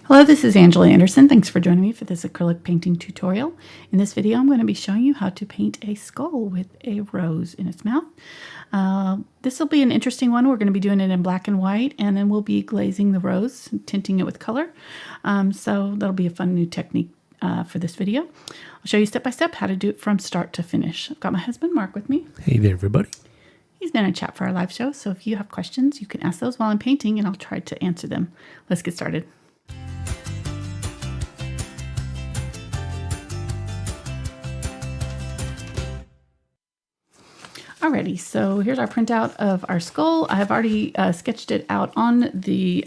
Hello, this is Angela Anderson. Thanks for joining me for this acrylic painting tutorial. In this video, I'm going to be showing you how to paint a skull with a rose in its mouth. This will be an interesting one. We're going to be doing it in black and white, and then we'll be glazing the rose, tinting it with color. So that'll be a fun new technique for this video. I'll show you step by step how to do it from start to finish. I've got my husband, Mark, with me. Hey there, everybody. He's been in chat for our live show, so if you have questions, you can ask those while I'm painting, and I'll try to answer them. Let's get started. Alrighty, so here's our printout of our skull. I've already sketched it out on the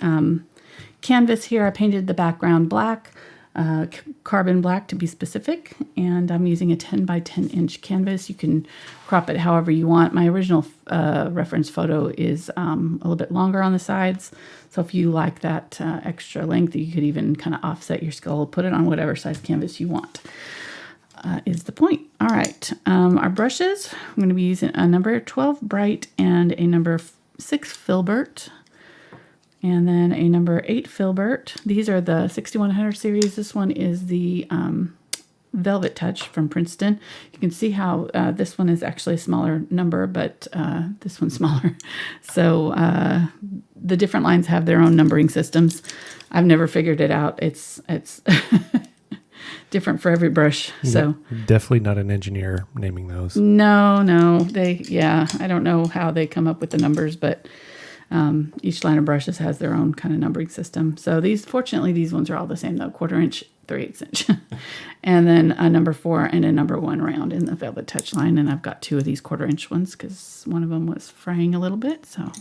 canvas here. I painted the background black, carbon black to be specific, and I'm using a 10 by 10 inch canvas. You can crop it however you want. My original reference photo is a little bit longer on the sides, so if you like that extra length, you could even kind of offset your skull, put it on whatever size canvas you want. Is the point. All right, our brushes, I'm going to be using a number 12 Bright and a number 6 Filbert, and then a number 8 Filbert. These are the 6100 series. This one is the VelvetTouch from Princeton. You can see how this one is actually a smaller number, but this one's smaller. So the different lines have their own numbering systems. I've never figured it out. It's different for every brush. So definitely not an engineer naming those. No, I don't know how they come up with the numbers, but each line of brushes has their own kind of numbering system. So fortunately, these ones are all the same though, 1/4 inch, 3/8 inch. And then a number 4 and a number 1 round in the VelvetTouch line. And I've got 2 of these 1/4 inch ones because one of them was fraying a little bit. So I'm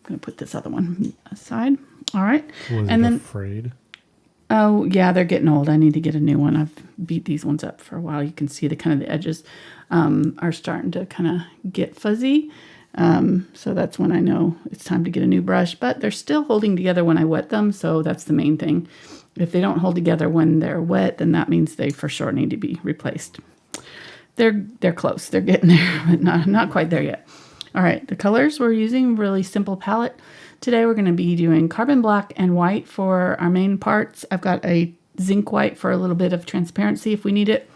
going to put this other one aside. All right. Was and it then afraid? Oh, yeah, they're getting old. I need to get a new one. I've beat these ones up for a while. You can see the edges are starting to kind of get fuzzy. So that's when I know it's time to get a new brush. But they're still holding together when I wet them, so that's the main thing. If they don't hold together when they're wet, then that means they for sure need to be replaced. They're close. They're getting there, but not quite there yet. All right, the colors we're using, really simple palette. Today we're going to be doing carbon black and white for our main parts. I've got a zinc white for a little bit of transparency if we need it.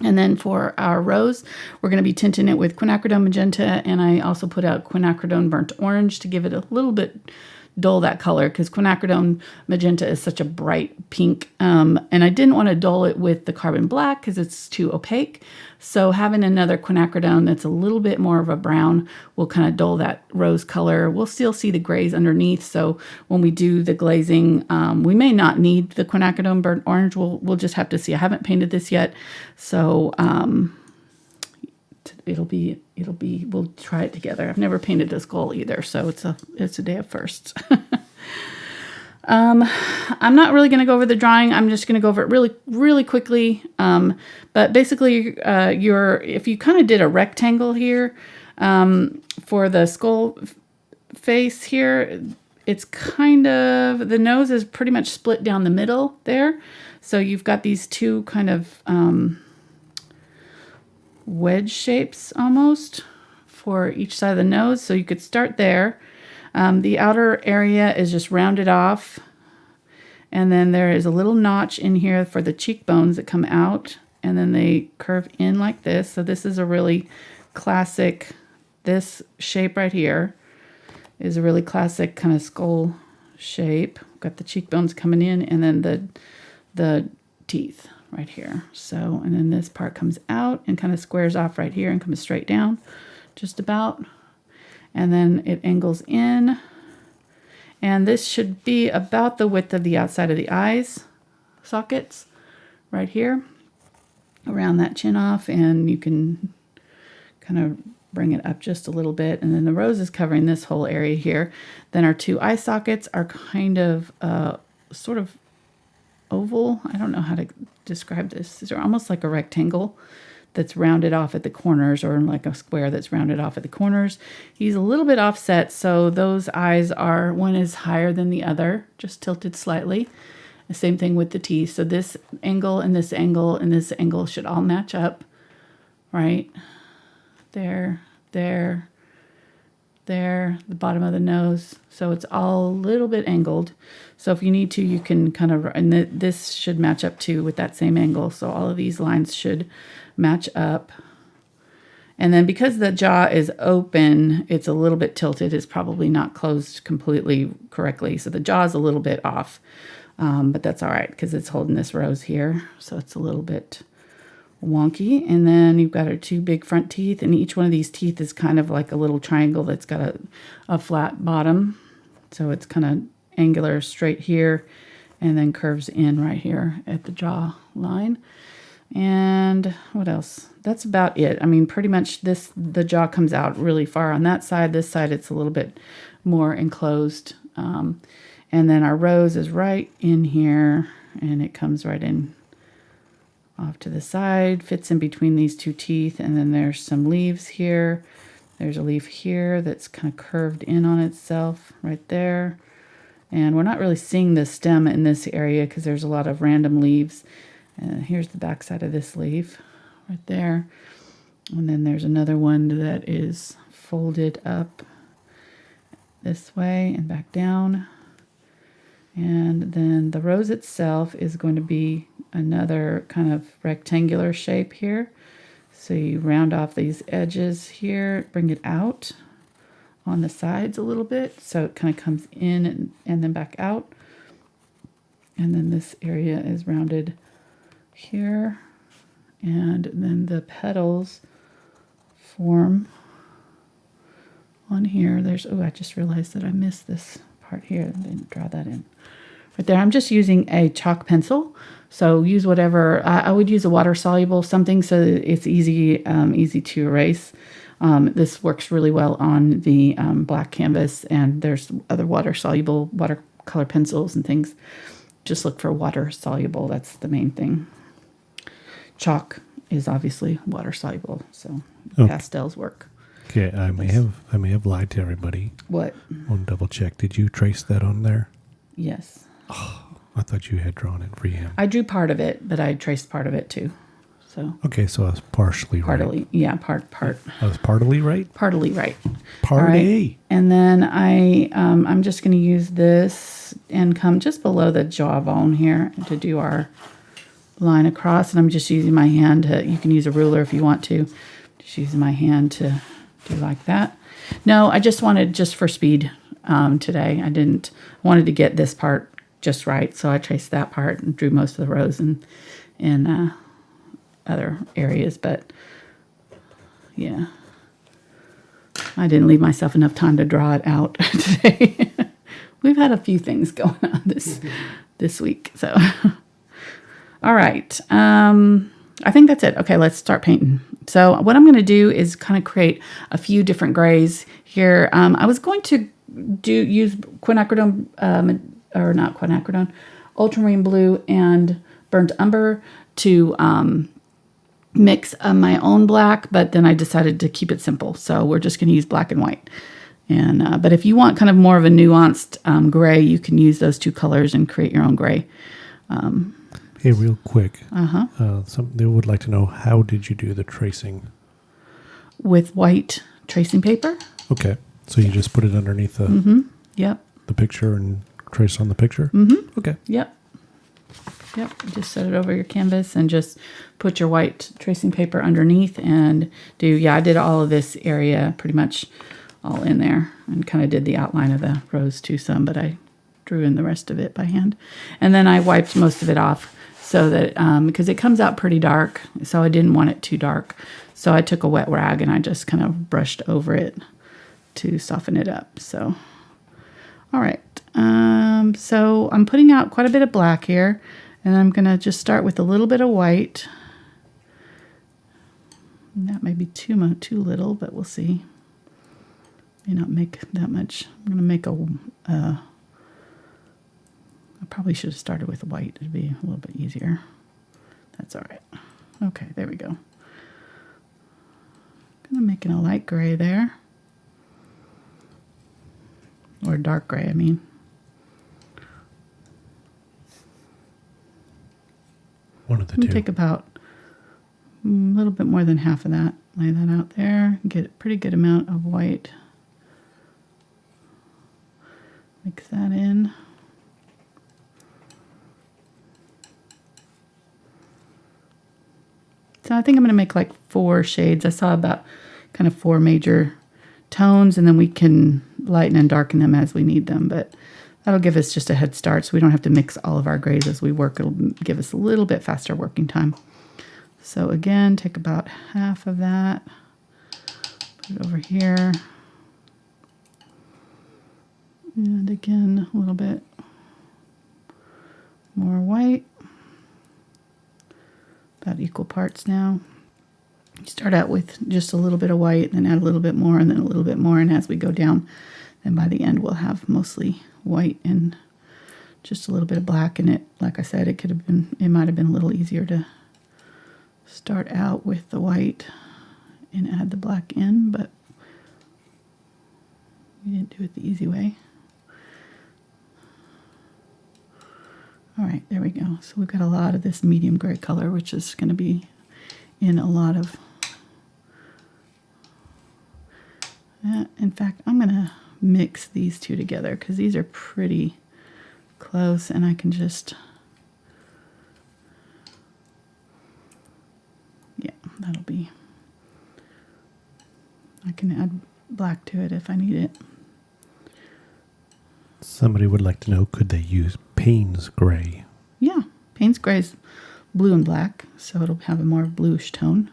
And then for our rose, we're going to be tinting it with Quinacridone Magenta, and I also put out Quinacridone Burnt Orange to give it a little bit dull that color because Quinacridone Magenta is such a bright pink, and I didn't want to dull it with the carbon black because it's too opaque. So having another Quinacridone that's a little bit more of a brown will kind of dull that rose color. We'll still see the grays underneath, so when we do the glazing, we may not need the Quinacridone Burnt Orange. We'll just have to see. I haven't painted this yet, so we'll try it together. I've never painted this skull either, so it's a day of firsts. I'm not really going to go over the drawing. I'm just going to go over it really, really quickly. But basically, if you kind of did a rectangle here for the skull face here, it's kind of, the nose is pretty much split down the middle there. So you've got these two kind of wedge shapes almost for each side of the nose. So you could start there. The outer area is just rounded off. And then there is a little notch in here for the cheekbones that come out. And then they curve in like this. So this is a really classic, this shape right here is a really classic kind of skull shape. Got the cheekbones coming in and then the teeth right here. So, and then this part comes out and kind of squares off right here and comes straight down just about. And then it angles in. And this should be about the width of the outside of the eyes sockets right here around that chin off. And you can kind of bring it up just a little bit. And then the rose is covering this whole area here. Then our 2 eye sockets are kind of sort of oval. I don't know how to describe this. These are almost like a rectangle that's rounded off at the corners, or like a square that's rounded off at the corners. He's a little bit offset, so those eyes are, one is higher than the other, just tilted slightly. The same thing with the teeth. So this angle and this angle and this angle should all match up, right? There, there, the bottom of the nose. So it's all a little bit angled. So if you need to, you can kind of, and this should match up too with that same angle. So all of these lines should match up. And then because the jaw is open, it's a little bit tilted. It's probably not closed completely correctly. So the jaw is a little bit off, but that's all right because it's holding this rose here. So it's a little bit wonky. And then you've got our two big front teeth, and each one of these teeth is kind of like a little triangle that's got a flat bottom. So it's kind of angular straight here and then curves in right here at the jaw line. And what else? That's about it. I mean, pretty much the jaw comes out really far on that side. This side, it's a little bit more enclosed. And then our rose is right in here, and it comes right in off to the side, fits in between these two teeth. And then there's some leaves here. There's a leaf here that's kind of curved in on itself right there. And we're not really seeing the stem in this area because there's a lot of random leaves. Here's the back side of this leaf right there. And then there's another one that is folded up this way and back down. And then the rose itself is going to be another kind of rectangular shape here. So you round off these edges here, bring it out on the sides a little bit. So it kind of comes in and then back out. And then this area is rounded here, and then the petals form on here. There's, oh, I just realized that I missed this part here. I didn't draw that in. Right there, I'm just using a chalk pencil. So use whatever, I would use a water-soluble something so that it's easy to erase. This works really well on the black canvas, and there's other water-soluble watercolor pencils and things. Just look for water-soluble, that's the main thing. Chalk is obviously water soluble, so pastels work. Okay, I may have lied to everybody. What? I want to double check. Did you trace that on there? Yes. Oh, I thought you had drawn it freehand. I drew part of it, but I traced part of it too. So. Okay, so I was partially right. Yeah, part. I was partly right. Partly right. Part A. And then I'm just going to use this and come just below the jawbone here to do our line across, and I'm just using my hand to, you can use a ruler if you want to, just using my hand to do like that. No, I just wanted, just for speed today, wanted to get this part just right, so I traced that part and drew most of the rows and other areas, but yeah, I didn't leave myself enough time to draw it out today. We've had a few things going on this week, so all right. I think that's it. Okay, let's start painting. So what I'm going to do is kind of create a few different grays here. I was going to use quinacridone, or not quinacridone, ultramarine blue and burnt umber to mix my own black, but then I decided to keep it simple. So we're just going to use black and white. And but if you want kind of more of a nuanced gray, you can use those two colors and create your own gray. Hey, real quick. They would like to know, how did you do the tracing? With white tracing paper. Okay. So you just put it underneath the Yep. the picture and trace on the picture? Okay. Yep. Just set it over your canvas and just put your white tracing paper underneath and I did all of this area pretty much all in there and kind of did the outline of the rose too some, but I drew in the rest of it by hand. And then I wiped most of it off so that, because it comes out pretty dark, so I didn't want it too dark. So I took a wet rag and I just kind of brushed over it to soften it up. So, all right. So I'm putting out quite a bit of black here, and I'm going to just start with a little bit of white. And that may be too little, but we'll see. May not make that much. I'm going to make I probably should have started with white. It'd be a little bit easier. That's all right. Okay, there we go. Kind of making a light gray there. Or dark gray, I mean. One of the two. Take about a little bit more than half of that. Lay that out there. Get a pretty good amount of white Mix that in. So I think I'm going to make like 4 shades. I saw about kind of 4 major tones, and then we can lighten and darken them as we need them. But that'll give us just a head start, so we don't have to mix all of our grays as we work. It'll give us a little bit faster working time. So again, take about half of that, put it over here. And again, a little bit more white. About equal parts now. You start out with just a little bit of white, then add a little bit more, and then a little bit more, and as we go down, then by the end we'll have mostly white and just a little bit of black in it. Like I said, it might have been a little easier to start out with the white and add the black in, but we didn't do it the easy way. All right, there we go. So we've got a lot of this medium gray color, which is going to be in a lot of... in fact, I'm going to mix these two together because these are pretty close, and I can just... yeah, that'll be... I can add black to it if I need it. Somebody would like to know, could they use Payne's gray? Yeah, Payne's gray is blue and black, so it'll have a more bluish tone.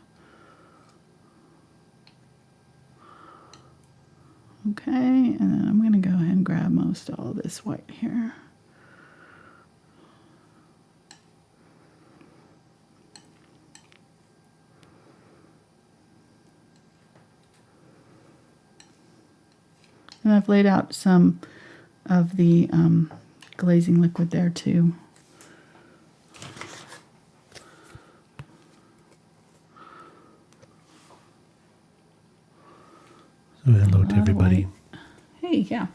Okay, and then I'm going to go ahead and grab most all of this white here. And I've laid out some of the glazing liquid there too. So hello to everybody. Hey, yeah.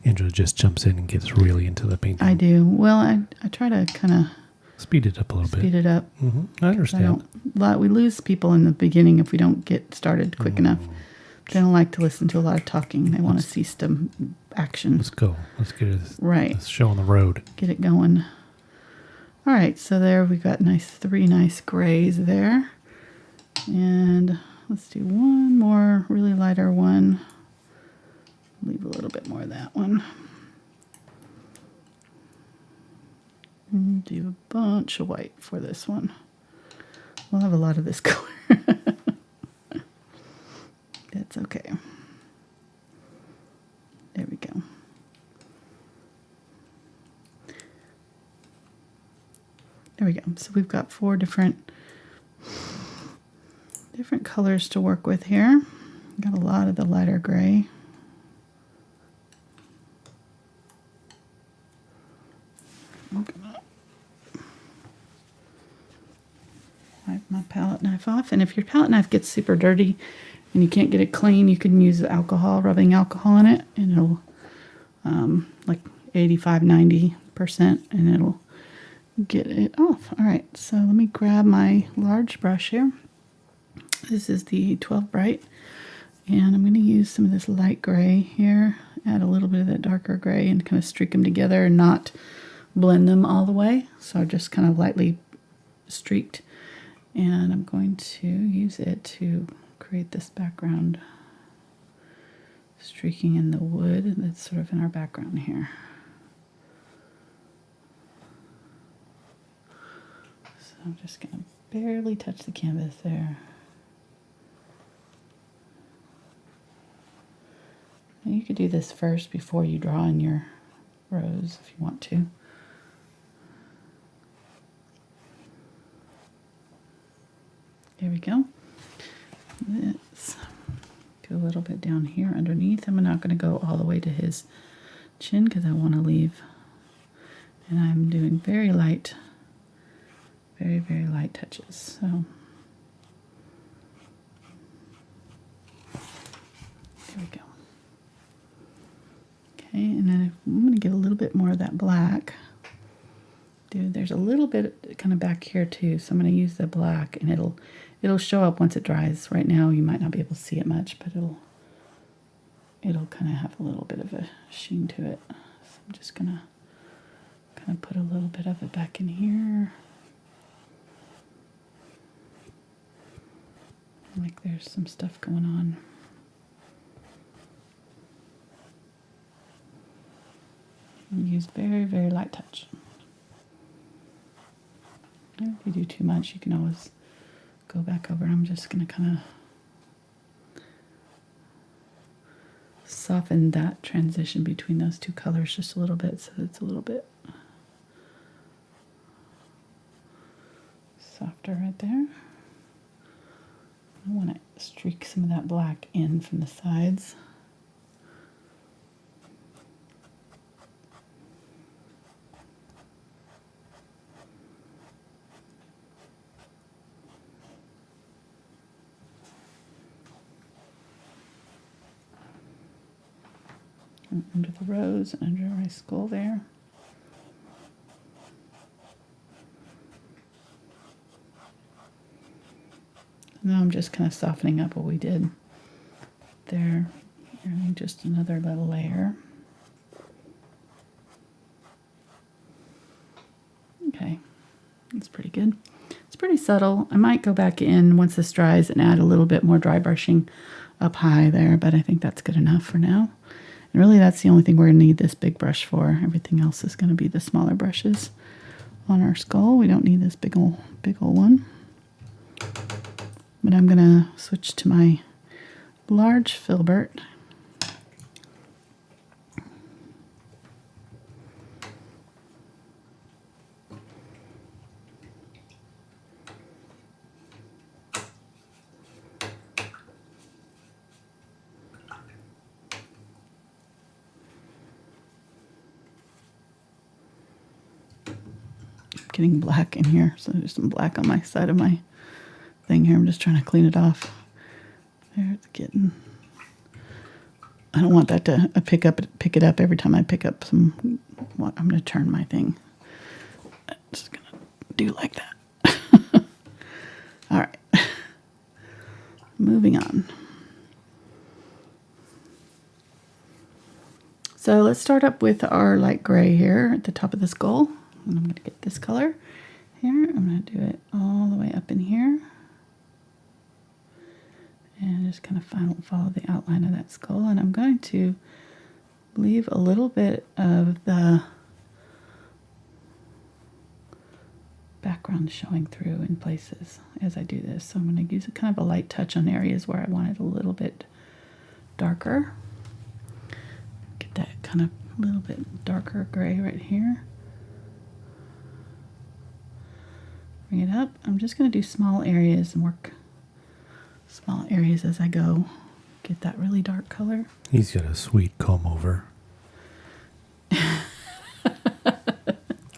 Angela just jumps in and gets really into the painting. I do. Well, I try to kind of speed it up a little bit. Speed it up. I understand. We lose people in the beginning if we don't get started quick enough. They don't like to listen to a lot of talking. They want to see some action. Let's go. Let's get this, right. This show on the road. Get it going. All right, so there we got 3 nice grays there. And let's do one more really lighter one. Leave a little bit more of that one. And do a bunch of white for this one. We'll have a lot of this color. That's okay. There we go. There we go. So we've got 4 different colors to work with here. Got a lot of the lighter gray. I'm gonna wipe my palette knife off. And if your palette knife gets super dirty and you can't get it clean, you can use alcohol, rubbing alcohol in it, and it'll like 85–90%, and it'll get it off. All right, so let me grab my large brush here. This is the 12 Bright, and I'm going to use some of this light gray here, add a little bit of that darker gray, and kind of streak them together and not blend them all the way. So I just kind of lightly streaked, and I'm going to use it to create this background, streaking in the wood that's sort of in our background here. So I'm just going to barely touch the canvas there. And you could do this first before you draw in your rose if you want to. There we go. Let's go a little bit down here underneath. I'm not going to go all the way to his chin because I want to leave. And I'm doing very light, very, very light touches. So there we go. Okay, and then I'm going to get a little bit more of that black. Dude, there's a little bit kind of back here too, so I'm going to use the black, and it'll show up once it dries. Right now you might not be able to see it much, but it'll kind of have a little bit of a sheen to it. So I'm just going to kind of put a little bit of it back in here. Like there's some stuff going on. And use very, very light touch. And if you do too much, you can always go back over. I'm just going to kind of soften that transition between those two colors just a little bit so it's a little bit softer right there. I want to streak some of that black in from the sides. And under the rose and under my skull there. Now I'm just kind of softening up what we did there. And just another little layer. Okay, that's pretty good. It's pretty subtle. I might go back in once this dries and add a little bit more dry brushing up high there, but I think that's good enough for now. And really that's the only thing we're going to need this big brush for. Everything else is going to be the smaller brushes on our skull. We don't need this big old one. But I'm going to switch to my large Filbert. Getting black in here, so there's some black on my side of my thing here. I'm just trying to clean it off. There, it's getting. I don't want that to pick it up every time I pick up some. What I'm going to turn my thing. I'm just going to do like that. All right. Moving on. So let's start up with our light gray here at the top of the skull. And I'm going to get this color here. I'm going to do it all the way up in here. And just kind of follow the outline of that skull. And I'm going to leave a little bit of the background showing through in places as I do this. So I'm going to use a kind of a light touch on areas where I want it a little bit darker. Get that kind of little bit darker gray right here. Bring it up. I'm just going to do small areas and work small areas as I go. Get that really dark color. He's got a sweet comb over.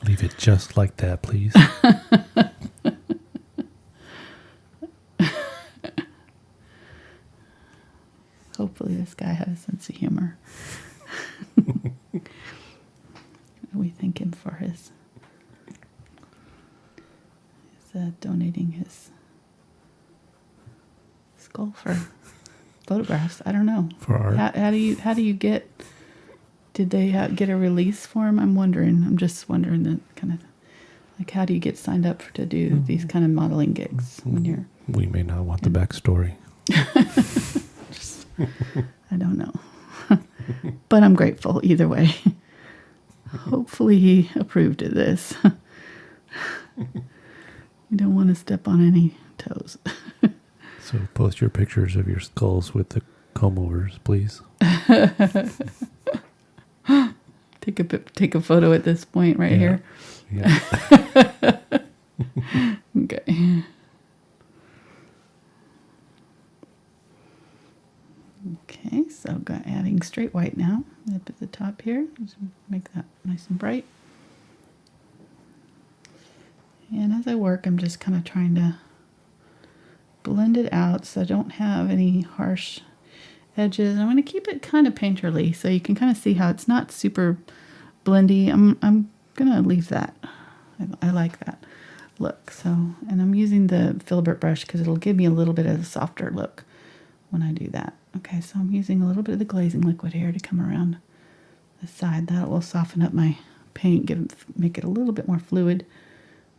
Leave it just like that, please. Hopefully this guy has a sense of humor. We thank him for his donating his skull for photographs. I don't know. For art. How do you get? Did they get a release for him? I'm just wondering that kind of like how do you get signed up to do these kind of modeling gigs when you're? We may not want the backstory. I don't know, but I'm grateful either way. Hopefully he approved of this. You don't want to step on any toes. So post your pictures of your skulls with the comb overs, please. Take a photo at this point right here. Yeah. Okay. Okay, so adding straight white now up at the top here. Just make that nice and bright. And as I work, I'm just kind of trying to blend it out so I don't have any harsh edges. I'm going to keep it kind of painterly so you can kind of see how it's not super blendy. I'm going to leave that. I like that look. So, and I'm using the Filbert brush because it'll give me a little bit of a softer look when I do that. Okay, so I'm using a little bit of the glazing liquid here to come around the side. That will soften up my paint, make it a little bit more fluid,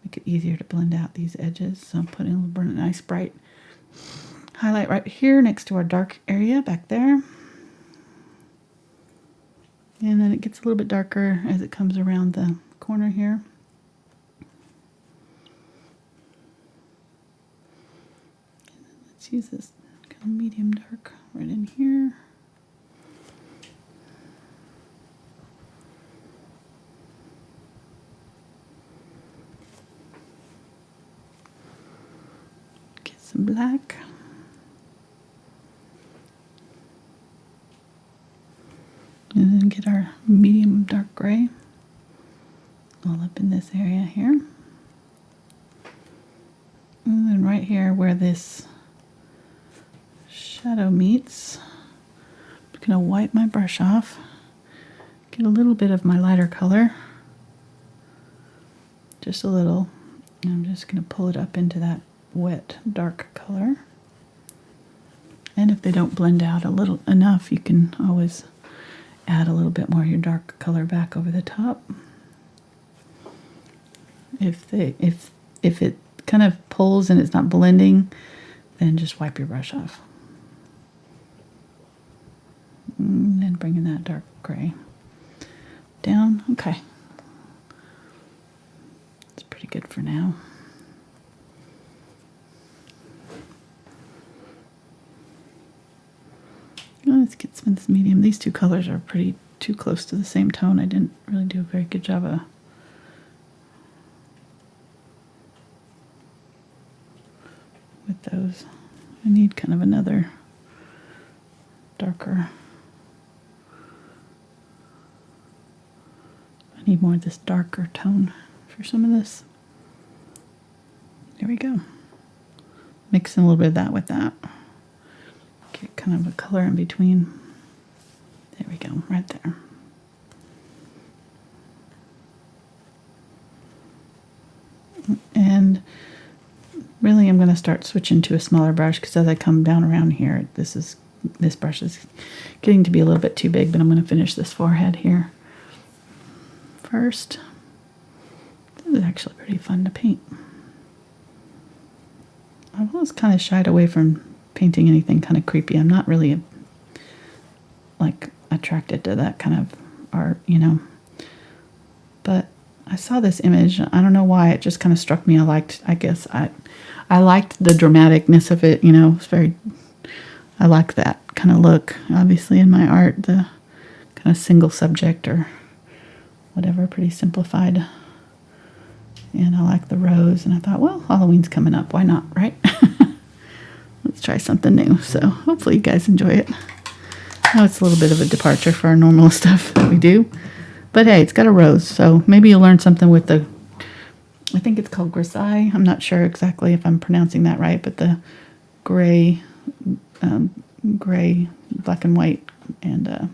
make it easier to blend out these edges. So I'm putting a little nice bright highlight right here next to our dark area back there. And then it gets a little bit darker as it comes around the corner here. Let's use this kind of medium dark right in here. Get some black. And then get our medium dark gray all up in this area here. And then right here where this shadow meets, I'm going to wipe my brush off, get a little bit of my lighter color, just a little, and I'm just going to pull it up into that wet dark color. And if they don't blend out enough, you can always add a little bit more of your dark color back over the top. If it kind of pulls and it's not blending, then just wipe your brush off. And then bring in that dark gray down. Okay. It's pretty good for now. Let's get some of this medium. These two colors are too close to the same tone. I didn't really do a very good job of with those. I need kind of another darker. I need more of this darker tone for some of this. There we go. Mixing a little bit of that with that. Get kind of a color in between. There we go, right there. And really I'm going to start switching to a smaller brush because as I come down around here, this brush is getting to be a little bit too big, but I'm going to finish this forehead here first. This is actually pretty fun to paint. I've always kind of shied away from painting anything kind of creepy. I'm not really attracted to that kind of art, you know. But I saw this image. I don't know why, it just kind of struck me. I liked the dramaticness of it, you know. I like that kind of look. Obviously in my art, the kind of single subject or whatever, pretty simplified. And I like the rose, and I thought, well, Halloween's coming up. Why not, right? Let's try something new. So hopefully you guys enjoy it. I know it's a little bit of a departure for our normal stuff that we do. But hey, it's got a rose, so maybe you'll learn something with I think it's called grisaille. I'm not sure exactly if I'm pronouncing that right, but the gray, black and white, and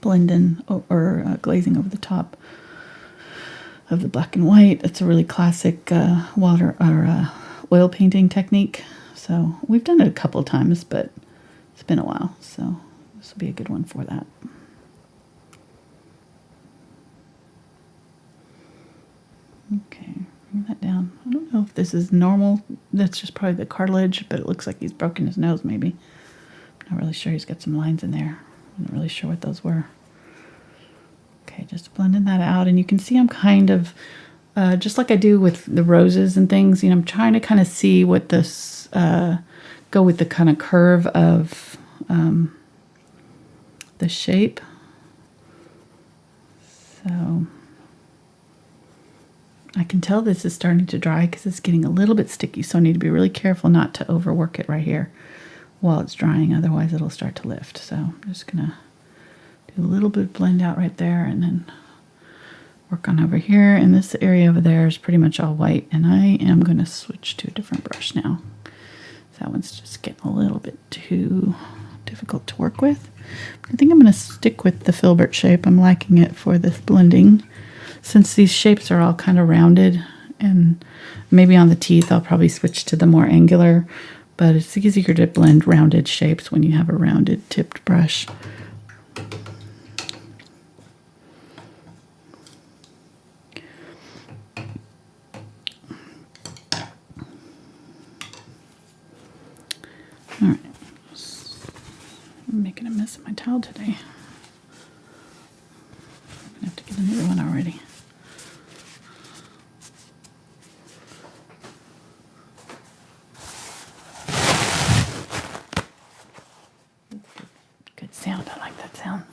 blend in or glazing over the top of the black and white. It's a really classic water or oil painting technique. So we've done it a couple of times, but it's been a while. So this will be a good one for that. Okay, bring that down. I don't know if this is normal. That's just probably the cartilage, but it looks like he's broken his nose maybe. I'm not really sure. He's got some lines in there. I'm not really sure what those were. Okay, just blending that out. And you can see I'm kind of, just like I do with the roses and things, you know, I'm trying to kind of see what this, go with the kind of curve of the shape. So I can tell this is starting to dry because it's getting a little bit sticky. So I need to be really careful not to overwork it right here while it's drying. Otherwise it'll start to lift. So I'm just going to do a little bit of blend out right there and then work on over here. And this area over there is pretty much all white. And I am going to switch to a different brush now. That one's just getting a little bit too difficult to work with. I think I'm going to stick with the Filbert shape. I'm liking it for this blending. Since these shapes are all kind of rounded, and maybe on the teeth I'll probably switch to the more angular, but it's easier to blend rounded shapes when you have a rounded tipped brush. All right, I'm making a mess of my towel today. I'm gonna have to get another one already. Good sound. I like that sound.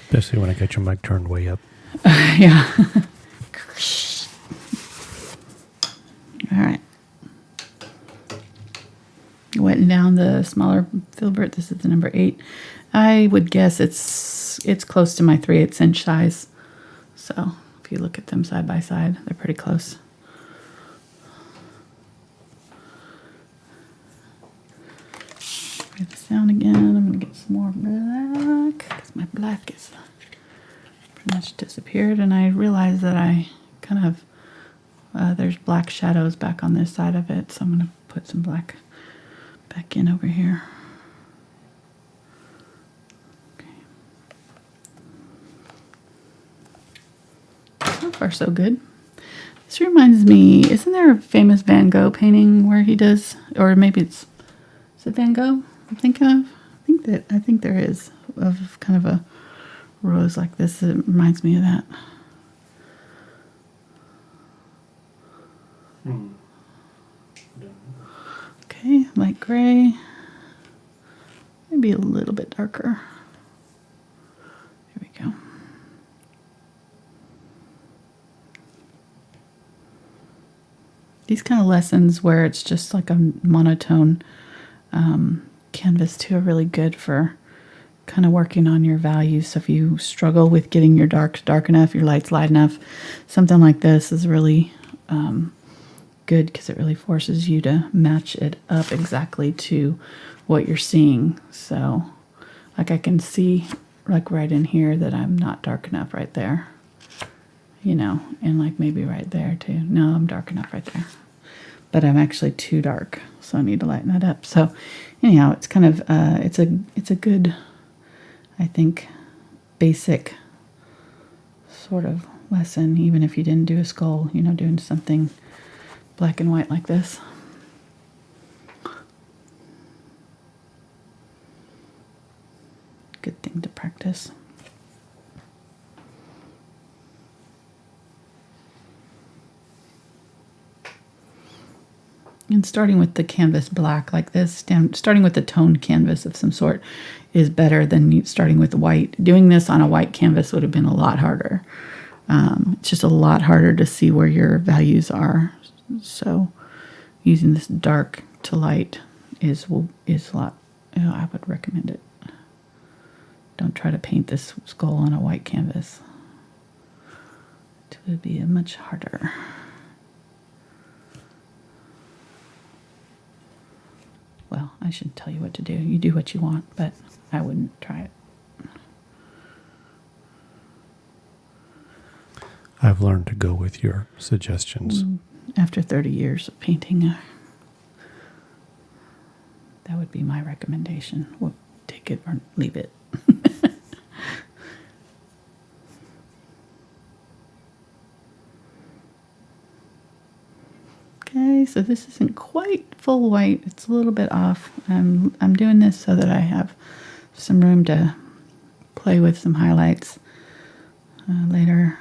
Especially when I get your mic turned way up. Yeah. All right. Wetting down the smaller filbert. This is the number 8. I would guess it's close to my 3/8 inch size. So if you look at them side by side, they're pretty close. Write this down again. I'm gonna get some more black because my black is pretty much disappeared, and I realized that I kind of there's black shadows back on this side of it, so I'm gonna put some black back in over here. Okay. So far, so good. This reminds me, isn't there a famous Van Gogh painting where he does, or maybe is it Van Gogh I'm thinking of? I think there is, of kind of a rose like this. It reminds me of that. Okay, light gray. Maybe a little bit darker. Here we go. These kind of lessons where it's just like a monotone canvas too are really good for kind of working on your values. So if you struggle with getting your darks dark enough, your lights light enough, something like this is really good because it really forces you to match it up exactly to what you're seeing. So like I can see like right in here that I'm not dark enough right there, you know, and like maybe right there too. No, I'm dark enough right there, but I'm actually too dark, so I need to lighten that up. So anyhow, it's kind of it's a good, I think, basic sort of lesson, even if you didn't do a skull, you know, doing something black and white like this. Good thing to practice. And starting with the canvas black like this, starting with a toned canvas of some sort is better than starting with white. Doing this on a white canvas would have been a lot harder. It's just a lot harder to see where your values are. So using this dark to light is a lot, I would recommend it. Don't try to paint this skull on a white canvas. It would be much harder. Well, I shouldn't tell you what to do. You do what you want, but I wouldn't try it. I've learned to go with your suggestions. After 30 years of painting, that would be my recommendation. We'll take it or leave it. Okay, so this isn't quite full white. It's a little bit off. I'm doing this so that I have some room to play with some highlights later.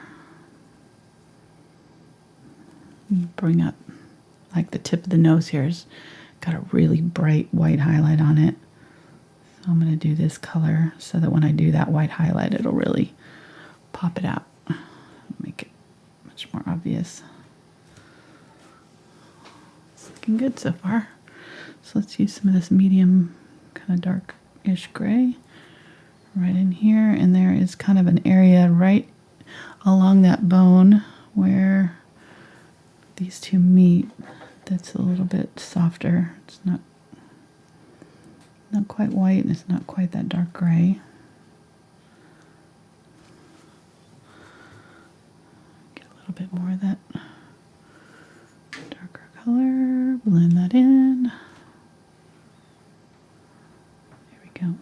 Bring up, like the tip of the nose here has got a really bright white highlight on it. So I'm going to do this color so that when I do that white highlight, it'll really pop it out. Make it much more obvious. It's looking good so far. So let's use some of this medium kind of dark-ish gray right in here. And there is kind of an area right along that bone where these two meet that's a little bit softer. It's not quite white and it's not quite that dark gray. Get a little bit more of that color, blend that in. There we go.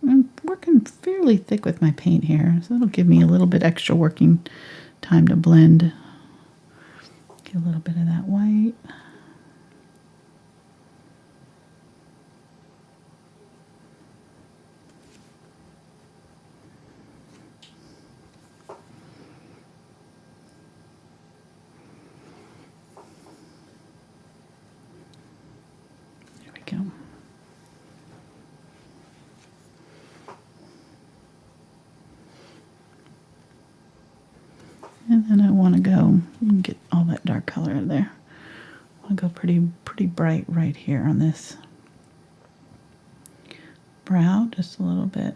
I'm working fairly thick with my paint here, so it'll give me a little bit extra working time to blend. Get a little bit of that white. There we go. And then I want to go, you can get all that dark color in there. I want to go pretty bright right here on this brow, just a little bit.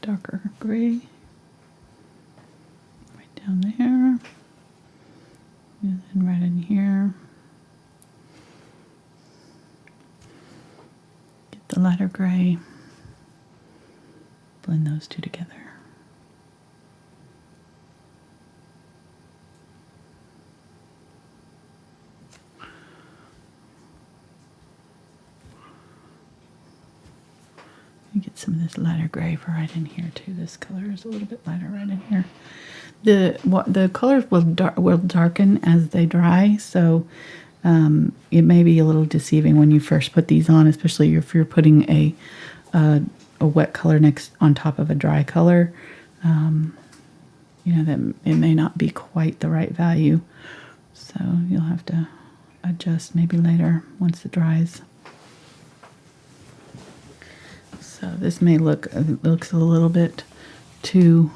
Darker gray right down there, and then right in here. Get the lighter gray, blend those two together. Get some of this lighter gray for right in here too. This color is a little bit lighter right in here. The colors will darken as they dry, so it may be a little deceiving when you first put these on, especially if you're putting a wet color next on top of a dry color. You know that it may not be quite the right value, so you'll have to adjust maybe later once it dries. So this may looks a little bit too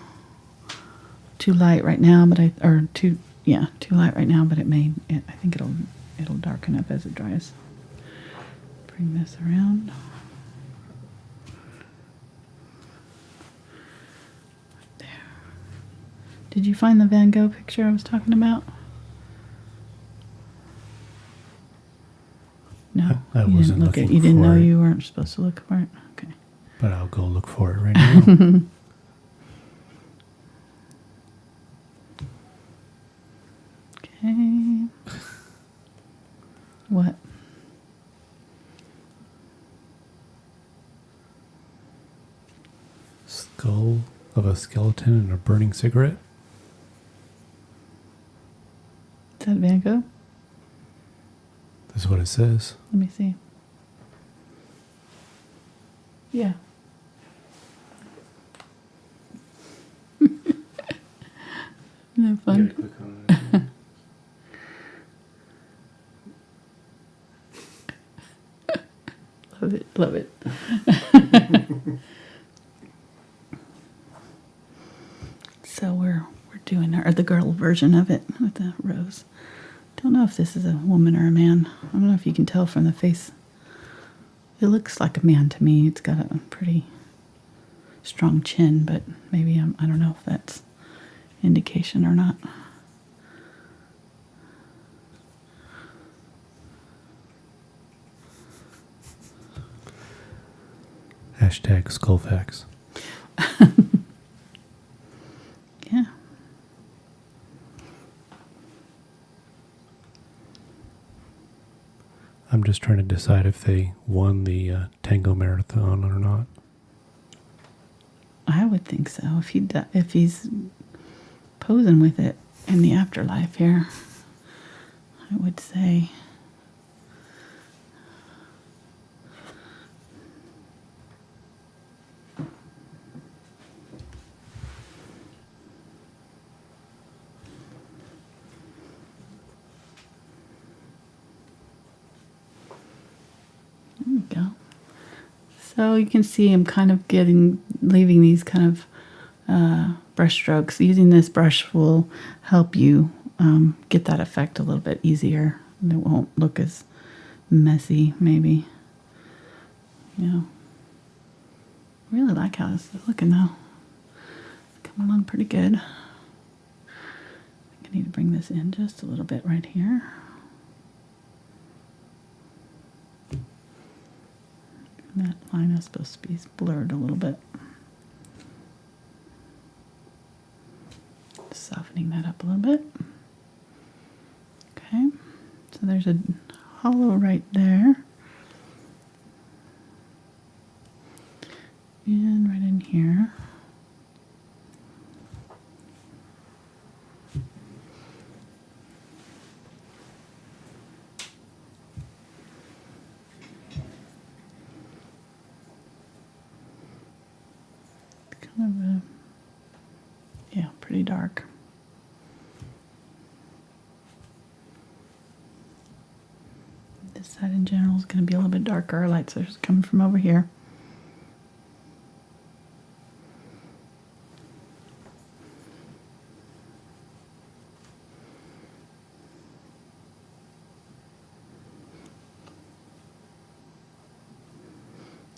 light right now, but too light right now, but I think it'll darken up as it dries. Bring this around. There. Did you find the Van Gogh picture I was talking about? No, I wasn't looking for it. You didn't know you weren't supposed to look for it? Okay. But I'll go look for it right now. Okay. What? Skull of a skeleton and a burning cigarette. Is that Van Gogh? That's what it says. Let me see. Yeah. Isn't that fun? Click on it. Love it. So we're doing the girl version of it with the rose. Don't know if this is a woman or a man. I don't know if you can tell from the face. It looks like a man to me. It's got a pretty strong chin, but maybe I don't know if that's indication or not. Hashtag Skullfax. Yeah. I'm just trying to decide if they won the Tango Marathon or not. I would think so. If he's posing with it in the afterlife here, I would say. There we go. So you can see I'm kind of leaving these kind of brush strokes. Using this brush will help you get that effect a little bit easier. And it won't look as messy, maybe. Really like how this is looking though. Coming along pretty good. I think I need to bring this in just a little bit right here. That line is supposed to be blurred a little bit. Softening that up a little bit. Okay, so there's a hollow right there. And right in here. Kind of yeah, pretty dark. This side in general is going to be a little bit darker. Our light source is coming from over here.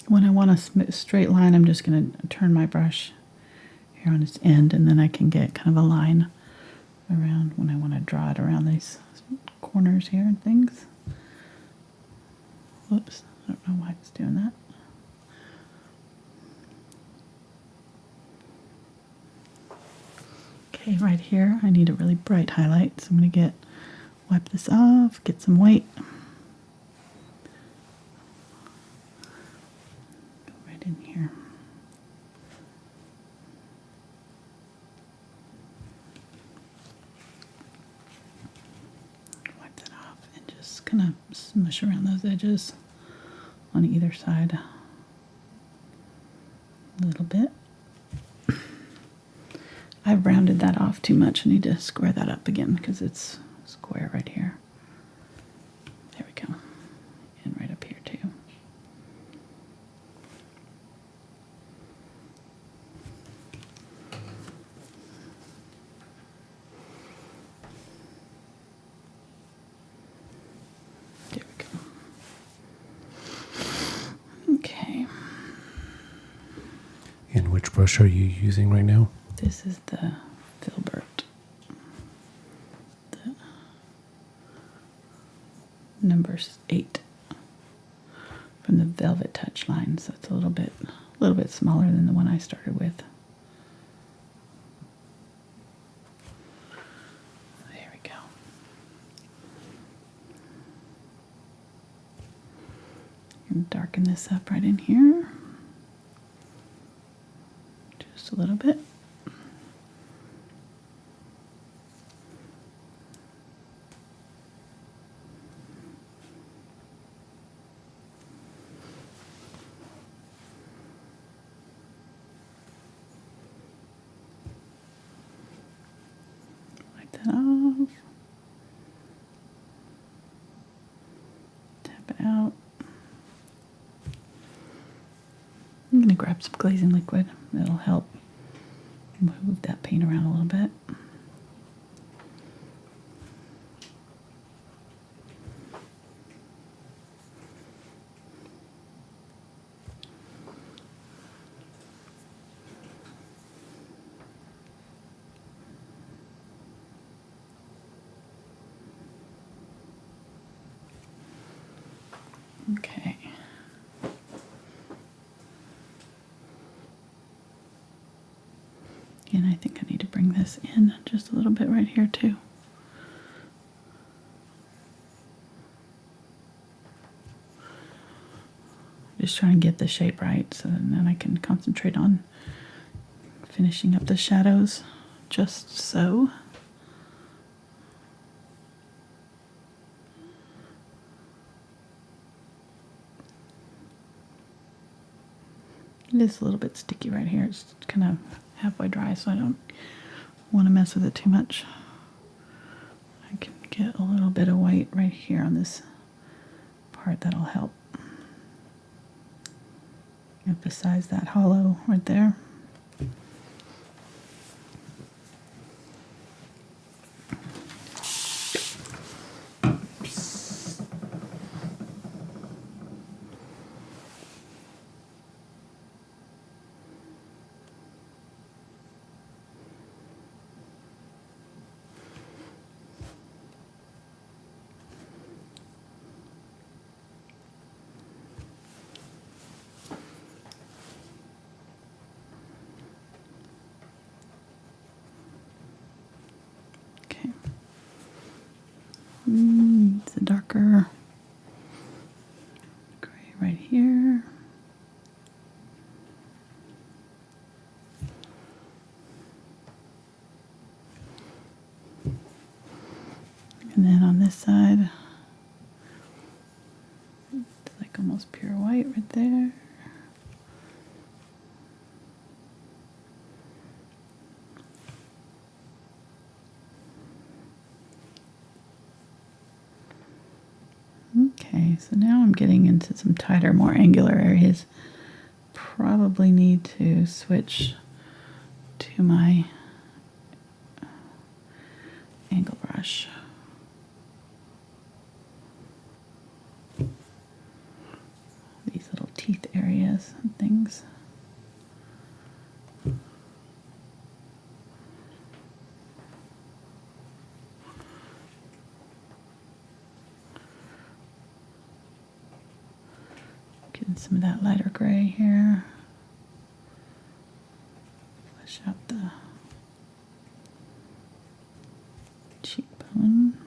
When I want a straight line, I'm just going to turn my brush here on its end, and then I can get kind of a line around when I want to draw it around these corners here and things. Whoops, I don't know why it's doing that. Okay, right here, I need a really bright highlight, so I'm going to wipe this off, get some white. In here. Wipe that off and just kind of smush around those edges on either side a little bit. I've rounded that off too much. I need to square that up again because it's square right here. There we go. And right up here too. Which brush are you using right now? This is the Filbert. The number 8 from the VelvetTouch line, so it's a little bit smaller than the one I started with. There we go. And darken this up right in here. Just a little bit. Wipe that off. Tap it out. I'm going to grab some glazing liquid. That'll help move that paint around a little bit. Okay. And I think I need to bring this in just a little bit right here too. Just trying to get the shape right so then I can concentrate on finishing up the shadows just so. It is a little bit sticky right here. It's kind of halfway dry, so I don't want to mess with it too much. I can get a little bit of white right here on this part. That'll help. emphasize that hollow right there. It's a darker gray right here. And then on this side, it's like almost pure white right there. Okay, so now I'm getting into some tighter, more angular areas. Probably need to switch to my angle brush. These little teeth areas and things. Getting some of that lighter gray here. Flesh out the cheekbone.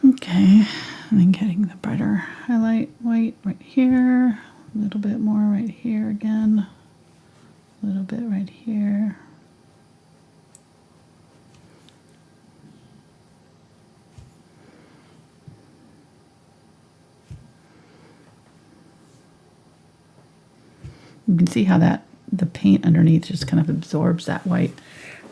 Okay, and then getting the brighter highlight white right here, a little bit more right here again, a little bit right here. You can see how the paint underneath just kind of absorbs that white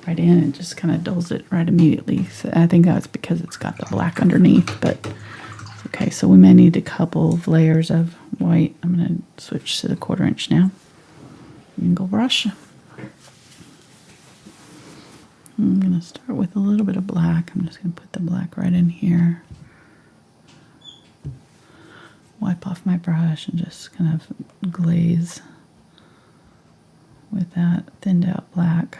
right in and just kind of dulls it right immediately. So I think that's because it's got the black underneath, but it's okay. So we may need a couple of layers of white. I'm going to switch to the 1/4 inch now. Angle brush. I'm going to start with a little bit of black. I'm just going to put the black right in here. Wipe off my brush and just kind of glaze with that thinned out black.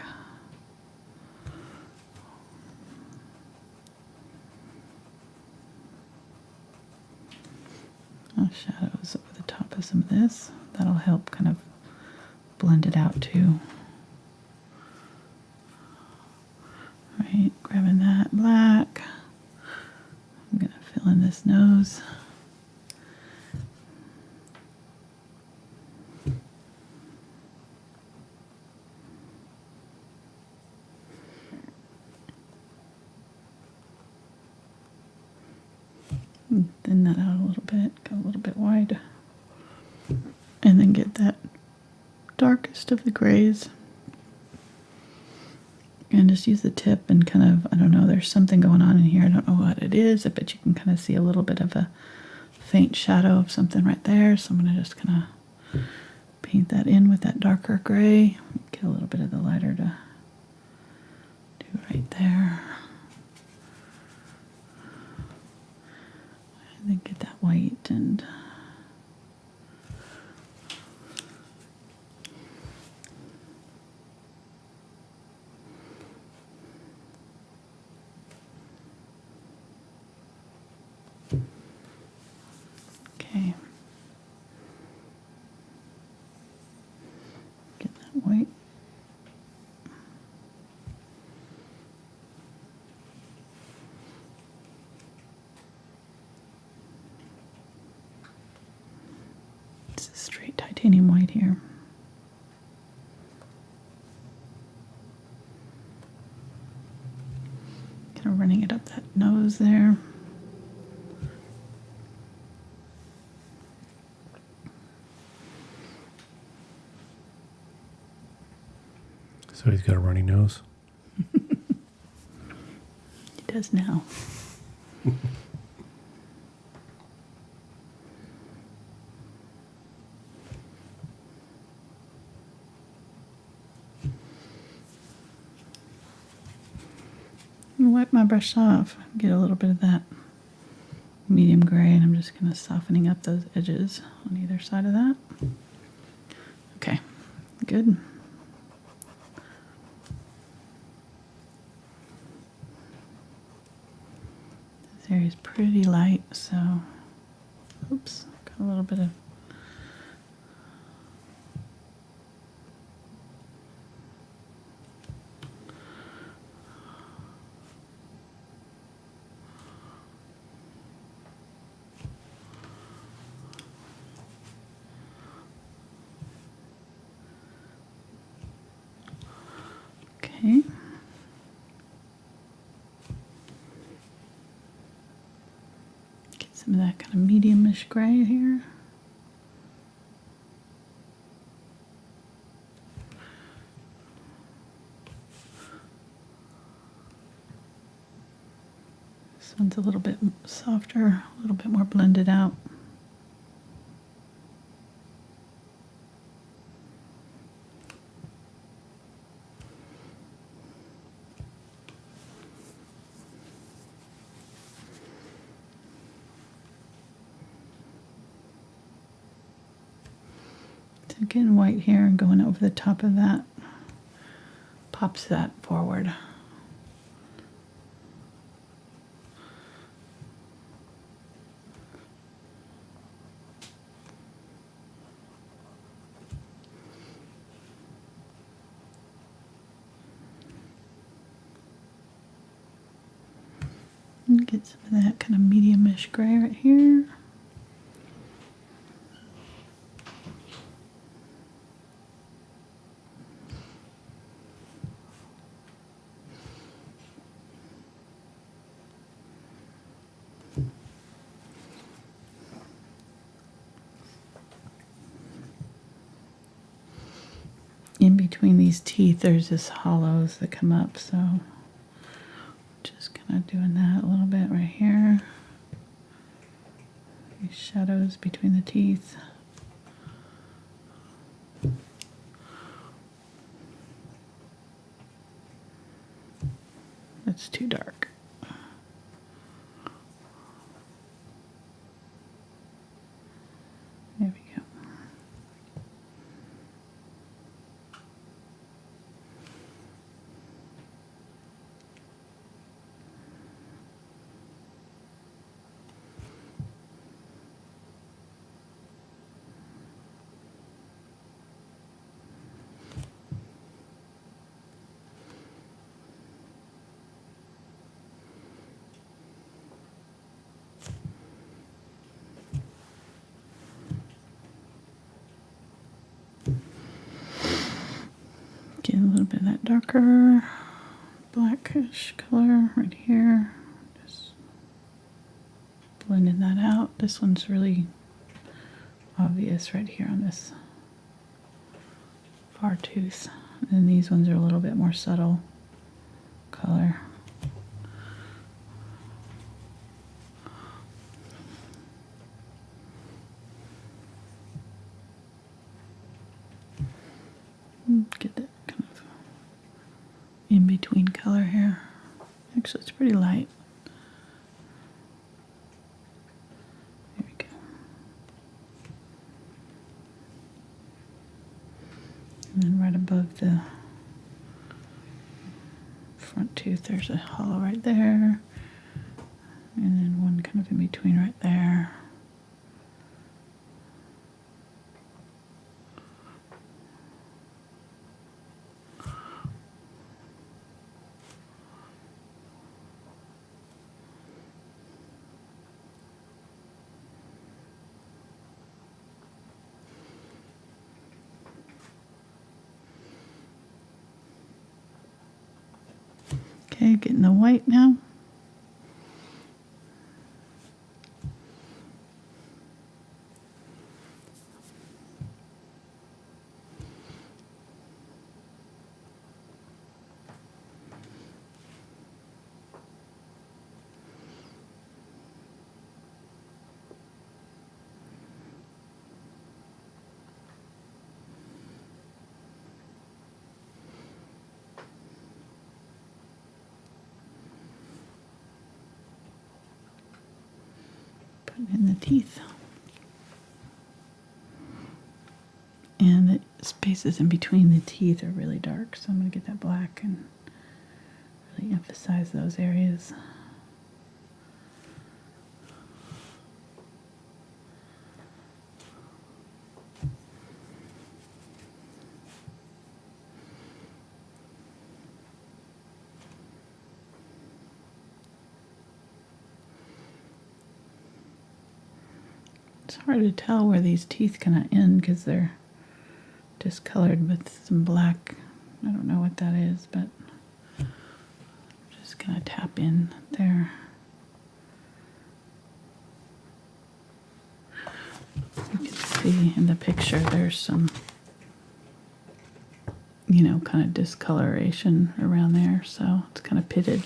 Shadows over the top of some of this. That'll help kind of blend it out too. Right, grabbing that black. I'm going to fill in this nose. Thin that out a little bit, go a little bit wide, and then get that darkest of the grays, and just use the tip and kind of, I don't know, there's something going on in here, I don't know what it is, but you can kind of see a little bit of a faint shadow of something right there, so I'm going to just kind of paint that in with that darker gray, get a little bit of the lighter to do right there. And then get that white and okay. Get that white. It's a straight titanium white here. Kind of running it up that nose there. So he's got a runny nose. He does now. Wipe my brush off, get a little bit of that medium gray, and I'm just kind of softening up those edges on either side of that. Okay, good. This area is pretty light, so, oops, got a little bit of okay. Get some of that kind of medium-ish gray here. This one's a little bit softer, a little bit more blended out. Getting white here and going over the top of that pops that forward. And get some of that kind of medium-ish gray right here. In between these teeth, there's this hollows that come up, so just kind of doing that a little bit right here. These shadows between the teeth. That's too dark. There we go. Get a little bit of that darker blackish color right here. Just blending that out. This one's really obvious right here on this far tooth. And these ones are a little bit more subtle color. Get that kind of in-between color here. Actually, it's pretty light. There we go. And then right above the front tooth, there's a hollow right there. And then one kind of in between right there. Okay, getting the white now. Put in the teeth. And the spaces in between the teeth are really dark, so I'm going to get that black and really emphasize those areas. It's hard to tell where these teeth kind of end because they're discolored with some black. I don't know what that is, but I'm just going to tap in there. You can see in the picture there's some, you know, kind of discoloration around there, so it's kind of pitted.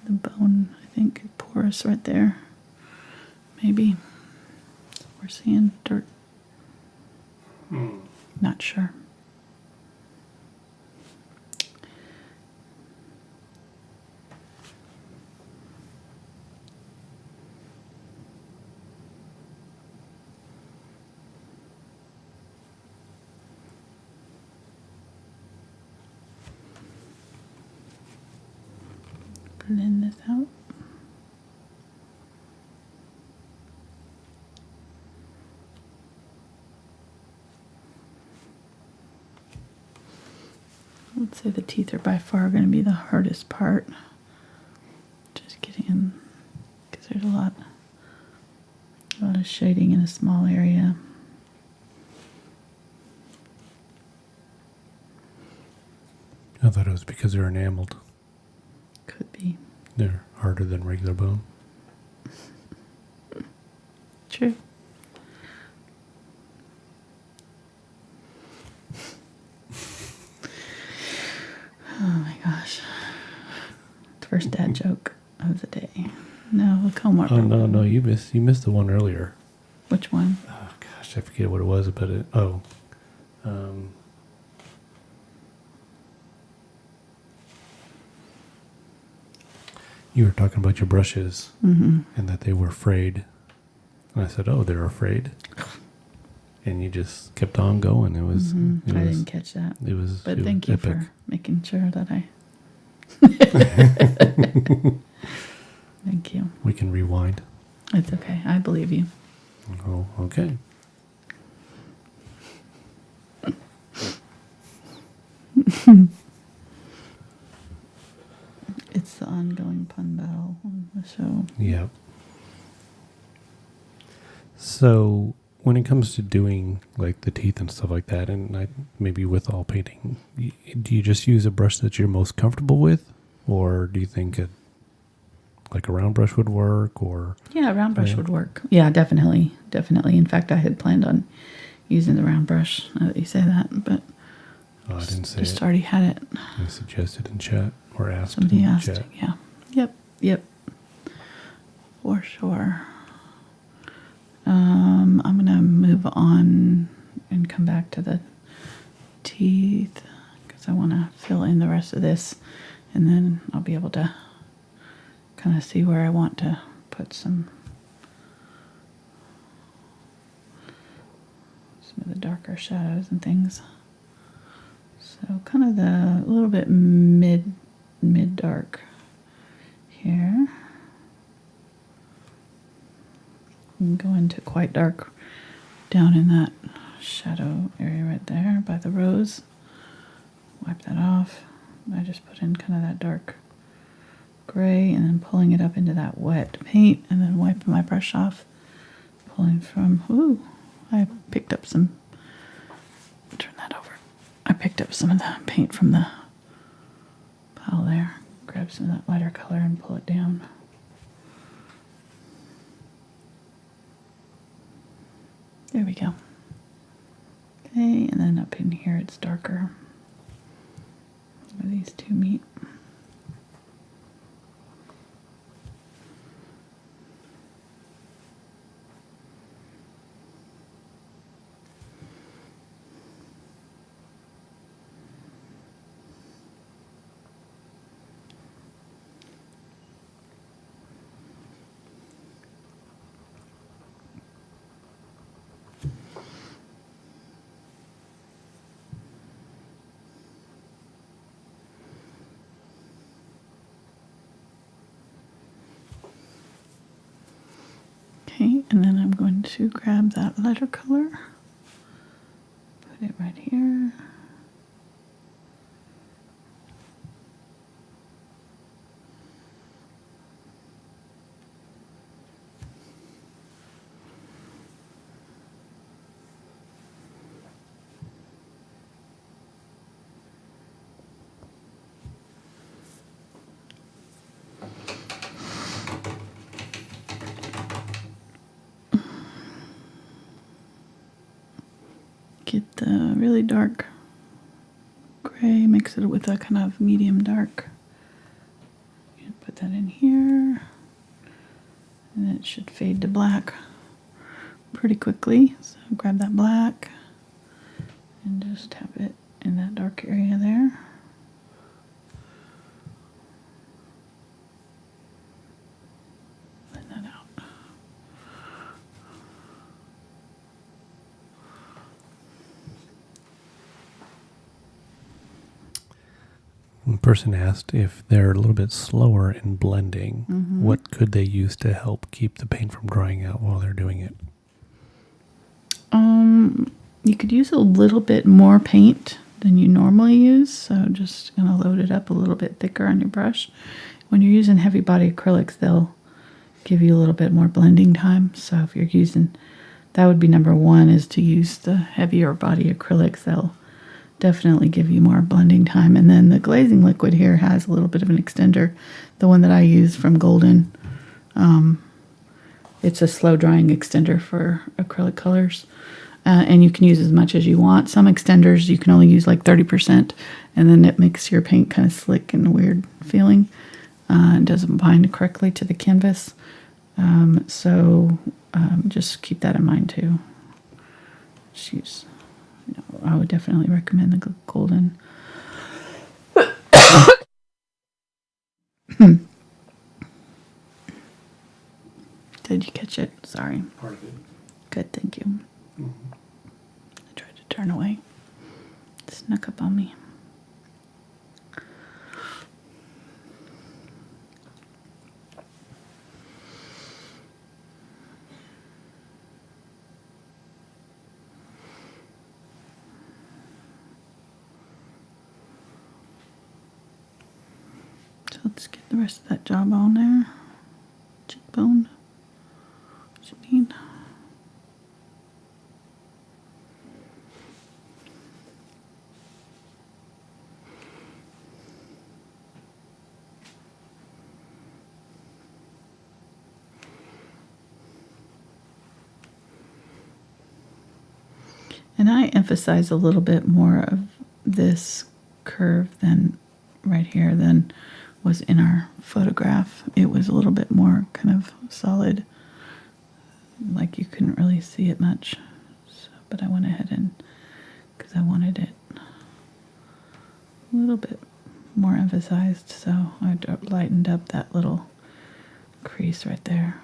The bone, I think, is porous right there. Maybe. We're seeing dirt. Not sure. Blend this out. Let's say the teeth are by far going to be the hardest part. Just getting in, because there's a lot of shading in a small area. I thought it was because they're enameled. Could be. They're harder than regular bone. True. Oh my gosh. First dad joke of the day. No, look Homework. Oh no, you missed the one earlier. Which one? Oh gosh, I forget what it was, but you were talking about your brushes and that they were frayed. And I said, oh, they're afraid. And you just kept on going. I didn't catch that. But thank you epic. for making sure that I... Thank you. We can rewind. It's okay. I believe you. Oh, okay. It's the ongoing pun battle on the show. Yeah. So when it comes to doing like the teeth and stuff like that, and maybe with all painting, do you just use a brush that you're most comfortable with, or do you think like a round brush would work? Or yeah, a round brush would work. Yeah, definitely. In fact, I had planned on using the round brush. Now that you say that, but I didn't say just it. Already had it. You suggested in chat or asked. Somebody in asked. Chat. Yeah. Yep. For sure. I'm going to move on and come back to the teeth because I want to fill in the rest of this, and then I'll be able to kind of see where I want to put some of the darker shadows and things. So kind of a little bit mid dark here. And go into quite dark down in that shadow area right there by the rose. Wipe that off. I just put in kind of that dark gray and then pulling it up into that wet paint and then wiping my brush off. Pulling from, I picked up some, turn that over. I picked up some of the paint from the pile there. Grab some of that lighter color and pull it down. There we go. Okay, and then up in here it's darker. Where these two meet. Okay, and then I'm going to grab that lighter color, put it right here. Get the really dark gray, mix it with a kind of medium dark. And put that in here. And it should fade to black pretty quickly. So grab that black and just tap it in that dark area there. Blend that out. The person asked if they're a little bit slower in blending, what could they use to help keep the paint from drying out while they're doing it? You could use a little bit more paint than you normally use, so just gonna load it up a little bit thicker on your brush. When you're using heavy body acrylics, they'll give you a little bit more blending time. So if you're using, that would be number one, is to use the heavier body acrylics. They'll definitely give you more blending time. And then the glazing liquid here has a little bit of an extender. The one that I use from Golden, it's a slow drying extender for acrylic colors. And you can use as much as you want. Some extenders you can only use like 30%, and then it makes your paint kind of slick and weird feeling. And doesn't bind correctly to the canvas. So just keep that in mind too. Just use, I would definitely recommend the Golden. Did you catch it? Sorry. Part of it. Good, thank you. I tried to turn away. It snuck up on me. So let's get the rest of that jawbone there. Cheekbone. What you need. And I emphasize a little bit more of this curve than right here than was in our photograph. It was a little bit more kind of solid, like you couldn't really see it much. So, but I went ahead and, because I wanted it a little bit more emphasized, so I lightened up that little crease right there.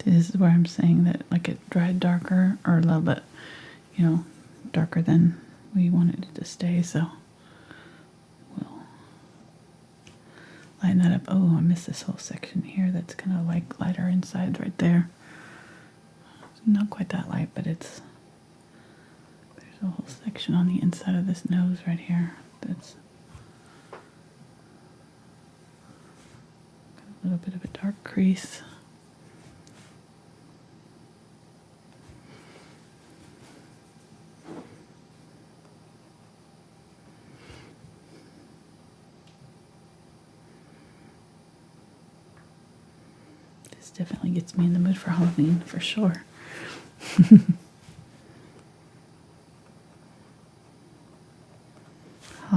This is where I'm saying that like it dried darker, or a little bit, darker than we wanted it to stay, so we'll line that up. Oh, I missed this whole section here that's kind of like lighter inside right there. It's not quite that light, but there's a whole section on the inside of this nose right here that's got a little bit of a dark crease. Definitely gets me in the mood for Halloween, for sure.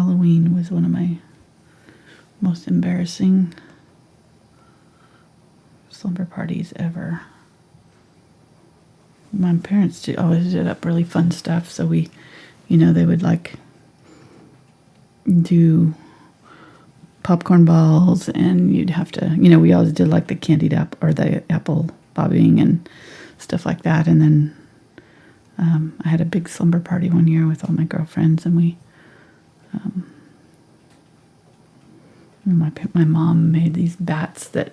Halloween was one of my most embarrassing slumber parties ever. My parents always did up really fun stuff, so we, they would like do popcorn balls, and you'd have to, we always did like the candied apple or the apple bobbing and stuff like that. And then I had a big slumber party one year with all my girlfriends, and my mom made these bats that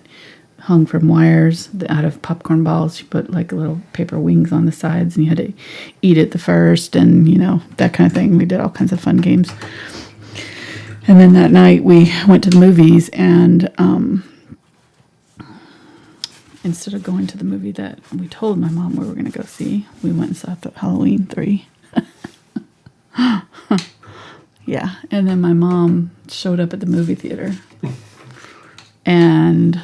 hung from wires out of popcorn balls. She put like little paper wings on the sides, and you had to eat it the first, and that kind of thing. We did all kinds of fun games. And then that night we went to the movies, and instead of going to the movie that we told my mom we were going to go see, we went and saw Halloween 3. Yeah, and then my mom showed up at the movie theater and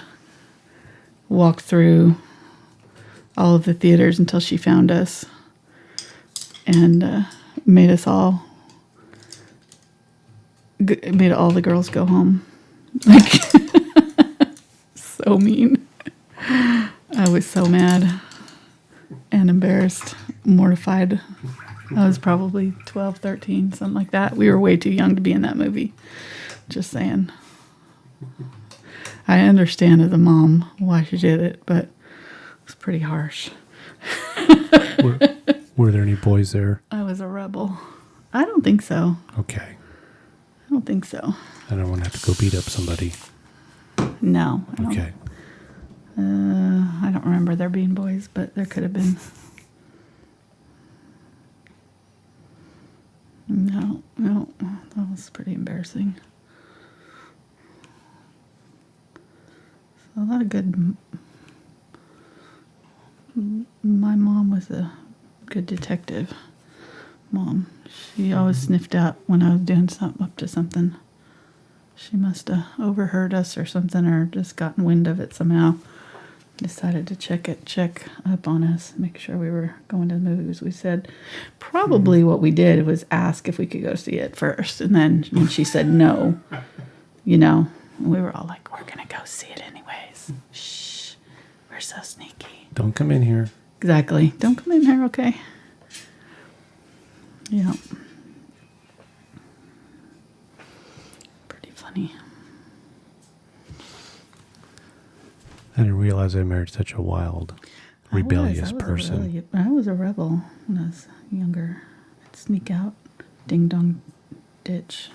walked through all of the theaters until she found us and made all the girls go home. Like, so mean. I was so mad and embarrassed, mortified. I was probably 12, 13, something like that. We were way too young to be in that movie. Just saying. I understand as a mom why she did it, but it was pretty harsh. Were there any boys there? I was a rebel. I don't think so. Okay. I don't think so. I don't want to have to go beat up somebody. No. Okay. I don't remember there being boys, but there could have been. No, that was pretty embarrassing. So a lot of good. My mom was a good detective mom. She always sniffed out when I was doing something up to something. She must have overheard us or something, or just gotten wind of it somehow. Decided to check up on us, make sure we were going to the movies. We said probably what we did was ask if we could go see it first, and then when she said no, we were all like, "We're gonna go see it anyways." Shh, we're so sneaky. Don't come in here. Exactly. Don't come in here, okay? Yeah. Pretty funny. I didn't realize I married such a wild, rebellious person. I was a rebel when I was younger. I'd sneak out, ding dong, ditch,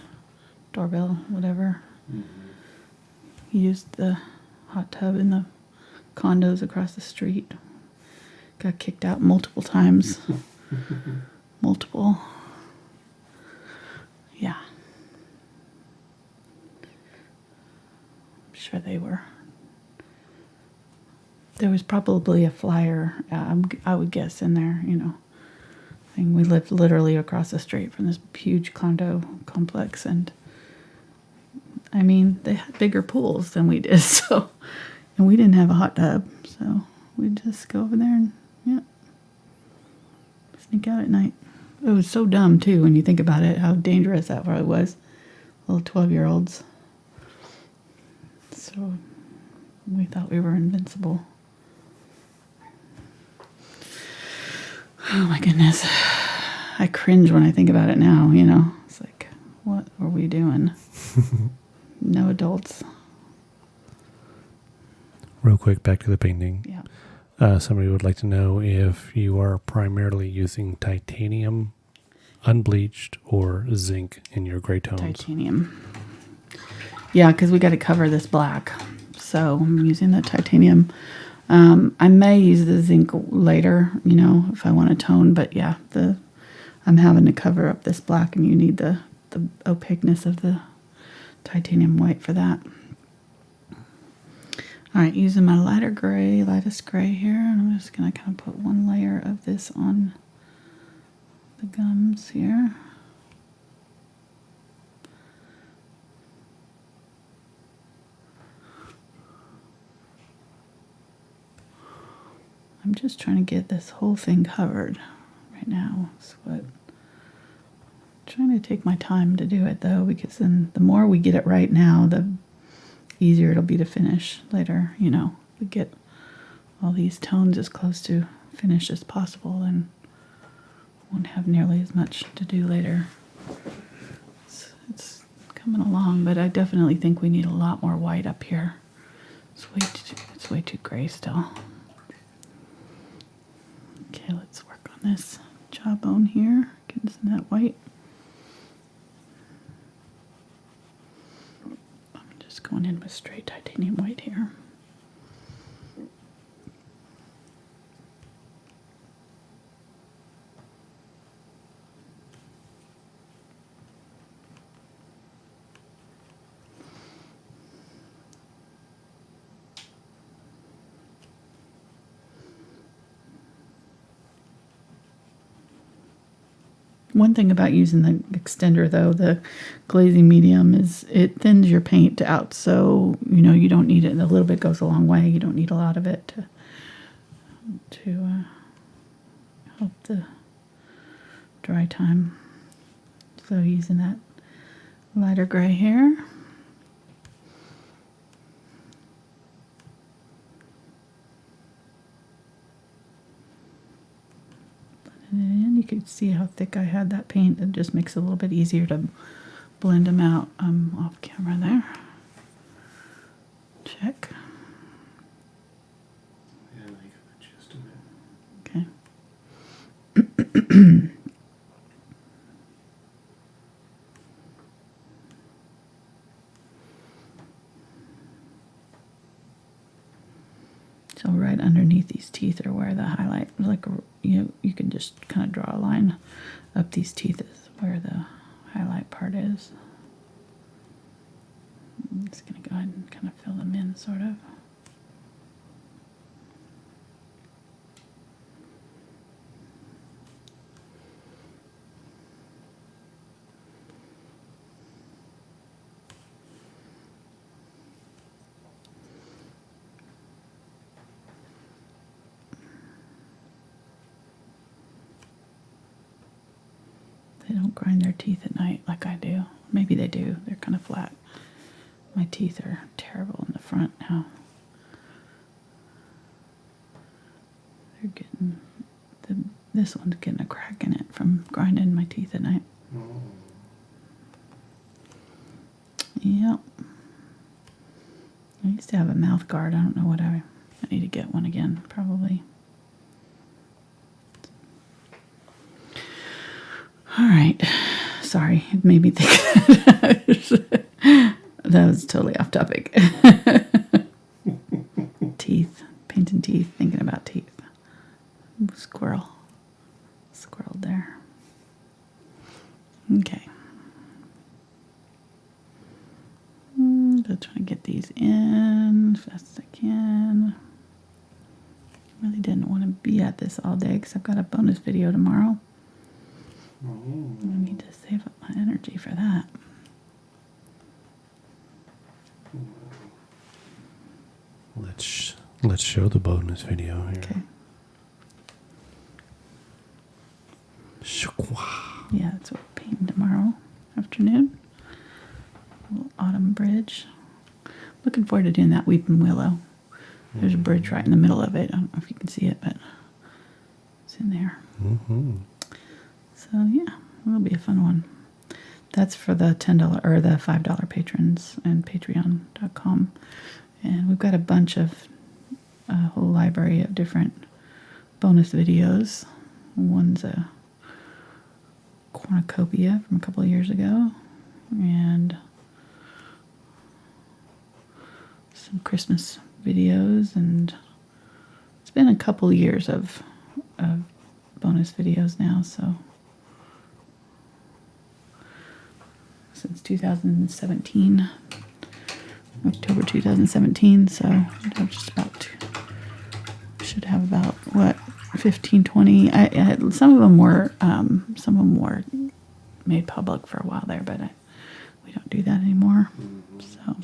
doorbell, whatever. Mm-hmm. Used the hot tub in the condos across the street. Got kicked out multiple times. Multiple. Yeah. I'm sure they were. There was probably a flyer, I would guess, in there, thing. We lived literally across the street from this huge condo complex, and I mean, they had bigger pools than we did, so, and we didn't have a hot tub, so we'd just go over there and, sneak out at night. It was so dumb, too, when you think about it, how dangerous that probably was. Little 12-year-olds. So we thought we were invincible. Oh my goodness. I cringe when I think about it now, It's like, what were we doing? No adults. Real quick, back to the painting. Yeah. Somebody would like to know if you are primarily using titanium, unbleached, or zinc in your gray tones. Titanium. Yeah, because we got to cover this black. So I'm using the titanium. I may use the zinc later, if I want to tone. But yeah, I'm having to cover up this black, and you need the opaqueness of the titanium white for that. All right, using my lightest gray here, and I'm just going to kind of put one layer of this on the gums here. I'm just trying to get this whole thing covered right now. That's what I'm trying to take my time to do it though, because then the more we get it right now, the easier it'll be to finish later. You know, we get all these tones as close to finish as possible and won't have nearly as much to do later. It's coming along, but I definitely think we need a lot more white up here. It's way too gray still. Okay, let's work on this jawbone here. Get some of that white. I'm just going in with straight titanium white here. One thing about using the extender, though, the glazing medium, is it thins your paint out, so you know you don't need it. A little bit goes a long way. You don't need a lot of it to help the dry time. So using that lighter gray here. And you can see how thick I had that paint. It just makes it a little bit easier to blend them out. I'm off camera there. Check. Yeah, like just a bit. Okay. So right underneath these teeth are where the highlight, like, you can just kind of draw a line up these teeth is where the highlight part is. I'm just going to go ahead and kind of fill them in, sort of. They don't grind their teeth at night like I do. Maybe they do. They're kind of flat. My teeth are terrible in the front now. They're getting this one's getting a crack in it from grinding my teeth at night. Oh. Yep. I used to have a mouth guard. I don't know what I need to get one again, probably. All right. Sorry, it made me think that was totally off topic. Teeth, painting teeth, thinking about teeth. Squirrel. Squirrel there. Okay. Just trying to get these in as fast as I can. Really didn't want to be at this all day because I've got a bonus video tomorrow. I need to save up my energy for that. Let's show the bonus video here. Okay. Shukwa. Yeah, that's what we're painting tomorrow afternoon. A little autumn bridge. Looking forward to doing that weeping willow. There's a bridge right in the middle of it. I don't know if you can see it, but it's in there. Mm-hmm. So yeah, it'll be a fun one. That's for the $10 or the $5 patrons and patreon.com. And we've got a bunch of a whole library of different bonus videos. One's a cornucopia from a couple of years ago, and some Christmas videos, and it's been a couple years of bonus videos now, so since 2017, October 2017, so I'm just about should have about what 15, 20. Some of them were made public for a while there, but we don't do that anymore. So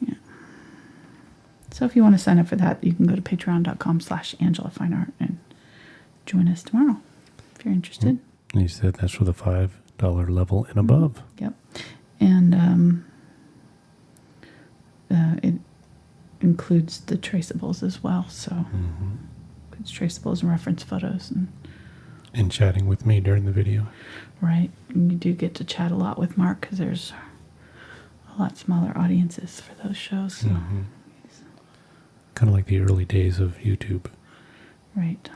yeah. So if you want to sign up for that, you can go to patreon.com/AngelaFineArt and join us tomorrow if you're interested. And you said that's for the $5 level and above. Yep. And it includes the traceables as well. So it's traceables and reference photos. And chatting with me during the video. Right. And you do get to chat a lot with Mark because there's a lot smaller audiences for those shows. So. Kind of like the early days of YouTube. Right.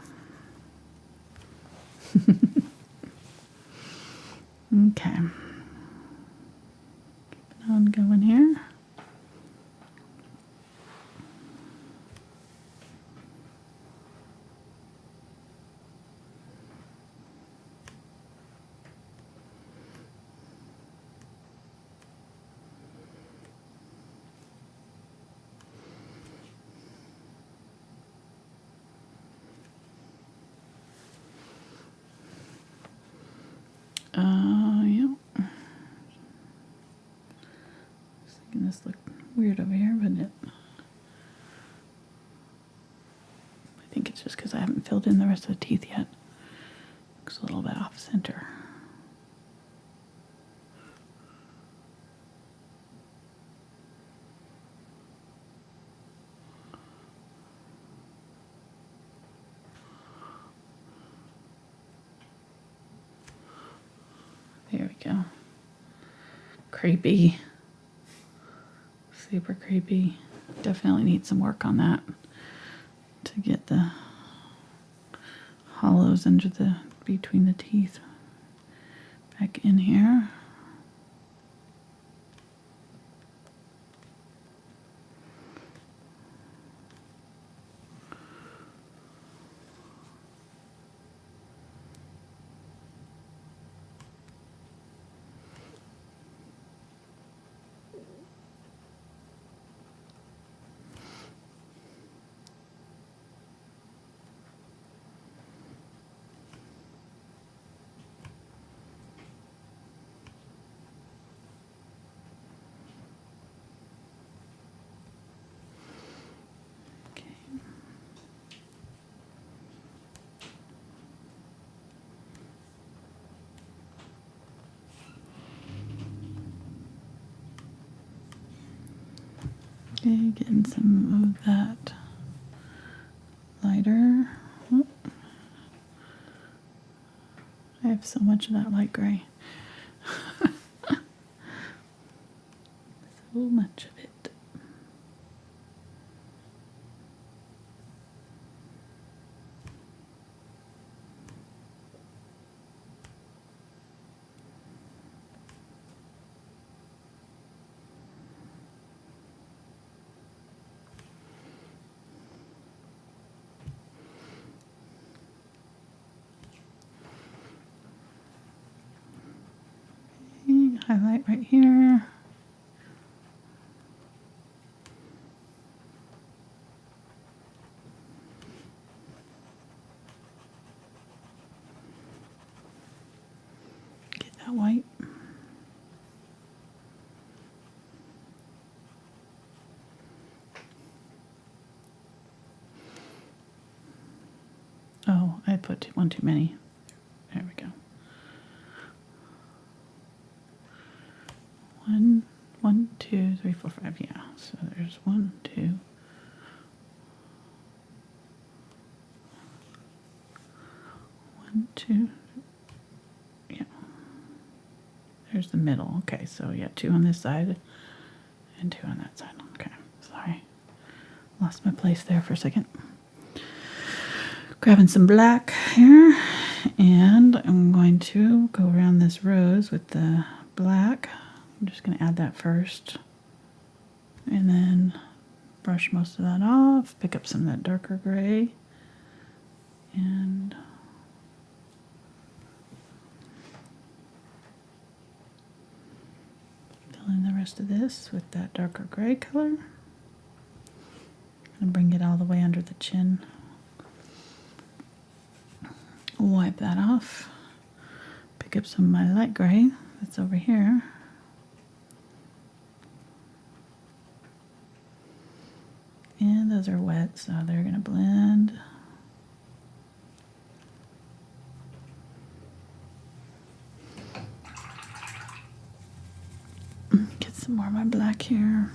Okay. Keeping on going here. Yeah. Just thinking this looked weird over here, but I think it's just because I haven't filled in the rest of the teeth yet. Looks a little bit off center. There we go. Creepy. Super creepy. Definitely need some work on that to get the hollows between the teeth back in here. Okay, getting some of that lighter. Oh. I have so much of that light gray. So much of it. Highlight right here. Get that white. Oh, I put one too many. There we go. One, 2, 3, 4, 5. Yeah. So there's 1, 2. One, 2. Yeah. There's the middle. Okay. So yeah, 2 on this side and 2 on that side. Okay. Sorry. Lost my place there for a second. Grabbing some black here, and I'm going to go around this rose with the black. I'm just going to add that first, and then brush most of that off, pick up some of that darker gray, and fill in the rest of this with that darker gray color, and bring it all the way under the chin. Wipe that off, pick up some of my light gray that's over here, and those are wet, so they're going to blend. Get some more of my black here.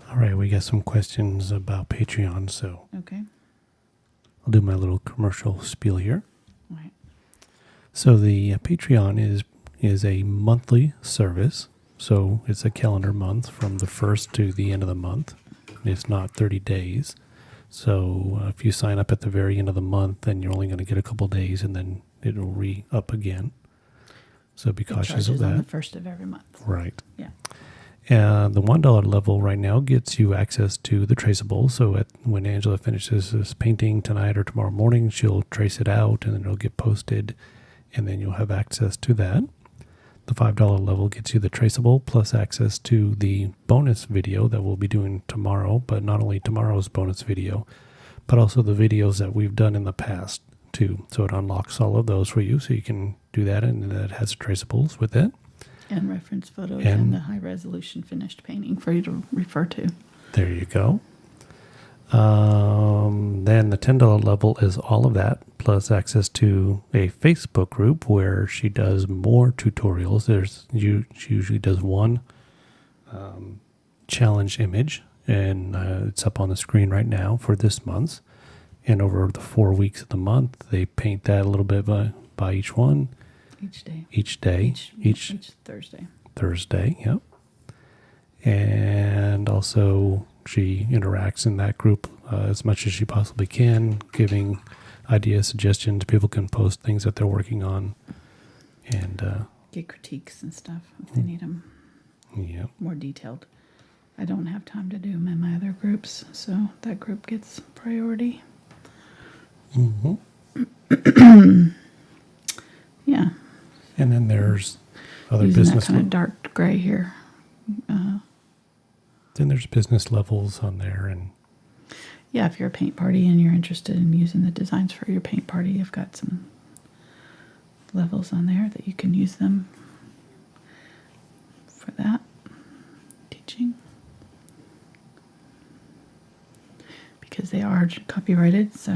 All right, we got some questions about Patreon, so Okay. I'll do my little commercial spiel here. All right. So the Patreon is a monthly service. So it's a calendar month from the first to the end of the month. It's not 30 days. So if you sign up at the very end of the month, then you're only going to get a couple days, and then it'll re-up again. So be cautious of that. On the first of every month. Right. Yeah. The $1 level right now gets you access to the traceable. So when Angela finishes this painting tonight or tomorrow morning, she'll trace it out, and then it'll get posted, and then you'll have access to that. The $5 level gets you the traceable plus access to the bonus video that we'll be doing tomorrow, but not only tomorrow's bonus video, but also the videos that we've done in the past too. So it unlocks all of those for you, so you can do that, and it has traceables with it. And reference photos and the high resolution finished painting for you to refer to. There you go. Then the $10 level is all of that, plus access to a Facebook group where she does more tutorials. She usually does one challenge image, and it's up on the screen right now for this month. And over the 4 weeks of the month, they paint that a little bit by each one. Each day. Each Thursday, yep. And also she interacts in that group as much as she possibly can, giving ideas, suggestions. People can post things that they're working on. And get critiques and stuff if they need them. Yeah. More detailed. I don't have time to do them in my other groups, so that group gets priority. Mm-hmm. Yeah. And then there's other Using business. That kind of dark gray here. Then there's business levels on there, and yeah, if you're a paint party and you're interested in using the designs for your paint party, you've got some levels on there that you can use them for that teaching, because they are copyrighted, so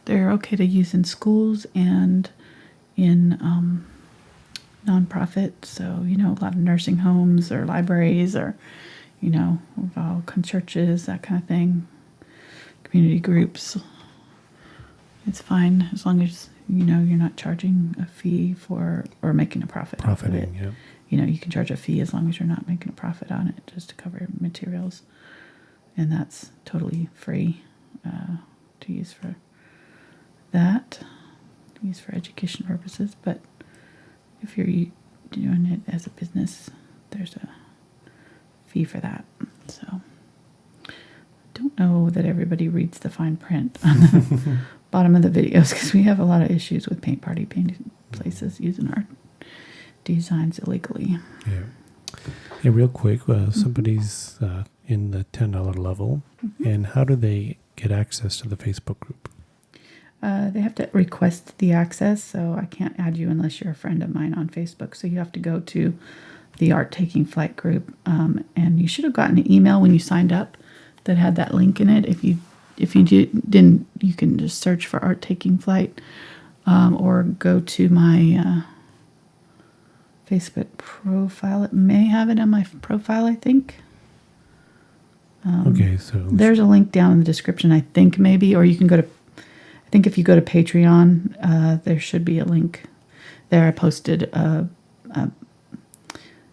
they're okay to use in schools and in nonprofit. So, a lot of nursing homes or libraries or, churches, that kind of thing, community groups. It's fine as long as, you're not charging a fee for or making a profit. Profiting, yeah. You can charge a fee as long as you're not making a profit on it, just to cover materials. And that's totally free to use for that, to use for education purposes. But if you're doing it as a business, there's a fee for that. So I don't know that everybody reads the fine print on the bottom of the videos, because we have a lot of issues with paint party painting places using our designs illegally. Yeah. Hey, real quick, somebody's in the $10 level, and how do they get access to the Facebook group? They have to request the access, so I can't add you unless you're a friend of mine on Facebook. So you have to go to the Art Taking Flight group, and you should have gotten an email when you signed up that had that link in it. If you didn't, you can just search for Art Taking Flight, or go to my Facebook profile. It may have it on my profile, I think. Okay, so there's a link down in the description, I think, maybe, or you can go to, I think if you go to Patreon, there should be a link there. I posted at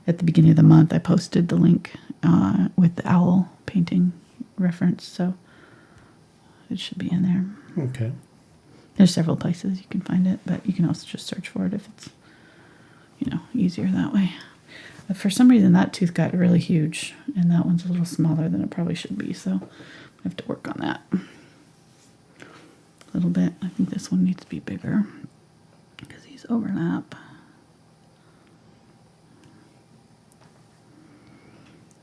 the beginning of the month, I posted the link with the owl painting reference, so it should be in there. Okay. There's several places you can find it, but you can also just search for it if it's, easier that way. But for some reason, that tooth got really huge, and that one's a little smaller than it probably should be, so I have to work on that a little bit. I think this one needs to be bigger because these overlap.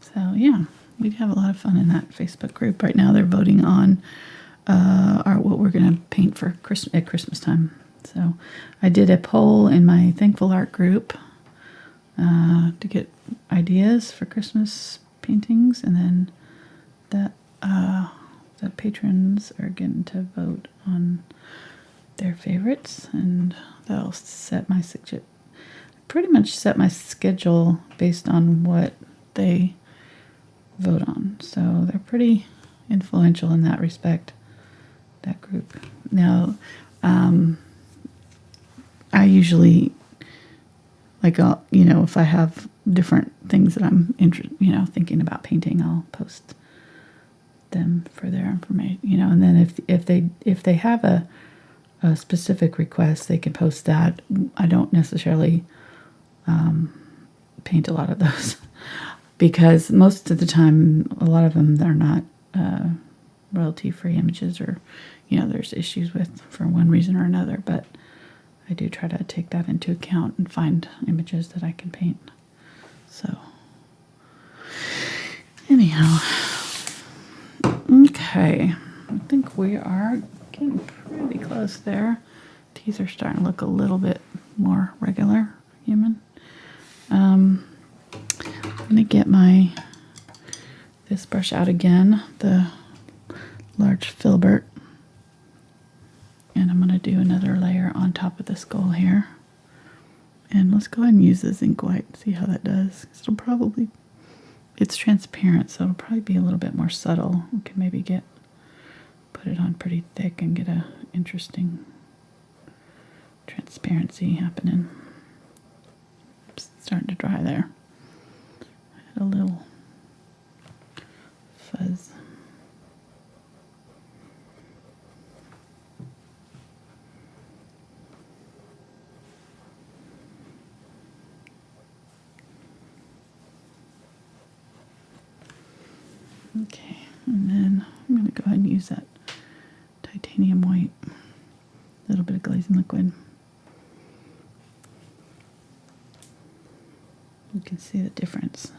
So yeah, we have a lot of fun in that Facebook group. Right now they're voting on what we're going to paint for at Christmas time. So I did a poll in my Thankful Art group to get ideas for Christmas paintings, and then the patrons are getting to vote on their favorites, and that'll pretty much set my schedule based on what they vote on. So they're pretty influential in that respect, that group. Now, I usually, if I have different things that I'm thinking about painting, I'll post them for their information, and then if they have a specific request, they can post that. I don't necessarily paint a lot of those because most of the time, a lot of them, they're not royalty-free images, or there's issues with for one reason or another, but I do try to take that into account and find images that I can paint. So anyhow, okay, I think we are getting pretty close there. Teeth are starting to look a little bit more regular, human. I'm gonna get this brush out again, the large Filbert, and I'm gonna do another layer on top of the skull here. And let's go ahead and use the Zinc White, see how that does. It's transparent, so it'll probably be a little bit more subtle. We can maybe put it on pretty thick and get a interesting transparency happening. It's starting to dry there. I had a little fuzz. Okay, and then I'm going to go ahead and use that titanium white, a little bit of glazing liquid. You can see the difference.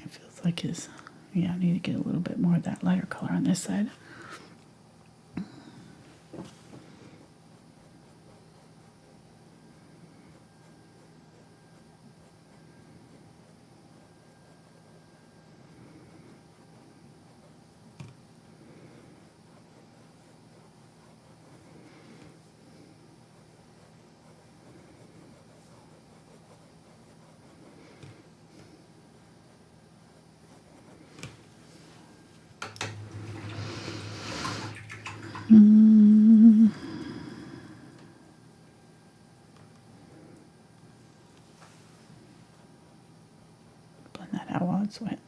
It feels like I need to get a little bit more of that lighter color on this side. Blend that out while it's wet.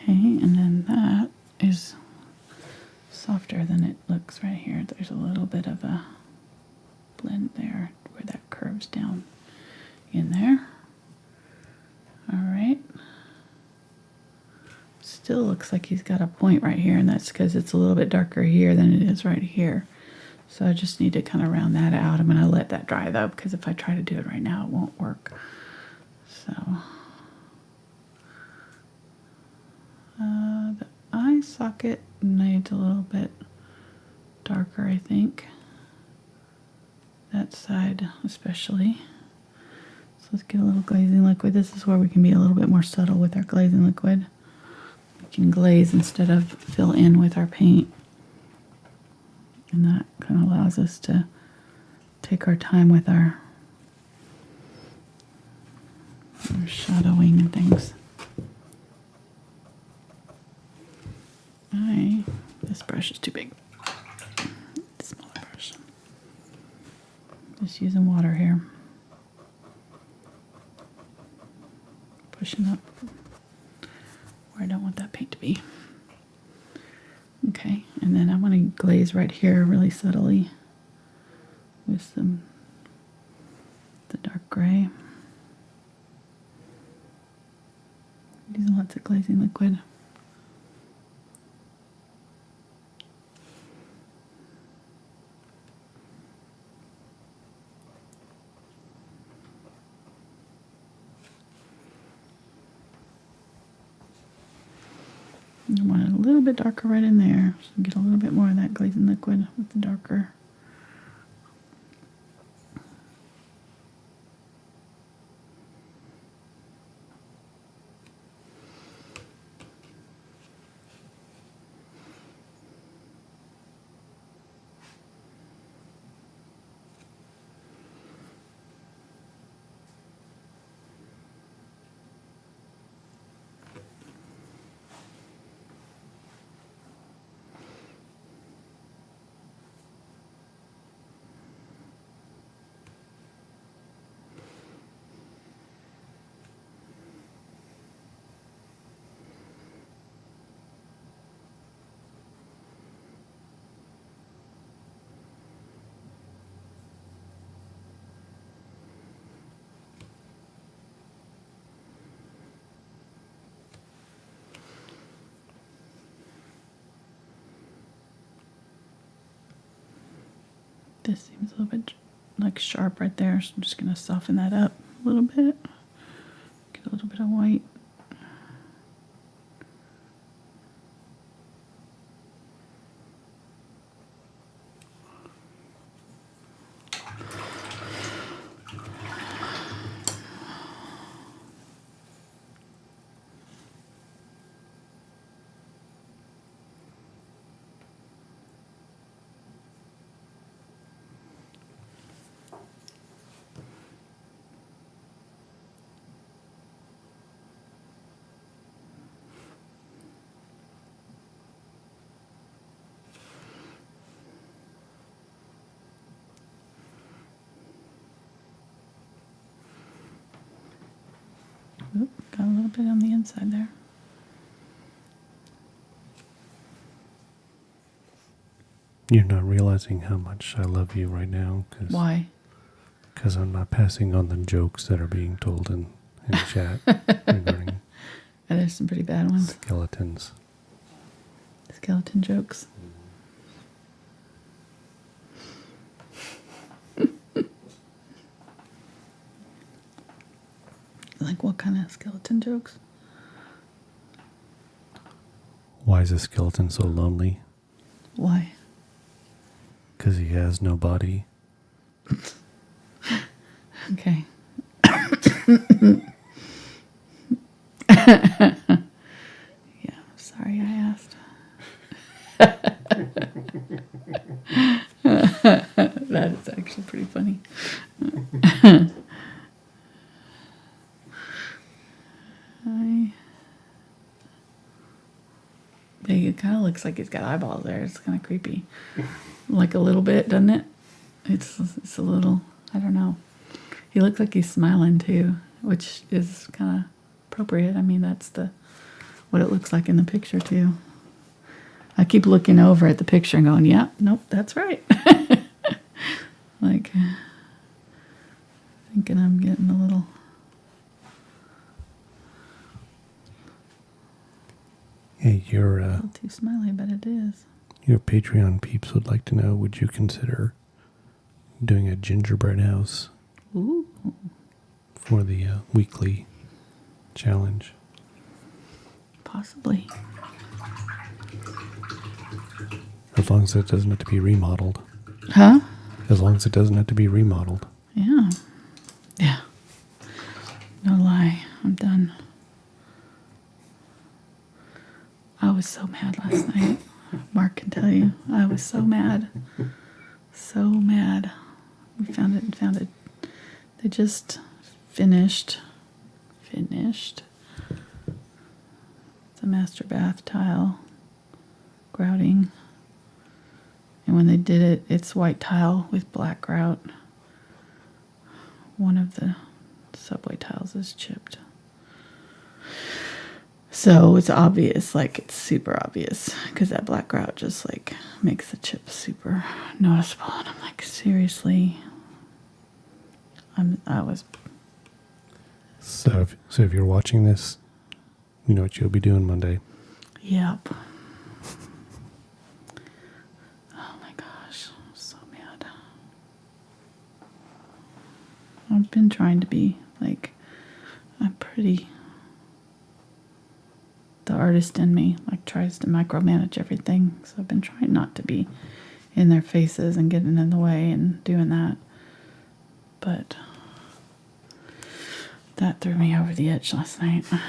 Okay, and then that is softer than it looks right here. There's a little bit of a blend there where that curves down in there. All right. still looks like he's got a point right here, and that's because it's a little bit darker here than it is right here. So I just need to kind of round that out. I'm going to let that dry though, because if I try to do it right now, it won't work. So the eye socket needs a little bit darker, I think. That side especially. So let's get a little glazing liquid. This is where we can be a little bit more subtle with our glazing liquid. We can glaze instead of fill in with our paint. And that kind of allows us to take our time with our shadowing and things. This brush is too big. Smaller brush. Just using water here. Pushing up where I don't want that paint to be. Okay, and then I want to glaze right here really subtly with the dark gray. Using lots of glazing liquid. I want it a little bit darker right in there, so get a little bit more of that glazing liquid with the darker. This seems a little bit like sharp right there, so I'm just going to soften that up a little bit. Get a little bit of white. Oop, got a little bit on the inside there. You're not realizing how much I love you right now. Why? Because I'm not passing on the jokes that are being told in chat regarding And there's some pretty bad ones. skeletons. Skeleton jokes. Like what kind of skeleton jokes? Why is a skeleton so lonely? Why? Because he has no body. Okay. Yeah, sorry I asked. That is actually pretty funny. It kind of looks like he's got eyeballs there. It's kind of creepy. Like a little bit, doesn't it? It's a little, I don't know. He looks like he's smiling too, which is kind of appropriate. I mean, that's what it looks like in the picture too. I keep looking over at the picture and going, yeah, nope, that's right. Like, thinking I'm getting a little... Hey, A little too smiley, but it is. your Patreon peeps would like to know, would you consider doing a gingerbread house Ooh. for the weekly challenge? Possibly. As long as it doesn't have to be remodeled. Huh? As long as it doesn't have to be remodeled. Yeah. Yeah. No lie. I'm done. I was so mad last night. Mark can tell you. I was so mad. So mad. We found it. They just finished the master bath tile grouting. And when they did it, it's white tile with black grout. One of the subway tiles is chipped. So it's obvious, like it's super obvious, because that black grout just like makes the chip super noticeable. And I'm like, seriously, I was. So if you're watching this, you know what you'll be doing Monday. Yep. Oh my gosh, I'm so mad. I've been trying to be like, I'm pretty. The artist in me like tries to micromanage everything, so I've been trying not to be in their faces and getting in the way and doing that, but that threw me over the edge last night. I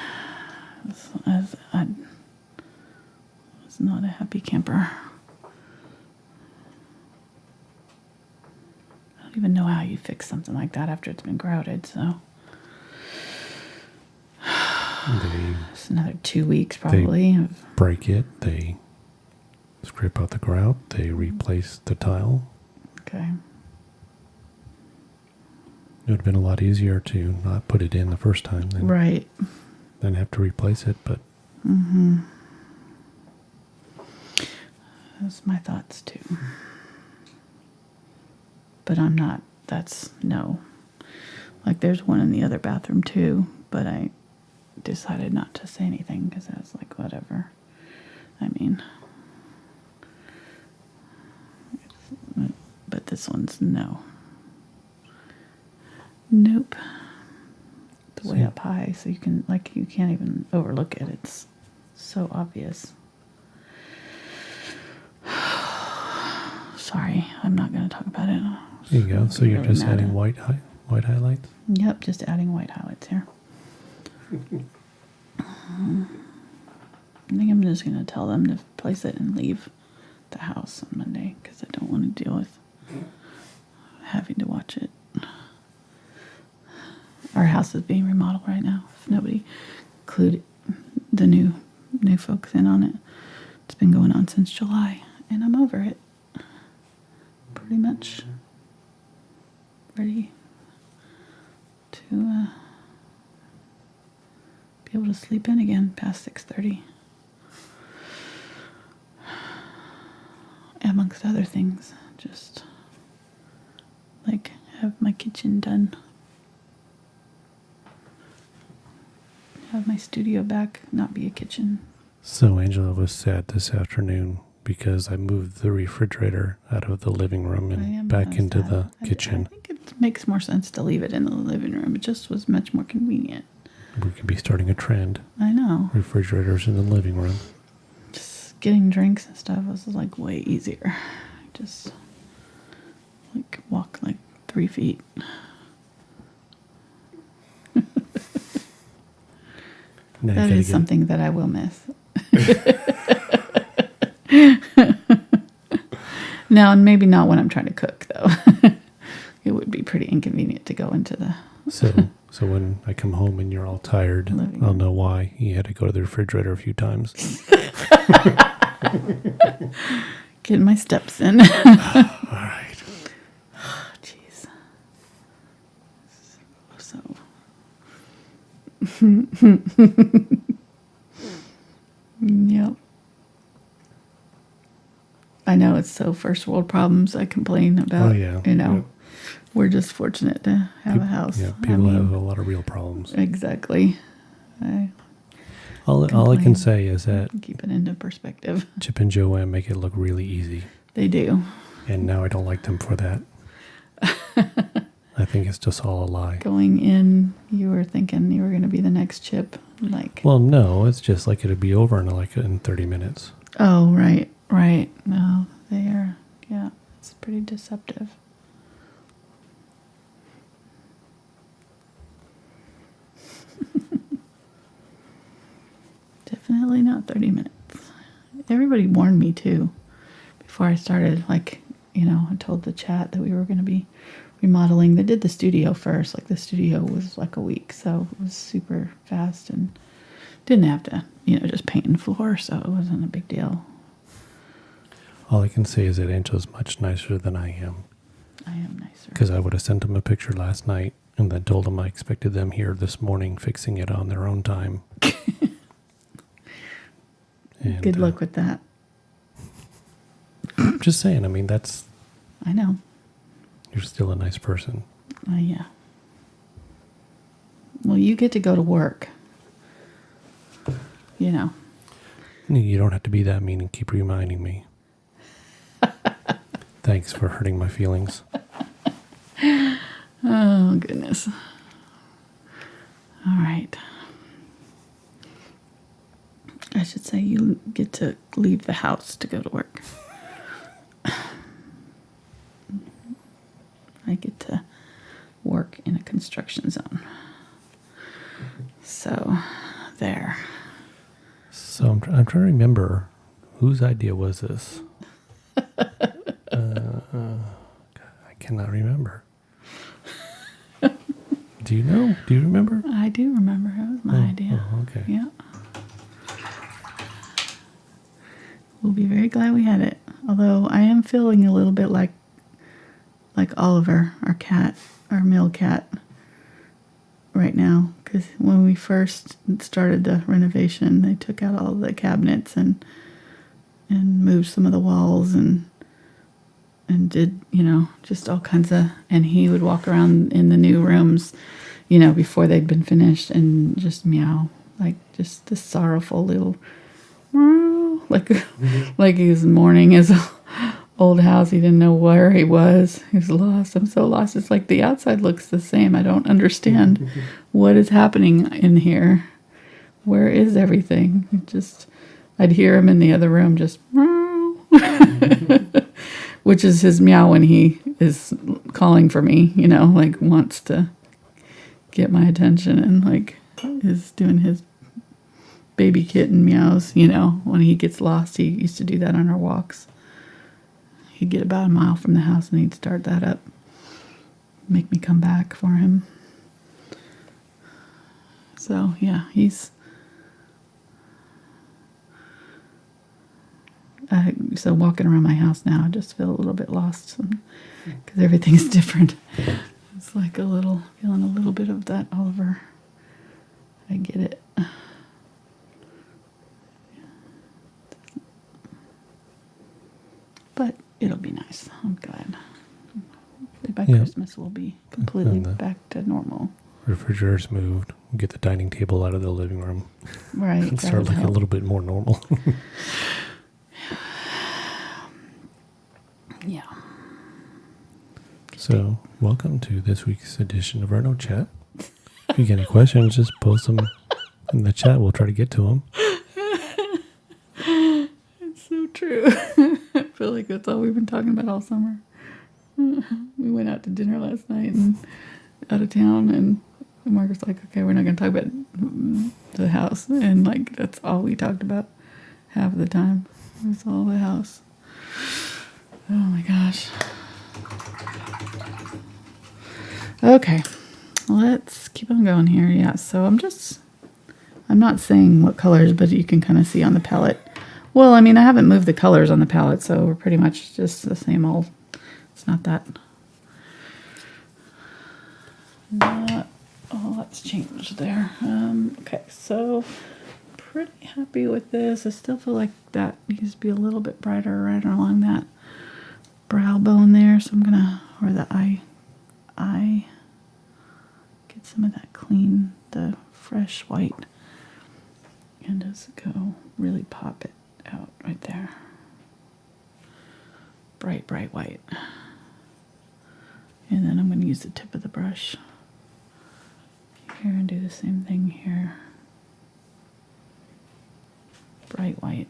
was not a happy camper. I don't even know how you fix something like that after it's been grouted, so it's another 2 weeks probably. They break it, they scrape out the grout, they replace the tile. Okay. It would have been a lot easier to not put it in the first time Right. than have to replace it, but Mm-hmm. That's my thoughts too. But I'm not, no. Like there's one in the other bathroom too, but I decided not to say anything because I was like, whatever. I mean, but this one's no. Nope. It's way up high, so you can't even overlook it. It's so obvious. Sorry, I'm not going to talk about it. there you go. So you're really just mad adding at- white highlights? Yep, just adding white highlights here. I think I'm just going to tell them to place it and leave the house on Monday because I don't want to deal with having to watch it. Our house is being remodeled right now. If nobody included the new folks in on it, it's been going on since July, and I'm over it. Pretty much ready to be able to sleep in again past 6:30. Amongst other things, just like have my kitchen done. Have my studio back, not be a kitchen. So Angela was sad this afternoon because I moved the refrigerator out of the living room and back into the kitchen. I think it makes more sense to leave it in the living room. It just was much more convenient. We could be starting a trend. I know. Refrigerators in the living room. Just getting drinks and stuff was like way easier. Just like walk like 3 feet. Now That is something that I will miss. Now, and maybe not when I'm trying to cook, though. It would be pretty inconvenient to go into the... So when I come home and you're all tired, Living I'll room. know why you had to go to the refrigerator a few times. Getting my steps in. All right. Jeez. So... Yep. I know it's so first world problems I complain about. Oh, yeah. You know, Yep. we're just fortunate to have a house. Yeah, I people mean, have a lot of real problems. Exactly. I All I can say is that Keep it into perspective. Chip and Joanne make it look really easy. They do. And now I don't like them for that. I think it's just all a lie. Going in, you were thinking you were going to be the next Chip. Well, no, it's just like it'd be over in 30 minutes. Oh, right. No, they are. Yeah, it's pretty deceptive. Definitely not 30 minutes. Everybody warned me too before I started. I told the chat that we were going to be remodeling. They did the studio first. The studio was a week, so it was super fast and didn't have to, just paint and floor, so it wasn't a big deal. All I can say is that Angela's much nicer than I am. I am nicer. Because I would have sent them a picture last night and then told them I expected them here this morning fixing it on their own time. And, good luck with that. Just saying, that's... I know. You're still a nice person. Yeah. Well, you get to go to work. You don't have to be that mean and keep reminding me. Thanks for hurting my feelings. Oh, goodness. All right. I should say you get to leave the house to go to work. I get to work in a construction zone. So, there. So I'm trying to remember whose idea was this. I cannot remember. Do you know? Do you remember? I do remember. It was my idea. Oh, okay. Yeah. We'll be very glad we had it. Although I am feeling a little bit like Oliver, our cat, our male cat, right now. Because when we first started the renovation, they took out all the cabinets and moved some of the walls and did, just all kinds of... And he would walk around in the new rooms, before they'd been finished and just meow. Just this sorrowful little... like he was mourning his old house. He didn't know where he was. He was lost. I'm so lost. It's like the outside looks the same. I don't understand what is happening in here. Where is everything? I'd hear him in the other room just meow. Which is his meow when he is calling for me, wants to get my attention and is doing his baby kitten meows, when he gets lost. He used to do that on our walks. He'd get about a mile from the house and he'd start that up, make me come back for him. So yeah, he's so walking around my house now, I just feel a little bit lost because everything's different. It's feeling a little bit of that Oliver. I get it. But it'll be nice. I'm glad. Hopefully by Christmas we'll be completely back to normal. Refrigerator's moved. Get the dining table out of the living room. Right. And start looking a little bit more normal. Yeah. So, welcome to this week's edition of our No Chat. If you get any questions, just post them in the chat. We'll try to get to them. It's so true. I feel like that's all we've been talking about all summer. We went out to dinner last night and out of town, and Margaret's like, okay, we're not going to talk about the house. And that's all we talked about half of the time. It was all the house. Oh my gosh. Okay, let's keep on going here. Yeah, so I'm not saying what colors, but you can kind of see on the palette. Well, I haven't moved the colors on the palette, so we're pretty much just the same old. It's not that. Not a lot's changed there. Okay, so pretty happy with this. I still feel like that needs to be a little bit brighter right along that brow bone there. So I'm gonna, or the eye, get some of that clean, the fresh white And just go really pop it out right there. Bright, bright white. And then I'm going to use the tip of the brush here and do the same thing here. Bright white.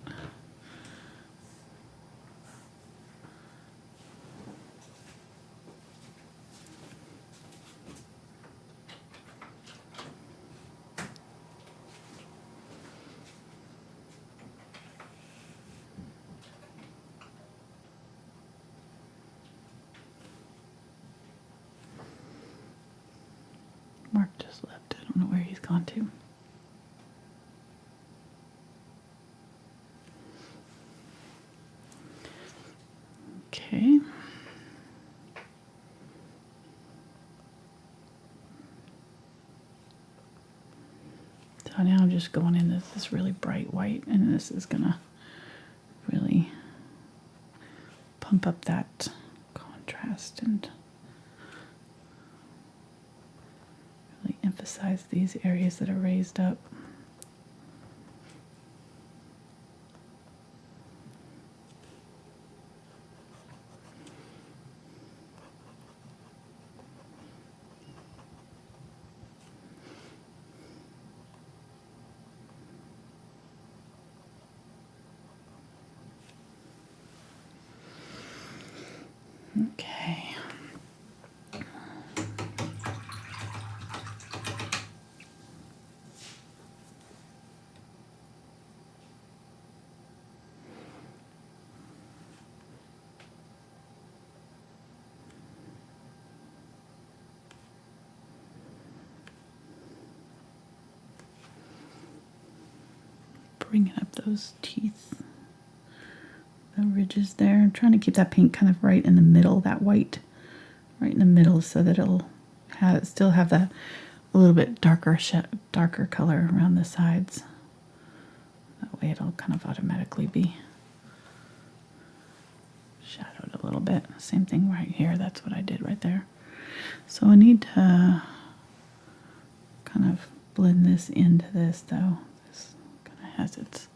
Mark just left. I don't know where he's gone to. Okay. So now I'm just going in this really bright white, and this is gonna really pump up that contrast and really emphasize these areas that are raised up. Okay. Bringing up those teeth, the ridges there. I'm trying to keep that pink kind of right in the middle, that white right in the middle, so that it'll still have that a little bit darker color around the sides. That way it'll kind of automatically be shadowed a little bit. Same thing right here. That's what I did right there. So I need to kind of blend this into this, though. This kind of has its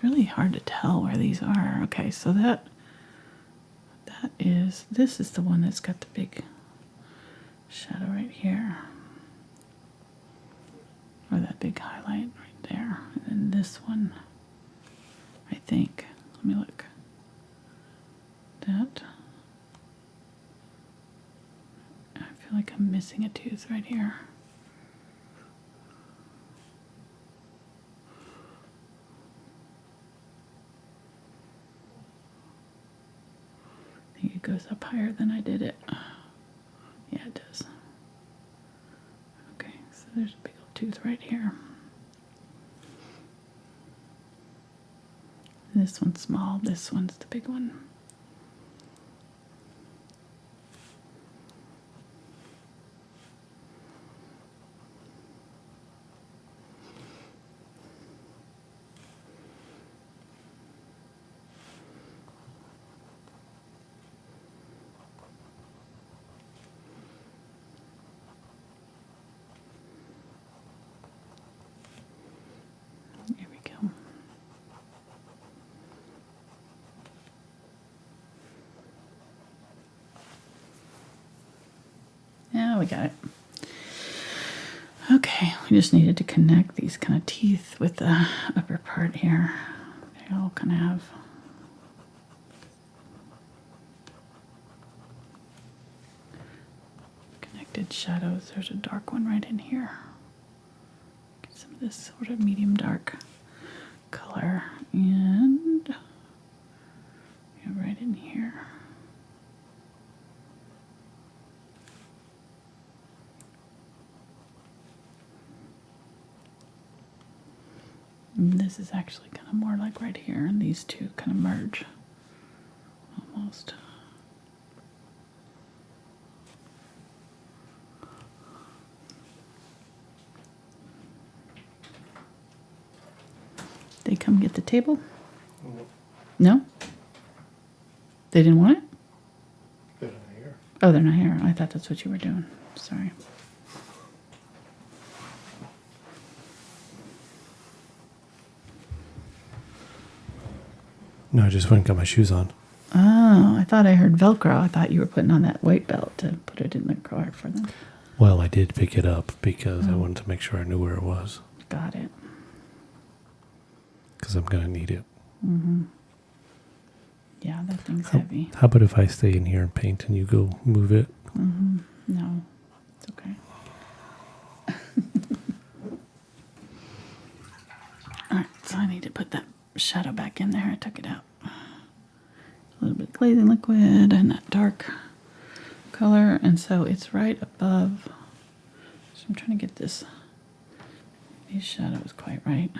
really hard to tell where these are. Okay, so this is the one that's got the big shadow right here, or that big highlight right there. And then this one, I think, let me look, that, I feel like I'm missing a tooth right here. It goes up higher than I did it. Yeah, it does. Okay, so there's a big old tooth right here. This one's small, this one's the big one. There we go. Yeah, we got it. Okay, we just needed to connect these kind of teeth with the upper part here. They all kind of have connected shadows. There's a dark one right in here. Get some of this sort of medium dark color, and right in here. And this is actually kind of more like right here, and these two kind of merge almost. They come get the table? No? They didn't want it? Oh, they're not here. I thought that's what you were doing. Sorry. No, I just went and got my shoes on. Oh, I thought I heard Velcro. I thought you were putting on that white belt to put it in the car for them. Well, I did pick it up because I wanted to make sure I knew where it was. Got it. Because I'm going to need it. Mm-hmm. Yeah, that thing's heavy. How about if I stay in here and paint and you go move it? Mm-hmm. No, it's okay. All right, so I need to put that shadow back in there. I took it out. A little bit of glazing liquid and that dark color, and so it's right above. So I'm trying to get these shadows quite right.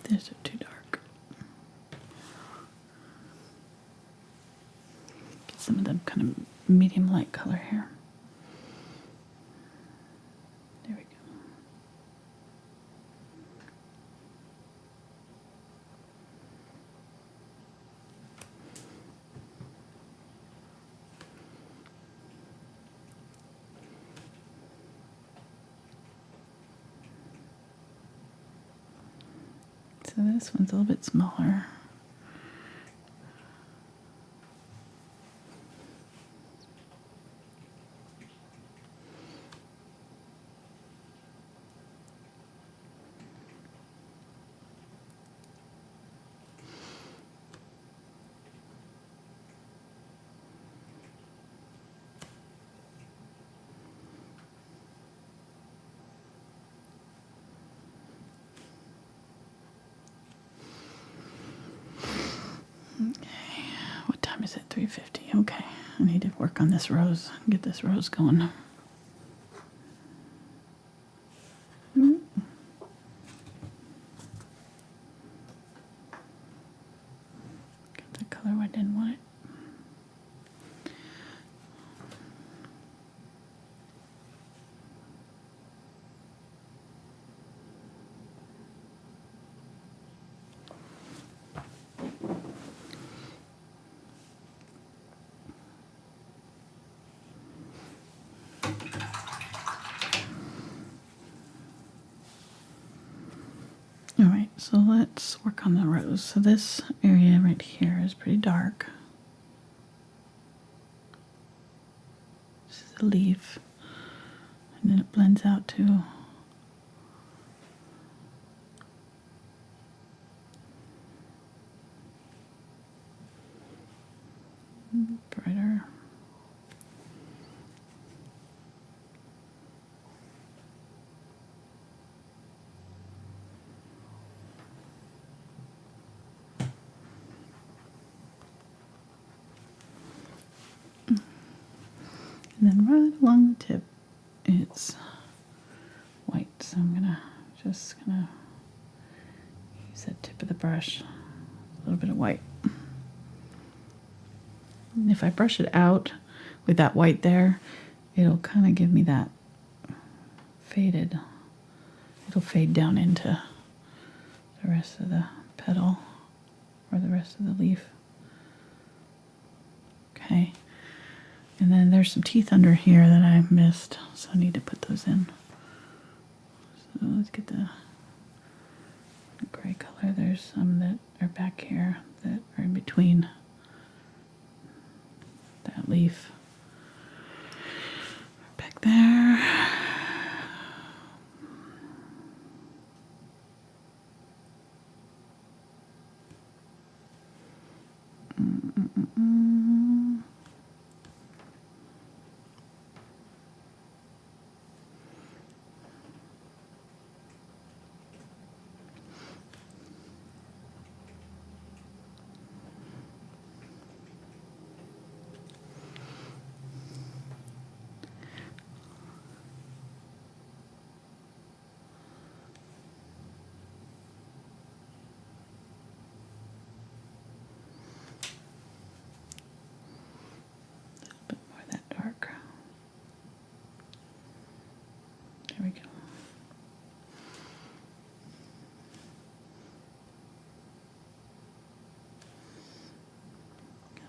These are too dark. Get some of the kind of medium light color here. There we go. So this one's a little bit smaller. What time is it? 3:50. Okay. I need to work on this rose. Get this rose going. Got the color where I didn't want it. All right, so let's work on the rose. So this area right here is pretty dark. This is a leaf, and then it blends out to brighter. And then right along the tip, it's white. So I'm just gonna use that tip of the brush, a little bit of white. And if I brush it out with that white there, it'll kind of give me that faded. It'll fade down into the rest of the petal or the rest of the leaf. Okay. And then there's some teeth under here that I missed, so I need to put those in. So let's get the gray color. There's some that are back here that are in between that leaf. Back there.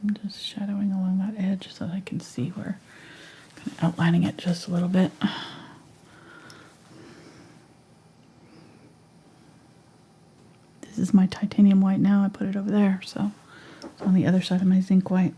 I'm just shadowing along that edge so that I can see where, kind of outlining it just a little bit. This is my titanium white now. I put it over there, so it's on the other side of my zinc white.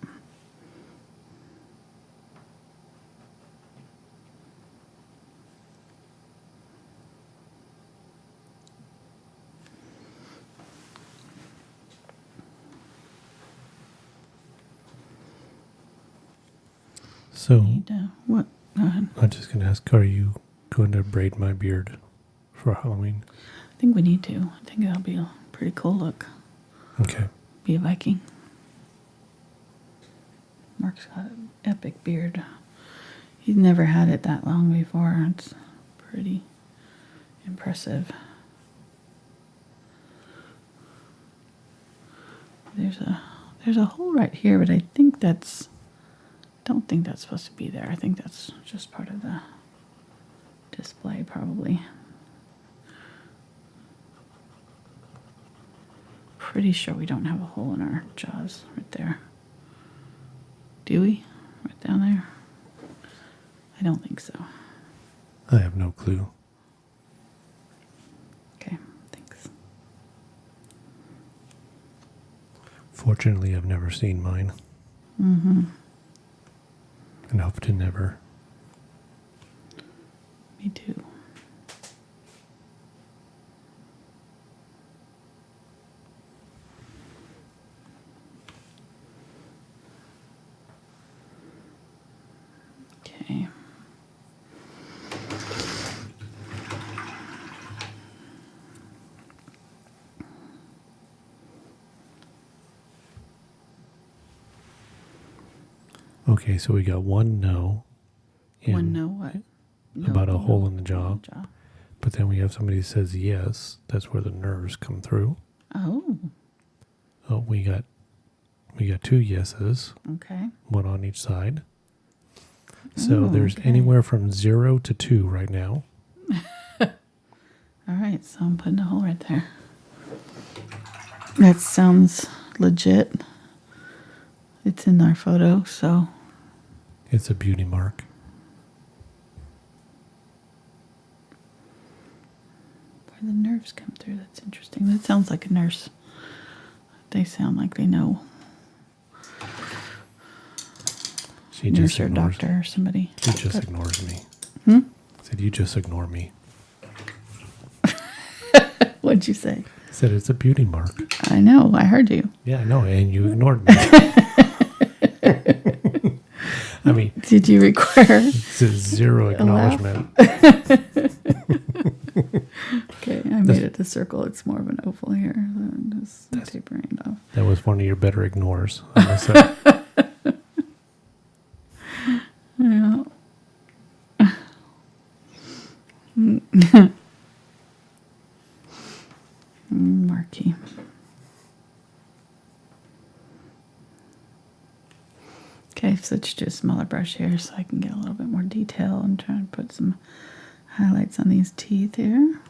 So, What? Go ahead. I'm just going to ask, are you going to braid my beard for Halloween? I think we need to. I think that'll be a pretty cool look. Okay. Be a Viking. Mark's got an epic beard. He's never had it that long before. It's pretty impressive. There's a hole right here, but I think don't think that's supposed to be there. I think that's just part of the display, probably. Pretty sure we don't have a hole in our jaws right there. Do we? Right down there? I don't think so. I have no clue. Okay, thanks. Fortunately, I've never seen mine. Mm-hmm. And hope to never. Me too. Okay. Okay, so we got one no. One no what? About a No hole in the jaw. jaw. But then we have somebody who says yes. That's where the nerves come through. Oh, Oh, we got two yeses, okay. one on each side. So Oh, there's okay. anywhere from 0 to 2 right now. All right, so I'm putting a hole right there. That sounds legit. It's in our photo, so It's a beauty mark. where the nerves come through, that's interesting. That sounds like a nurse. They sound like they know. She Nurse just or ignores doctor or somebody. She just ignores me. Hmm? I said, you just ignore me. What'd you say? I said, it's a beauty mark. I know, I heard you. Yeah, I know, and you ignored me. I mean, Did you require? it's a 0 acknowledgement. Okay, I made it the circle. It's more of an oval here. Just tapering it off. That was one of your better ignores. I must say. Yeah. Marky. Okay, I've switched to a smaller brush here so I can get a little bit more detail and try and put some highlights on these teeth here.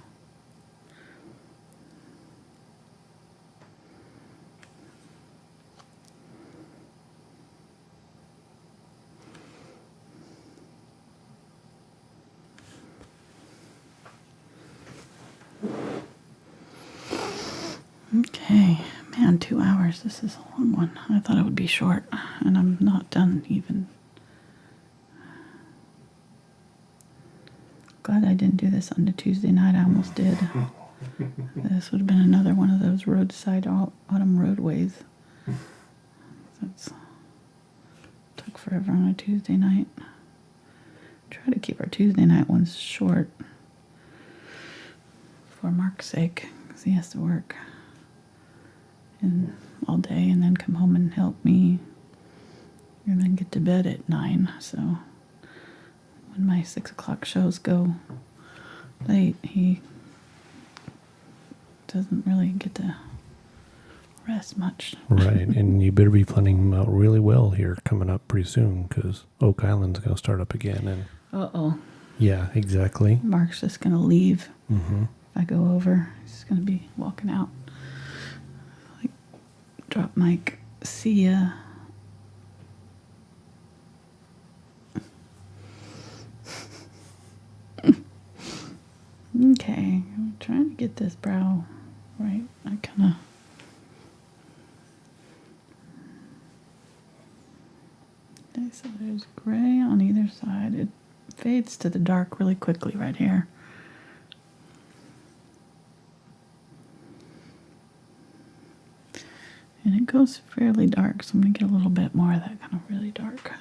Okay, man, 2 hours. This is a long one. I thought it would be short, and I'm not done even. Glad I didn't do this on the Tuesday night. I almost did. This would have been another one of those roadside autumn roadways. That's took forever on a Tuesday night. Try to keep our Tuesday night ones short for Mark's sake, because he has to work all day and then come home and help me and then get to bed at 9. So when my 6 o'clock shows go late, he doesn't really get to rest much. Right, and you better be planning them out really well here coming up pretty soon, because Oak Island's going to start up again. And Uh-oh. yeah, exactly. Mark's just going to leave. Mm-hmm. If I go over, he's going to be walking out. Like, drop mic, see ya, trying to get this brow right. I kind of... Okay, so there's gray on either side. It fades to the dark really quickly right here. And it goes fairly dark, so I'm going to get a little bit more of that kind of really dark. There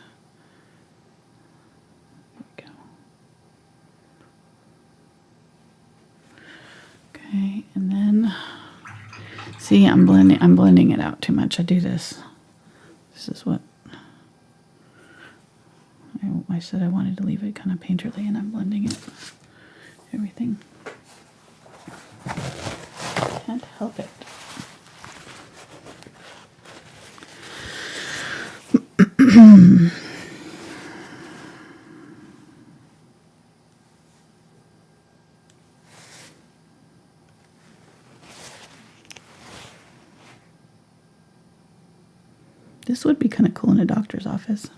we go. Okay, and then, see, I'm blending it out too much. I do this. This is what I said I wanted to leave it kind of painterly, and I'm blending it. Everything. Can't help it. This would be kind of cool in a doctor's office,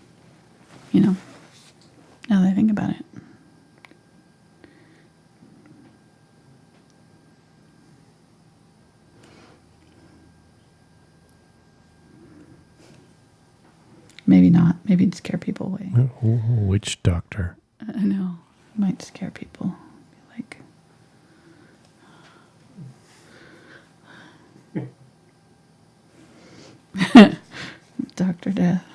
you know, now that I think about it. Maybe not. Maybe it'd scare people away. Which doctor? I know. It might scare people. Be like... Dr. Death.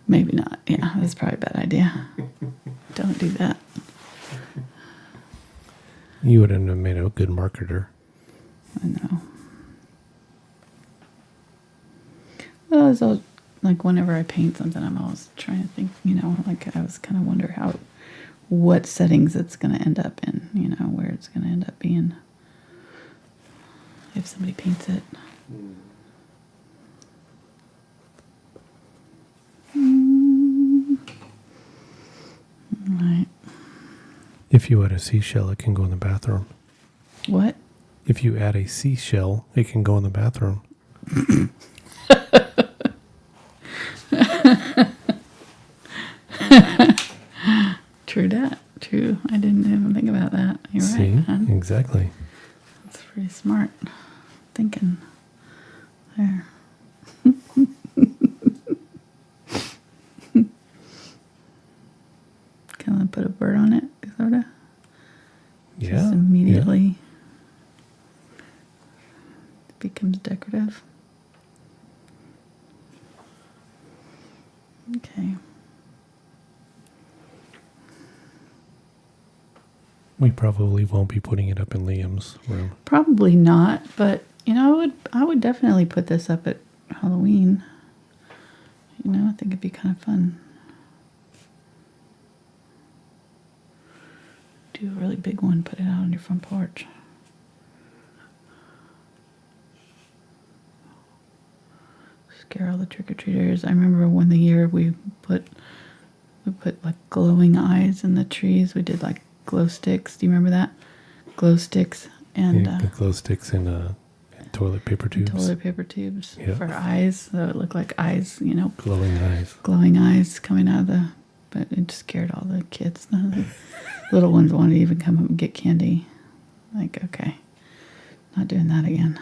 Maybe not. Yeah, that's probably a bad idea. Don't do that. You wouldn't have made a good marketer. I know. Well, it's all, like whenever I paint something, I'm always trying to think, you know, like I was kind of wonder what settings it's going to end up in, you know, where it's going to end up being if somebody paints it. Right. If you add a seashell, it can go in the bathroom. What? If you add a seashell, it can go in the bathroom. True that. True. I didn't even think about that. You're See? right. Huh? Exactly. That's pretty smart thinking there. Can I put a bird on it, sort of? Yeah. Just immediately it becomes decorative. Okay. We probably won't be putting it up in Liam's room. Probably not, but you know, I would definitely put this up at Halloween. You know, I think it'd be kind of fun. Do a really big one, put it out on your front porch. Scare all the trick-or-treaters. I remember when the year we put like glowing eyes in the trees. We did like glow sticks. Do you remember that? Glow sticks and the glow sticks in toilet paper tubes. Toilet paper tubes Yep. for eyes, so it looked like eyes, you know. Glowing eyes. Glowing eyes coming out of the... But it scared all the kids. None of the little ones wanted to even come up and get candy. Like, okay, not doing that again.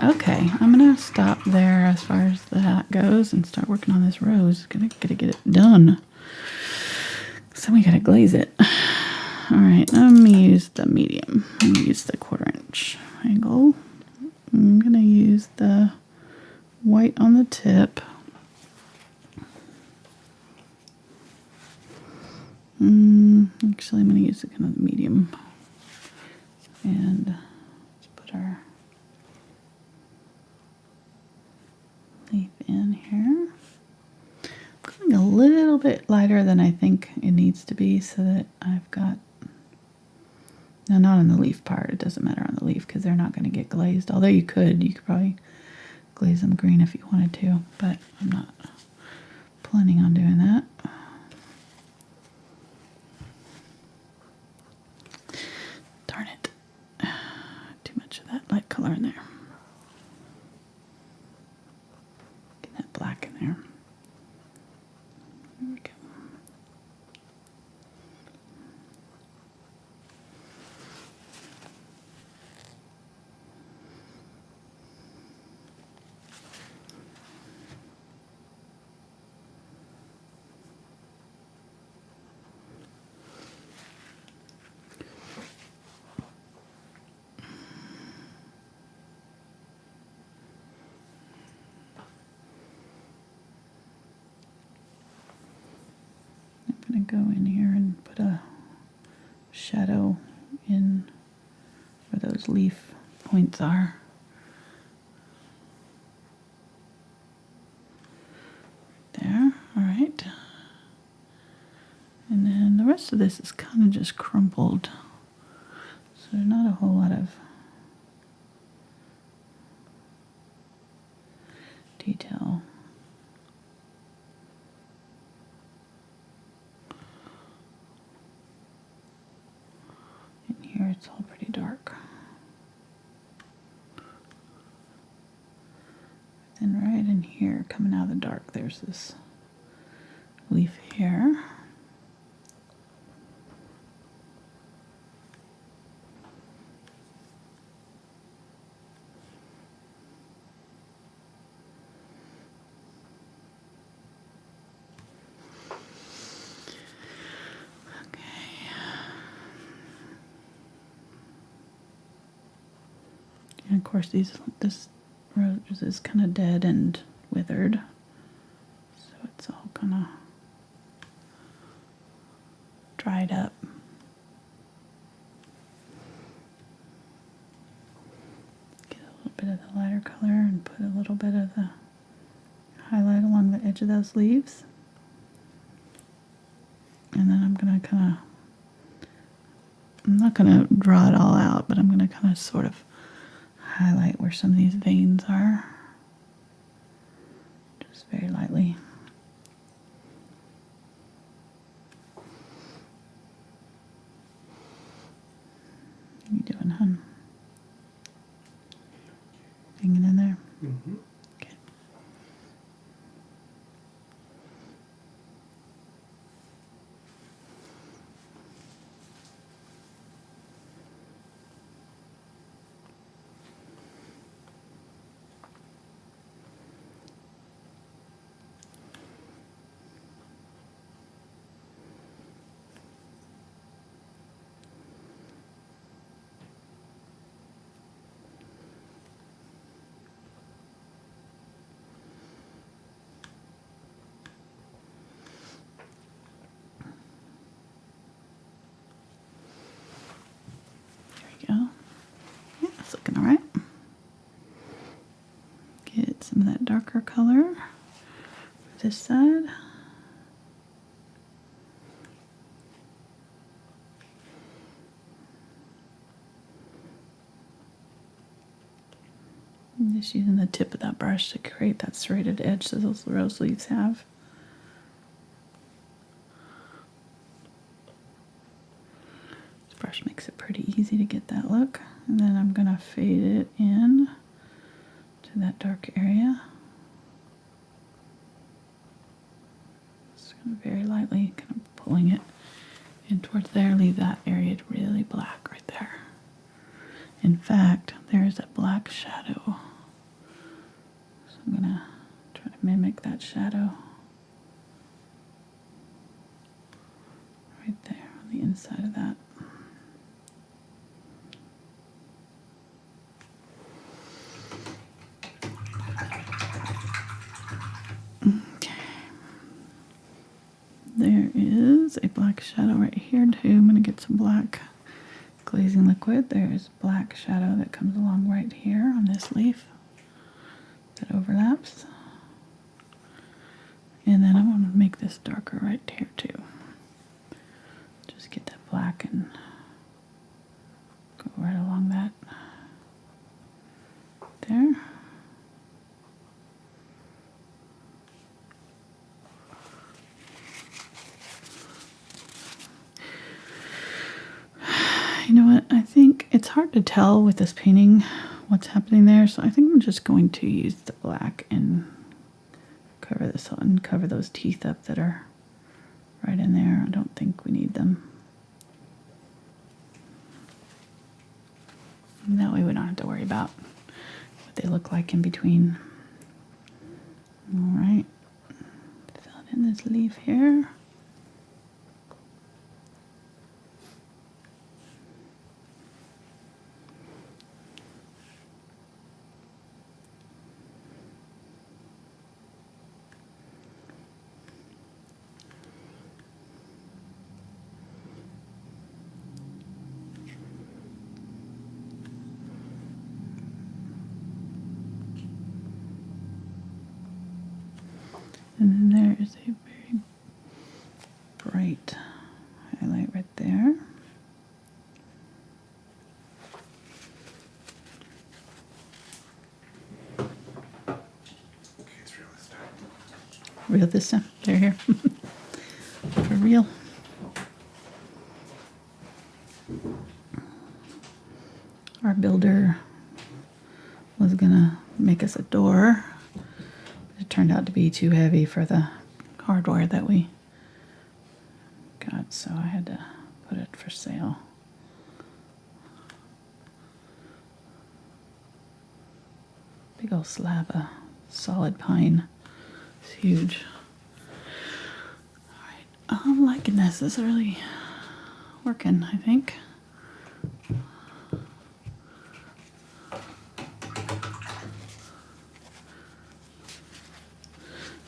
Okay, I'm going to stop there as far as that goes and start working on this rose. Gotta get it done. So we gotta glaze it. All right, let me use the medium. I'm going to use the 1/4 inch angle. I'm going to use the white on the tip. Actually, I'm going to use the kind of medium. And let's put our leaf in here. I'm going a little bit lighter than I think it needs to be so that I've got... Now, not on the leaf part. It doesn't matter on the leaf because they're not going to get glazed. Although you could probably glaze them green if you wanted to, but I'm not planning on doing that. Darn it. Too much of that light color in there. Get that black in there. There we go. going to go in here and put a shadow in where those leaf points are. There, all right. And then the rest of this is kind of just crumpled. So there's not a whole lot of detail. In here it's all pretty dark. Then right in here, coming out of the dark, there's this leaf here. And of course this rose is kind of dead and withered, so it's all kind of dried up. Get a little bit of the lighter color and put a little bit of the highlight along the edge of those leaves. And then I'm not going to draw it all out, but I'm going to kind of sort of highlight where some of these veins are, just very lightly. What are you doing, hon? Hanging in there? Mm-hmm. Okay. Go. Yeah, it's looking all right. Get some of that darker color for this side. I'm just using the tip of that brush to create that serrated edge that those rose leaves have. Brush makes it pretty easy to get that look. And then I'm going to fade it in to that dark area. Just going to very lightly kind of pulling it in towards there. Leave that area really black right there. In fact, there's a black shadow. So I'm going to try to mimic that shadow right there on the inside of that. There is a black shadow right here too. I'm going to get some black glazing liquid. There's black shadow that comes along right here on this leaf that overlaps. And then I want to make this darker right here too. Just get that black and go right along that there. You know what, I think it's hard to tell with this painting what's happening there, so I think I'm just going to use the black and cover this and cover those teeth up that are right in there. I don't think we need them. And that way we don't have to worry about what they look like in between. All right, fill in this leaf here. And then there is a very bright highlight right there. Real this time. They're here. For real. Our builder was gonna make us a door. It turned out to be too heavy for the hardware that we got, so I had to put it for sale. Big old slab of solid pine. It's huge. Alright, I'm liking this. This is really working, I think.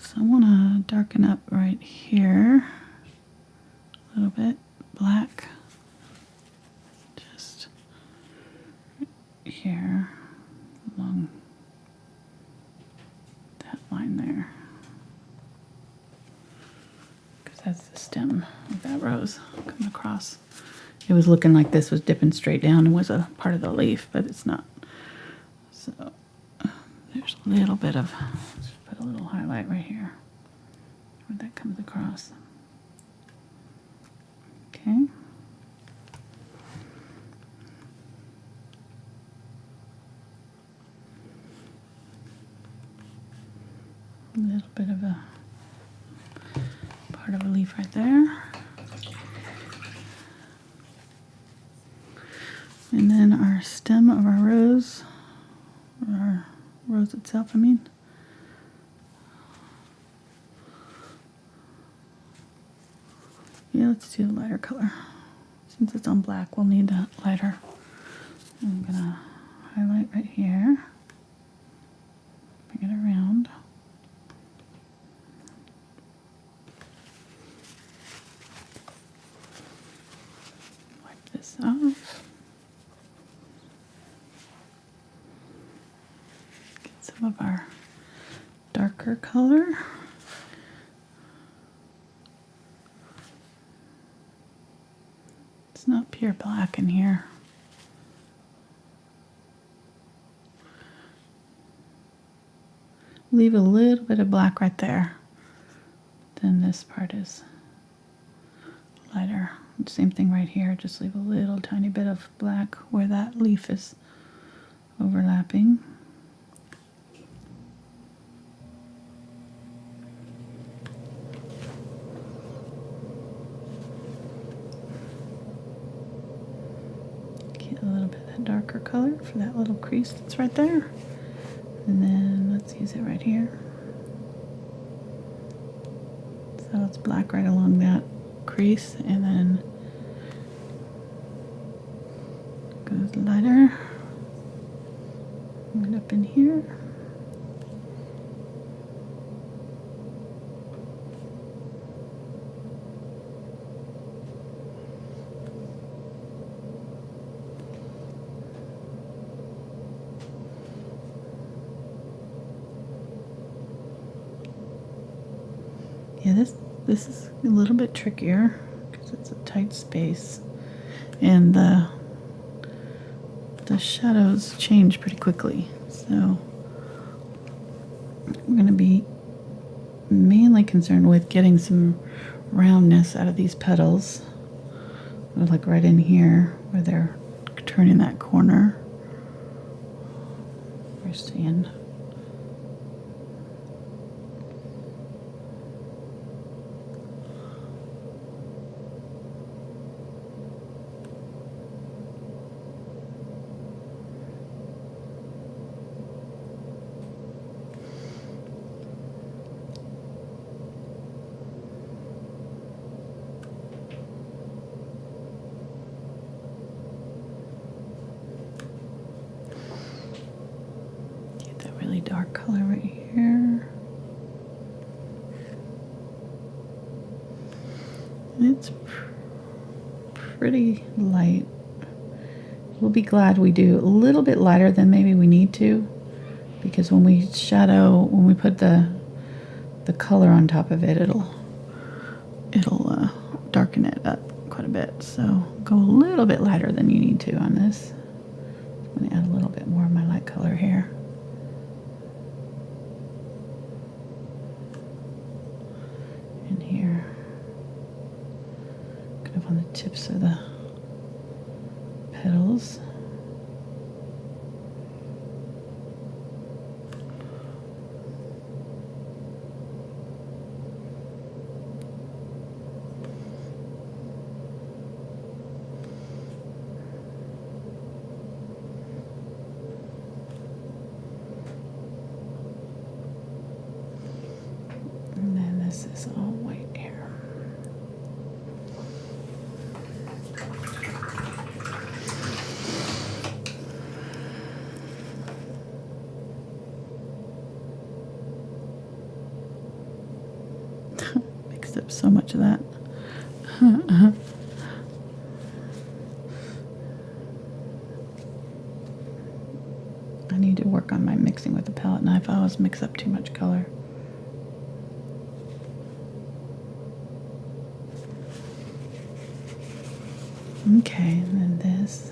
So I want to darken up right here a little bit, black, just right here along that line there, because that's the stem of that rose coming across. It was looking like this was dipping straight down and was a part of the leaf, but it's not. So there's a little bit of, put a little highlight right here where that comes across. Okay. A little bit of a part of a leaf right there. And then our stem of our rose, or our rose itself, I mean. Yeah, let's do the lighter color. Since it's on black, we'll need that lighter. I'm gonna highlight right here. Bring it around. Wipe this off. Get some of our darker color. It's not pure black in here. Leave a little bit of black right there. Then this part is lighter. Same thing right here, just leave a little tiny bit of black where that leaf is overlapping. Get a little bit of that darker color for that little crease that's right there. And then let's use it right here. So it's black right along that crease, and then goes lighter. Right up in here. Yeah, this is a little bit trickier because it's a tight space, and the shadows change pretty quickly. So we're going to be mainly concerned with getting some roundness out of these petals, like right in here where they're turning that corner. We're seeing. Dark color right here. It's pretty light. We'll be glad we do a little bit lighter than maybe we need to, because when we shadow, when we put the the color on top of it, it'll darken it up quite a bit. So go a little bit lighter than you need to on this. I'm going to add a little bit more of my light color here. And here. Kind of on the tips of the petals. This is all white here. Mixed up so much of that. I need to work on my mixing with the palette knife. I always mix up too much color. Okay, and then this.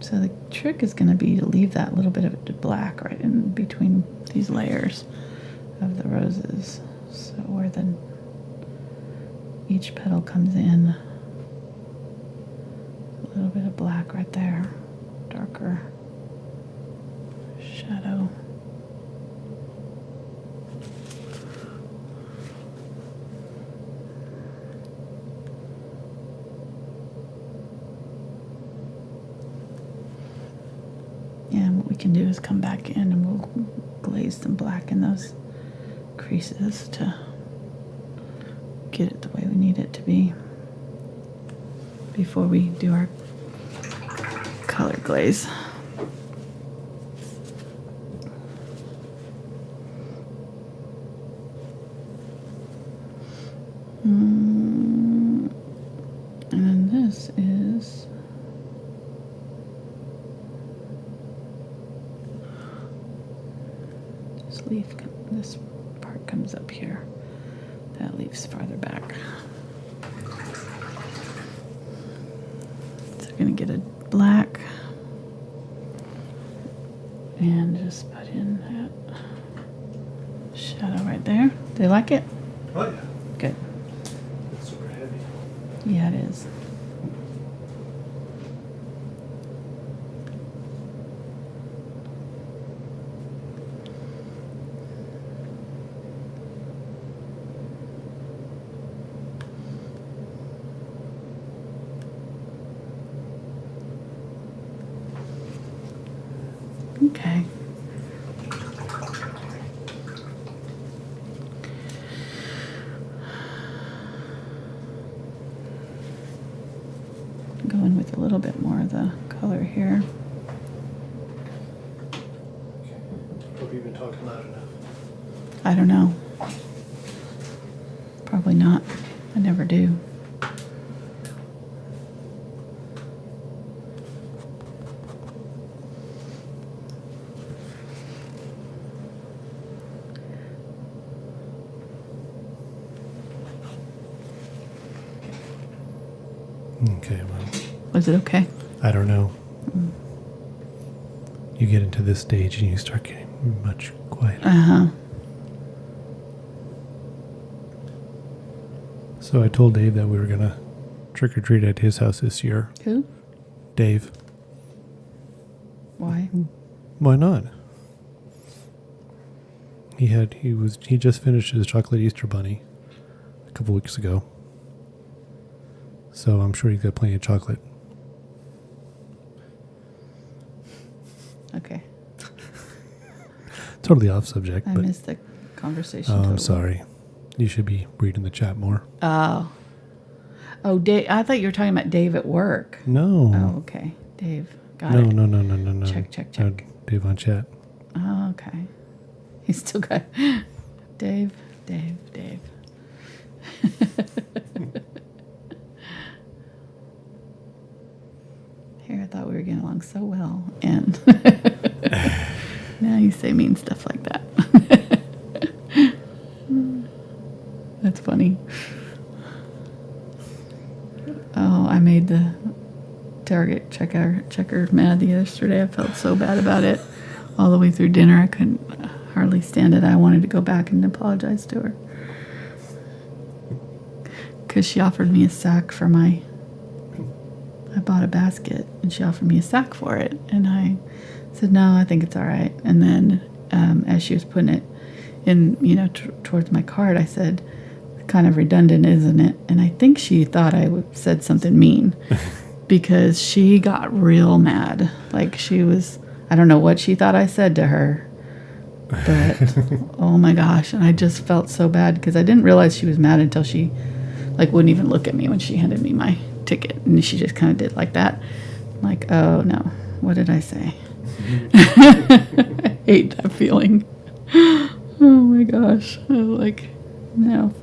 So the trick is going to be to leave that little bit of it black right in between these layers of the roses. So where then each petal comes in, a little bit of black right there, darker shadow. And what we can do is come back in and we'll glaze some black in those creases to get it the way we need it to be before we do our color glaze. And then this is leaf, this part comes up here. That leaf's farther back. So we're going to get a black and just put in that shadow right there. Do you like it? Oh yeah. Good. It's super heavy. Yeah, it is. Okay. Go in with a little bit more of the color here. Hope you've been talking loud enough. I don't know. Probably not. I never do. Okay, well. Was it okay? I don't know. You get into this stage and you start getting much quieter. Uh-huh. So I told Dave that we were going to trick or treat at his house this year. Who? Dave. Why? Why not? He just finished his chocolate Easter bunny a couple weeks ago. So I'm sure he's got plenty of chocolate. Okay. Totally off subject. I but missed the conversation. I'm totally. sorry. You should be reading the chat more. Oh. Oh, Dave. I thought you were talking about Dave at work. No. Oh, okay. Dave. Got No, it. no. Check. No, Dave on chat. Oh, okay. He's still got Dave. Here, I thought we were getting along so well, and now you say mean stuff like that. checker mad yesterday. I felt so bad about it all the way through dinner. I couldn't hardly stand it. I wanted to go back and apologize to her because she offered me a sack for I bought a basket and she offered me a sack for it, and I said no, I think it's all right. And then as she was putting it in, towards my cart, I said, kind of redundant, isn't it? And I think she thought I said something mean because she got real mad. Like I don't know what she thought I said to her, but oh my gosh. And I just felt so bad because I didn't realize she was mad until she wouldn't even look at me when she handed me my ticket. And she just kind of did like that. Like, oh no, what did I say? I hate that feeling. Oh my gosh. I was like, no,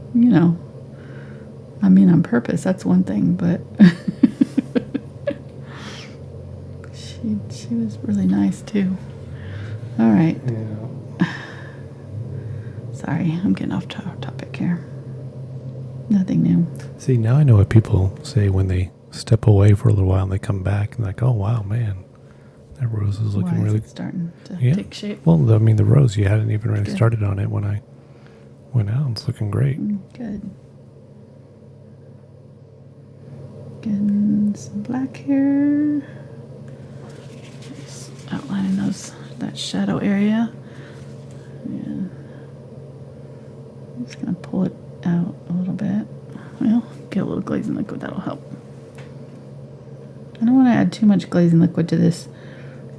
I mean, on purpose, that's one thing, but she was really nice too. All right. Yeah. Sorry, I'm getting off topic here. Nothing new. See, now I know what people say when they step away for a little while and they come back and like, oh wow, man, that rose is looking Why is really it starting to take shape? Well, I mean, the rose, you hadn't even really started on it when I went out. It's looking great. Good. Getting some black here. Just outlining that shadow area. Yeah. I'm just gonna pull it out a little bit. Well, get a little glazing liquid, that'll help. I don't want to add too much glazing liquid to this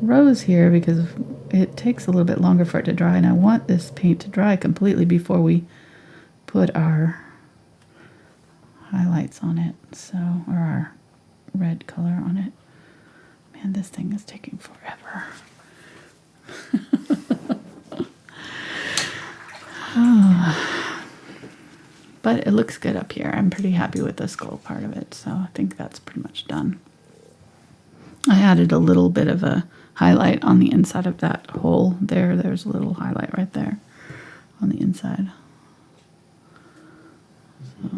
rose here because it takes a little bit longer for it to dry, and I want this paint to dry completely before we put our highlights on it, or our red color on it. Man, this thing is taking forever. But it looks good up here. I'm pretty happy with the skull part of it, so I think that's pretty much done. I added a little bit of a highlight on the inside of that hole there. There's a little highlight right there on the inside. So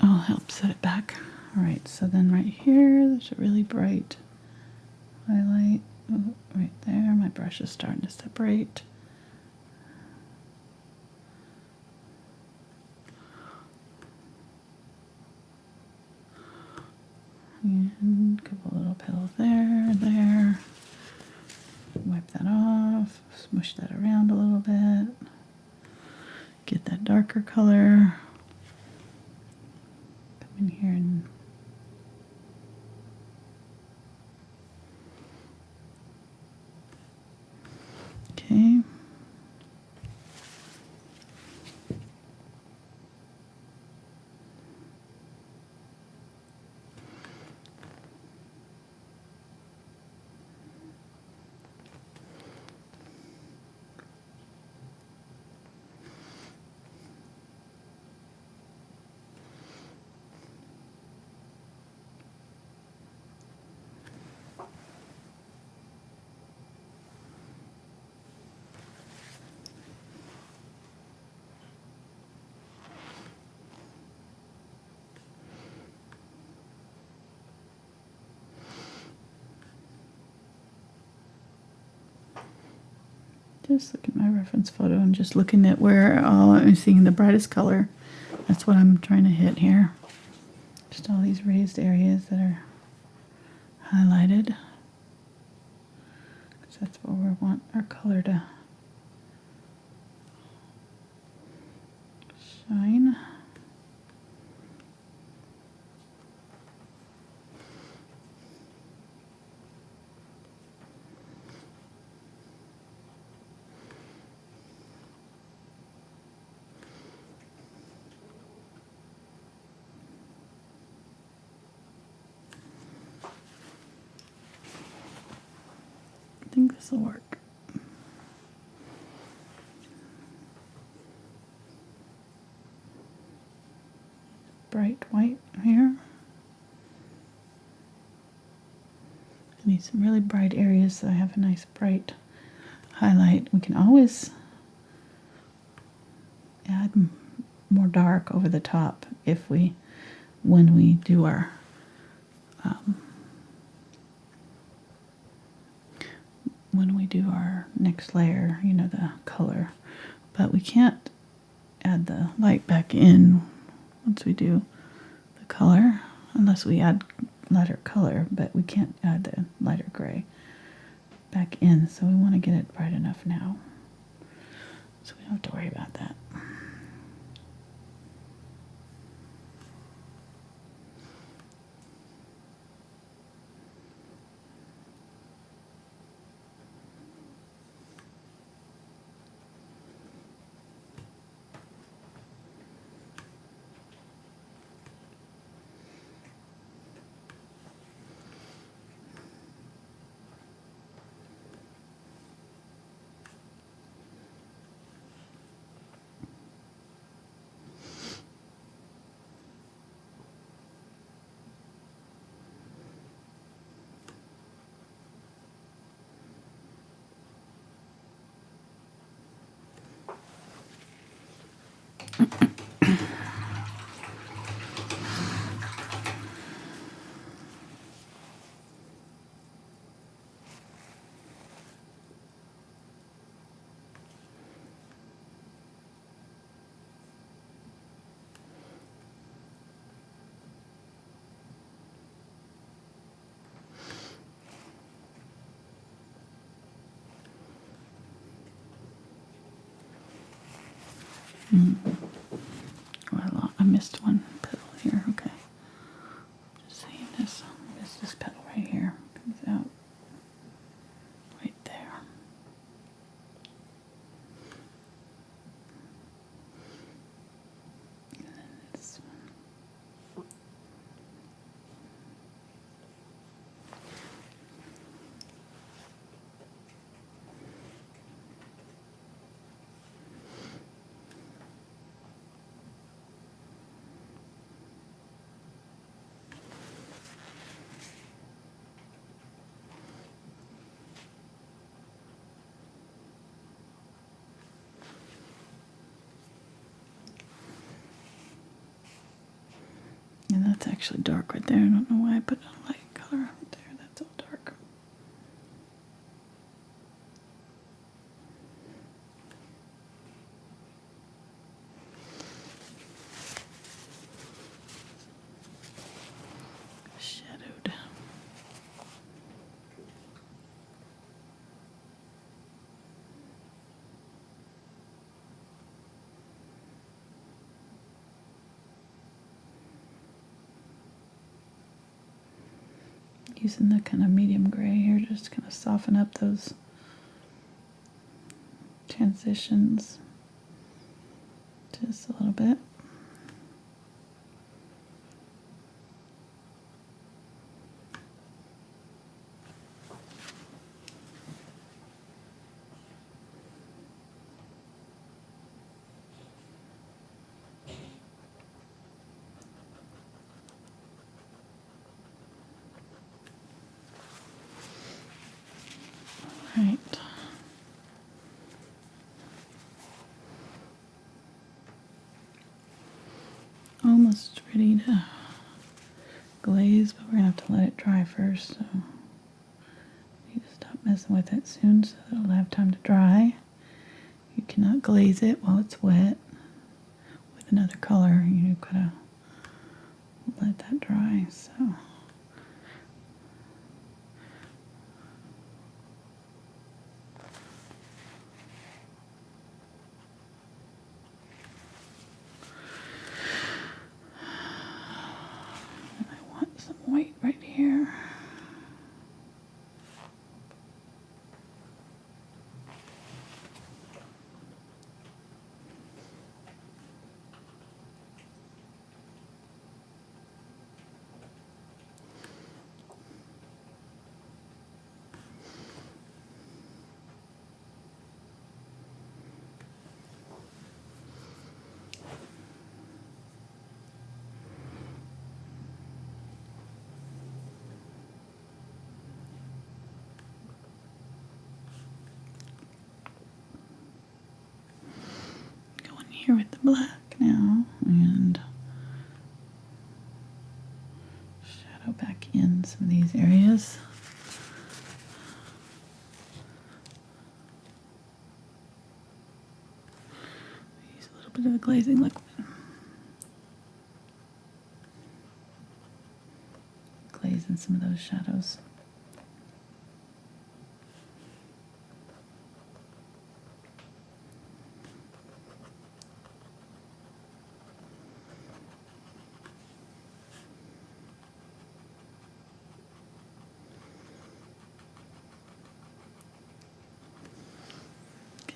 I'll help set it back. All right, so then right here, there's a really bright highlight. Oh, right there, my brush is starting to separate. And a couple little petals there. Wipe that off, smush that around a little bit. Get that darker color. Come in here and okay. Just look at my reference photo and just looking at where I'm seeing the brightest color. That's what I'm trying to hit here. Just all these raised areas that are highlighted. 'Cause that's where we want our color to shine. I think this will work. Bright white here. I need some really bright areas so I have a nice bright highlight. We can always add more dark over the top when we do our when we do our next layer, you know, the color. But we can't add the light back in once we do the color, unless we add lighter color, but we can't add the lighter gray back in, so we want to get it bright enough now, so we don't have to worry about that. Well, I missed one petal here. Okay. Just seeing this. I missed this petal right here. Comes out right there. And then this one. And that's actually dark right there. I don't know why I put a light color right there. That's all dark. Shadowed. Using the kind of medium gray here, just kind of soften up those transitions just a little bit. Right. Almost ready to glaze, but we're gonna have to let it dry first, so need to stop messing with it soon so that it'll have time to dry. You cannot glaze it while it's wet with another color. You gotta let that dry, so. White right here. Here with the black now, and shadow back in some of these areas. bit of the glazing liquid. Glaze in some of those shadows.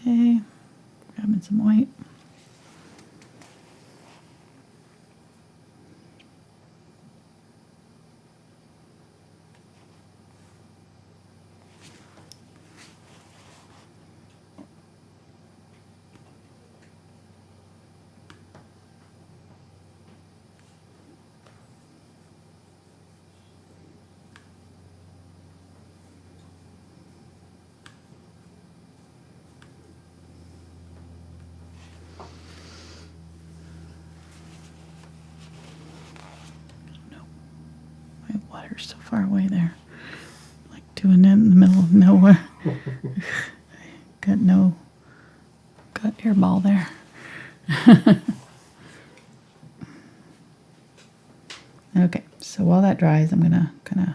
Okay, grabbing some white. Water's so far away there. Like doing it in the middle of nowhere. Got airball there. Okay, so while that dries, I'm gonna kind of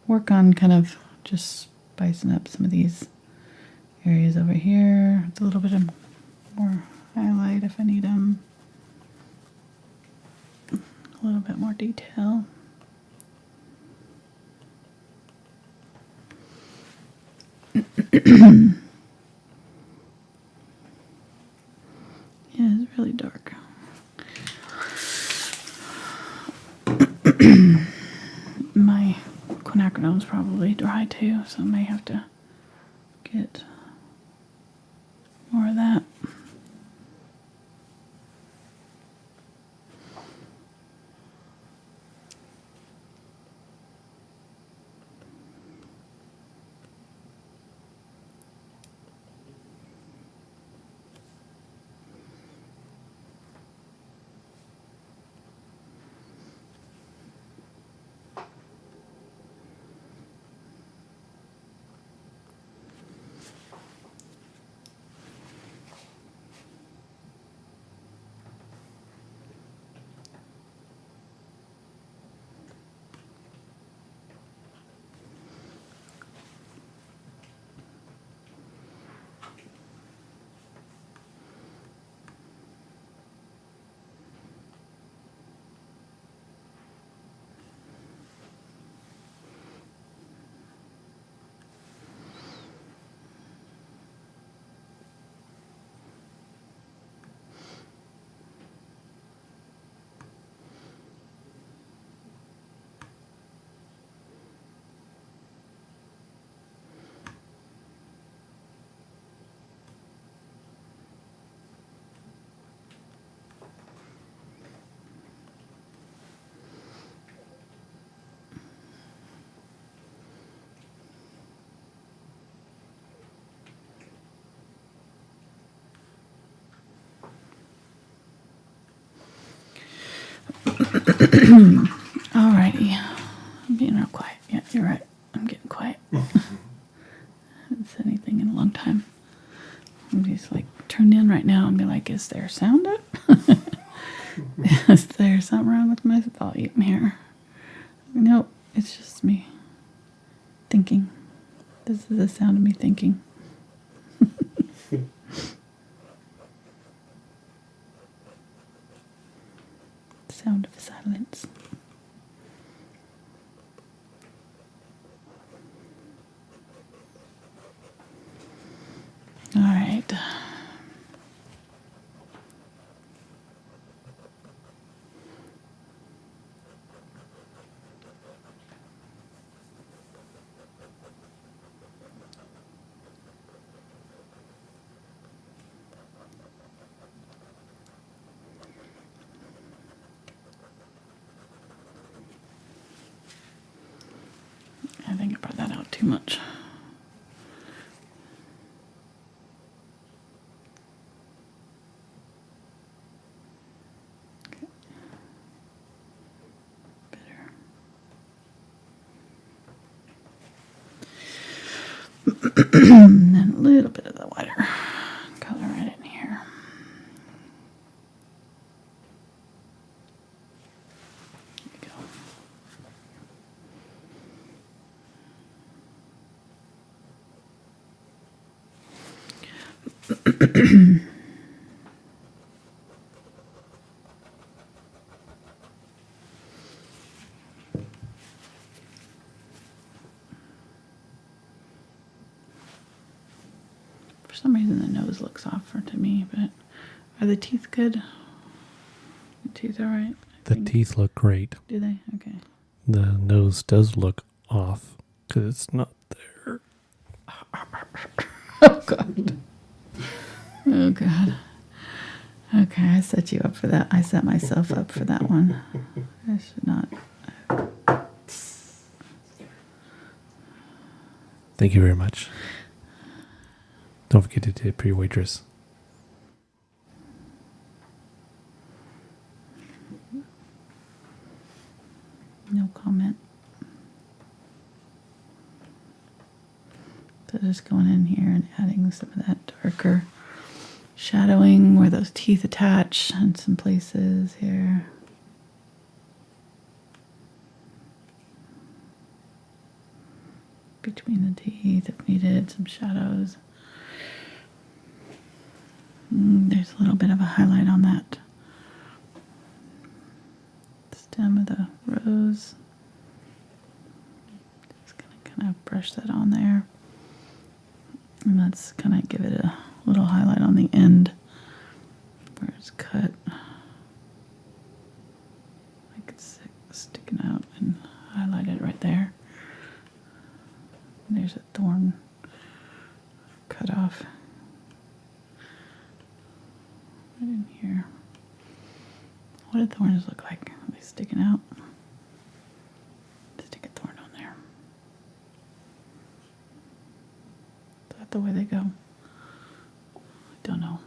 work on kind of just spicing up some of these areas over here. It's a little bit of more highlight if I need them. A little bit more detail. Yeah, it's really dark. My quinacridone's probably dry too, so I may have to get more of that. Alrighty. I'm being real quiet. Yeah, you're right. I'm getting quiet. I haven't said anything in a long time. I'm just like turned in right now and be like, is there sound up? Is there something wrong with my volume here? Nope, it's just me thinking. This is the sound of me thinking. Sound of silence. All right. I think I brought that out too much. Okay. Better. And then a little bit of the whiter color right in here. For some reason the nose looks off to me, but are the teeth good? The teeth all right? The teeth look great. Do they? Okay. The nose does look off because it's not there. Oh, God. Oh, God. Okay, I set you up for that. I set myself up for that one. I should not. Thank you very much. Don't forget to tip your waitress. No comment. So just going in here and adding some of that darker shadowing where those teeth attach in some places here. Between the teeth if needed, some shadows. There's a little bit of a highlight on that stem of the rose. Just gonna kind of brush that on there. And let's kind of give it a little highlight on the end where it's cut. Like it's sticking out and highlight it right there. And there's a thorn cut off right in here. What do thorns look like? Are they sticking out? Stick a thorn on there. Is that the way they go? I don't know.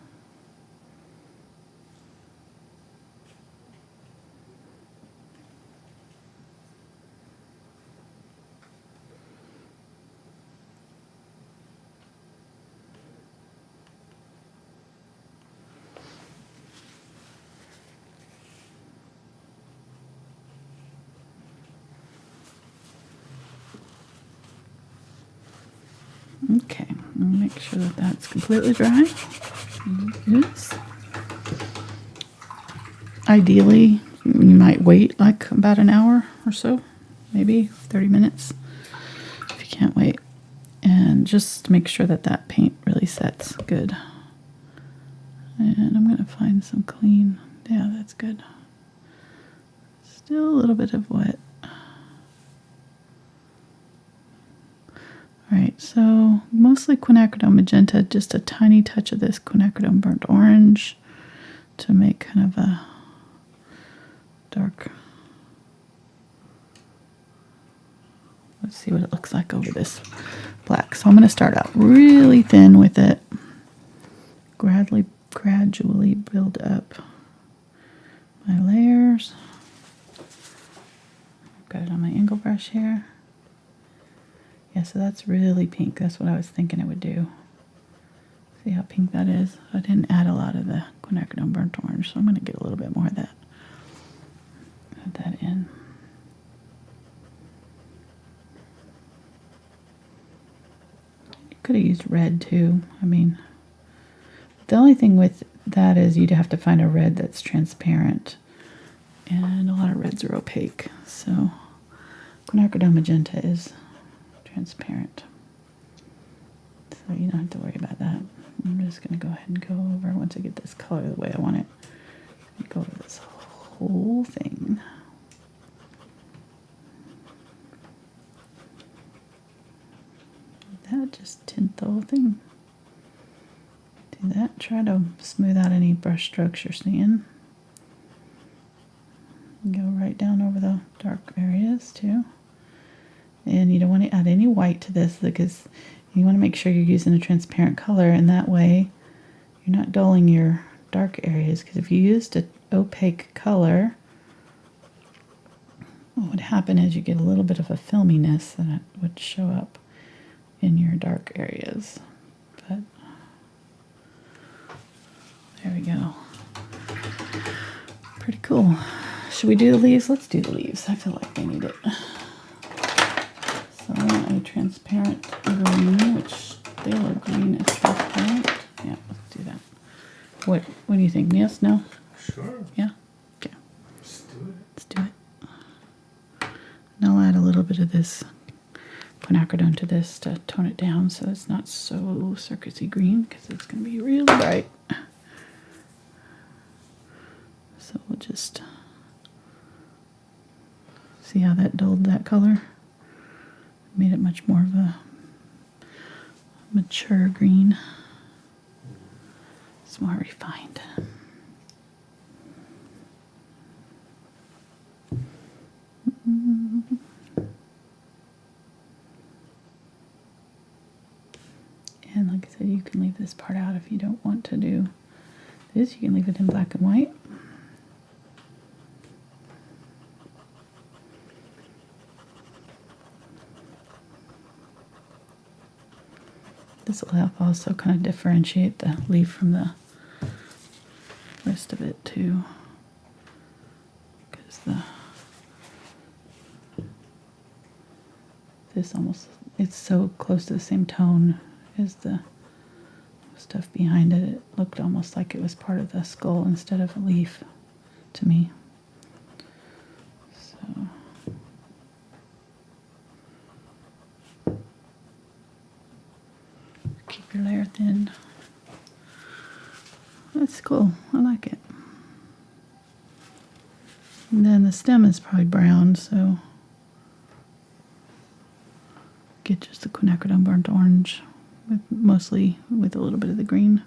Okay, make sure that that's completely dry. It is. Ideally, you might wait like about an hour or so, maybe 30 minutes if you can't wait. And just make sure that that paint really sets good. And I'm going to find some clean. Yeah, that's good. Still a little bit of wet. Alright, so mostly Quinacridone Magenta, just a tiny touch of this Quinacridone Burnt Orange to make kind of a dark. Let's see what it looks like over this black. So I'm going to start out really thin with it, gradually build up my layers. I've got it on my angle brush here. Yeah, so that's really pink. That's what I was thinking it would do. See how pink that is? I didn't add a lot of the Quinacridone Burnt Orange, so I'm going to get a little bit more of that. Add that in. You could have used red too. I mean, the only thing with that is you'd have to find a red that's transparent. And a lot of reds are opaque. So Quinacridone Magenta is transparent, so you don't have to worry about that. I'm just going to go ahead and go over, once I get this color the way I want it, go over this whole thing. That just tint the whole thing. Do that. Try to smooth out any brush strokes you're seeing. Go right down over the dark areas too. And you don't want to add any white to this because you want to make sure you're using a transparent color, and that way you're not dulling your dark areas, because if you used an opaque color, what would happen is you get a little bit of a filminess that would show up in your dark areas. But there we go. Pretty cool. Should we do the leaves? Let's do the leaves. I feel like they need it. So I want a transparent green, which Phthalo green is transparent. Yeah, What do you think? Yes? No? Sure. Yeah? Okay. Let's do it. Let's do it. And I'll add a little bit of this quinacridone to this to tone it down so it's not so circusy green because it's going to be really bright. So we'll just see how that dulled that color. Made it much more of a mature green. It's more refined. And like I said, you can leave this part out if you don't want to do this. You can leave it in black and white. This will help also kind of differentiate the leaf from the rest of it too. Because it's so close to the same tone as the stuff behind it. It looked almost like it was part of the skull instead of a leaf to me. So keep your layer thin. That's cool. I like it. And then the stem is probably brown, so get just the quinacridone burnt orange, mostly with a little bit of the green.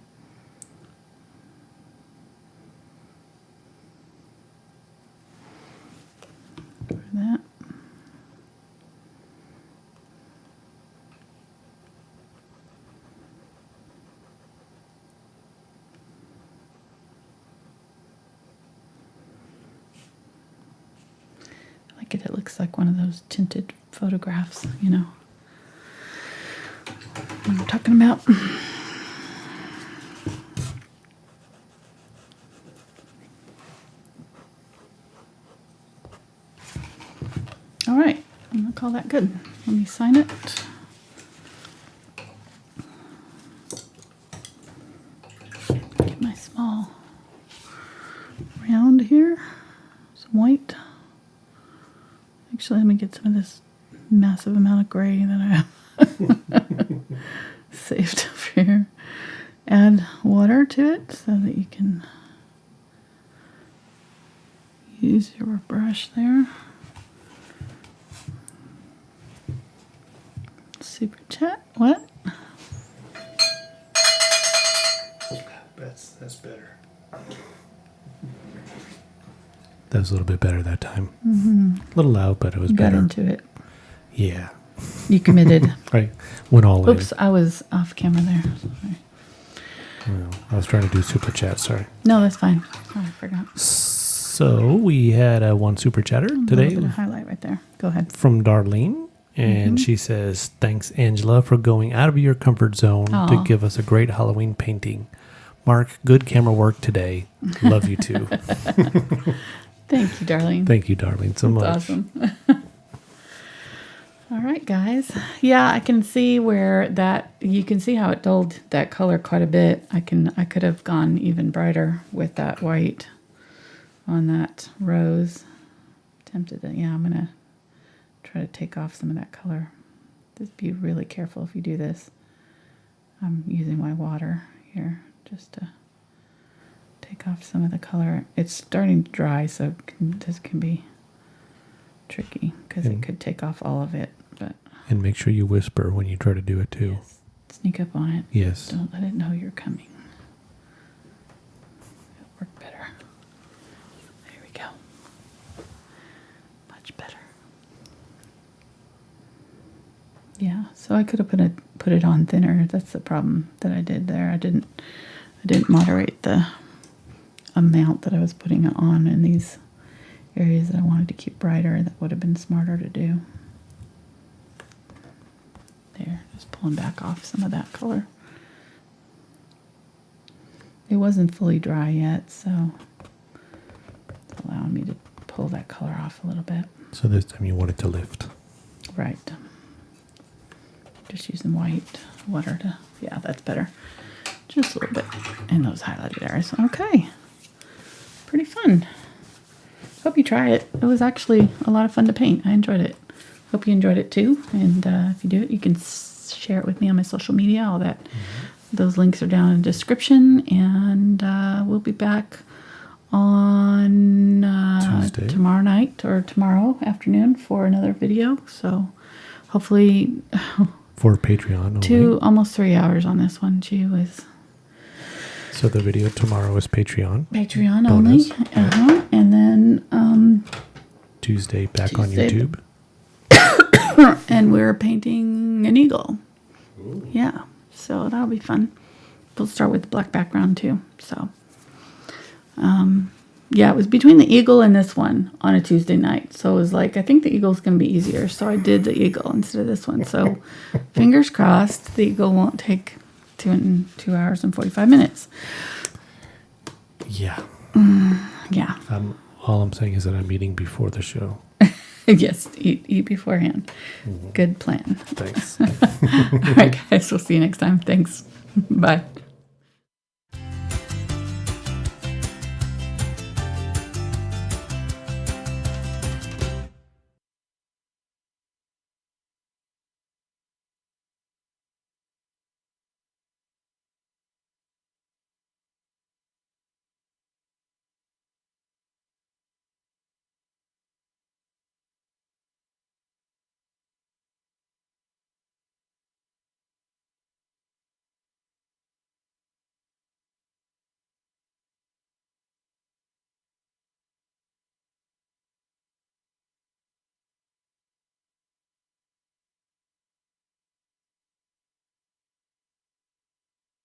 For that. I like it. It looks like one of those tinted photographs, you know. What I'm talking about. All right, I'm gonna call that good. Let me sign it. Get my small round here, some white. Actually, let me get some of this massive amount of gray that I have saved up here. Add water to it so that you can use your brush there. Super chat. What? That's better. That was a little bit better that time. A little loud, but it was Got better. into it. Yeah. You committed. Right. Went all Oops, I was off camera there. Sorry. in. Well, I was trying to do super chat. Sorry. No, that's fine. Oh, I forgot. So we had one super chatter A little today bit of highlight right there. Go ahead. from Darlene. And she says, thanks, Angela, for going out of your comfort zone to Aw. give us a great Halloween painting. Mark, good camera work today. Love you too. Thank you, darling. Thank you, Darlene, so much. That's awesome. All right, guys. Yeah, I can see where that, you can see how it dulled that color quite a bit. I could have gone even brighter with that white on that rose. Tempted to, yeah, I'm going to try to take off some of that color. Just be really careful if you do this. I'm using my water here just to take off some of the color. It's starting to dry, so this can be tricky because it could take off all of it. But And make sure you whisper when you try to do it too. yes, sneak up on it. Yes. Don't let it know you're coming. It'll work better. There we go. Much better. Yeah, so I could have put it on thinner. That's the problem that I did there. I didn't moderate the amount that I was putting it on in these areas that I wanted to keep brighter. That would have been smarter to do. There, just pulling back off some of that color. It wasn't fully dry yet, so it's allowing me to pull that color off a little bit. So this time you want it to lift. Right. Just using white water to, yeah, that's better. just a little bit in those highlighted areas. Okay. Pretty fun. Hope you try it. It was actually a lot of fun to paint. I enjoyed it. Hope you enjoyed it too. And if you do it, you can share it with me on my social media. All that. Those links are down in the description. And we'll be back on Tuesday. Tomorrow night or tomorrow afternoon for another video. So hopefully For Patreon only. almost 3 hours on this one. Gee whiz. So the video tomorrow is Patreon. Patreon Bonus. only. And then Tuesday back Tuesday. on YouTube. and we're painting an eagle. Ooh. Yeah. So that'll be fun. We'll start with the black background too. So yeah, it was between the eagle and this one on a Tuesday night. So it was like, I think the eagle's going to be easier. So I did the eagle instead of this one. So fingers crossed the eagle won't take 2 hours and 45 minutes. Yeah. Yeah. All I'm saying is that I'm eating before the show. Yes, eat beforehand. Good plan. Thanks. All right, guys, we'll see you next time. Thanks. Bye.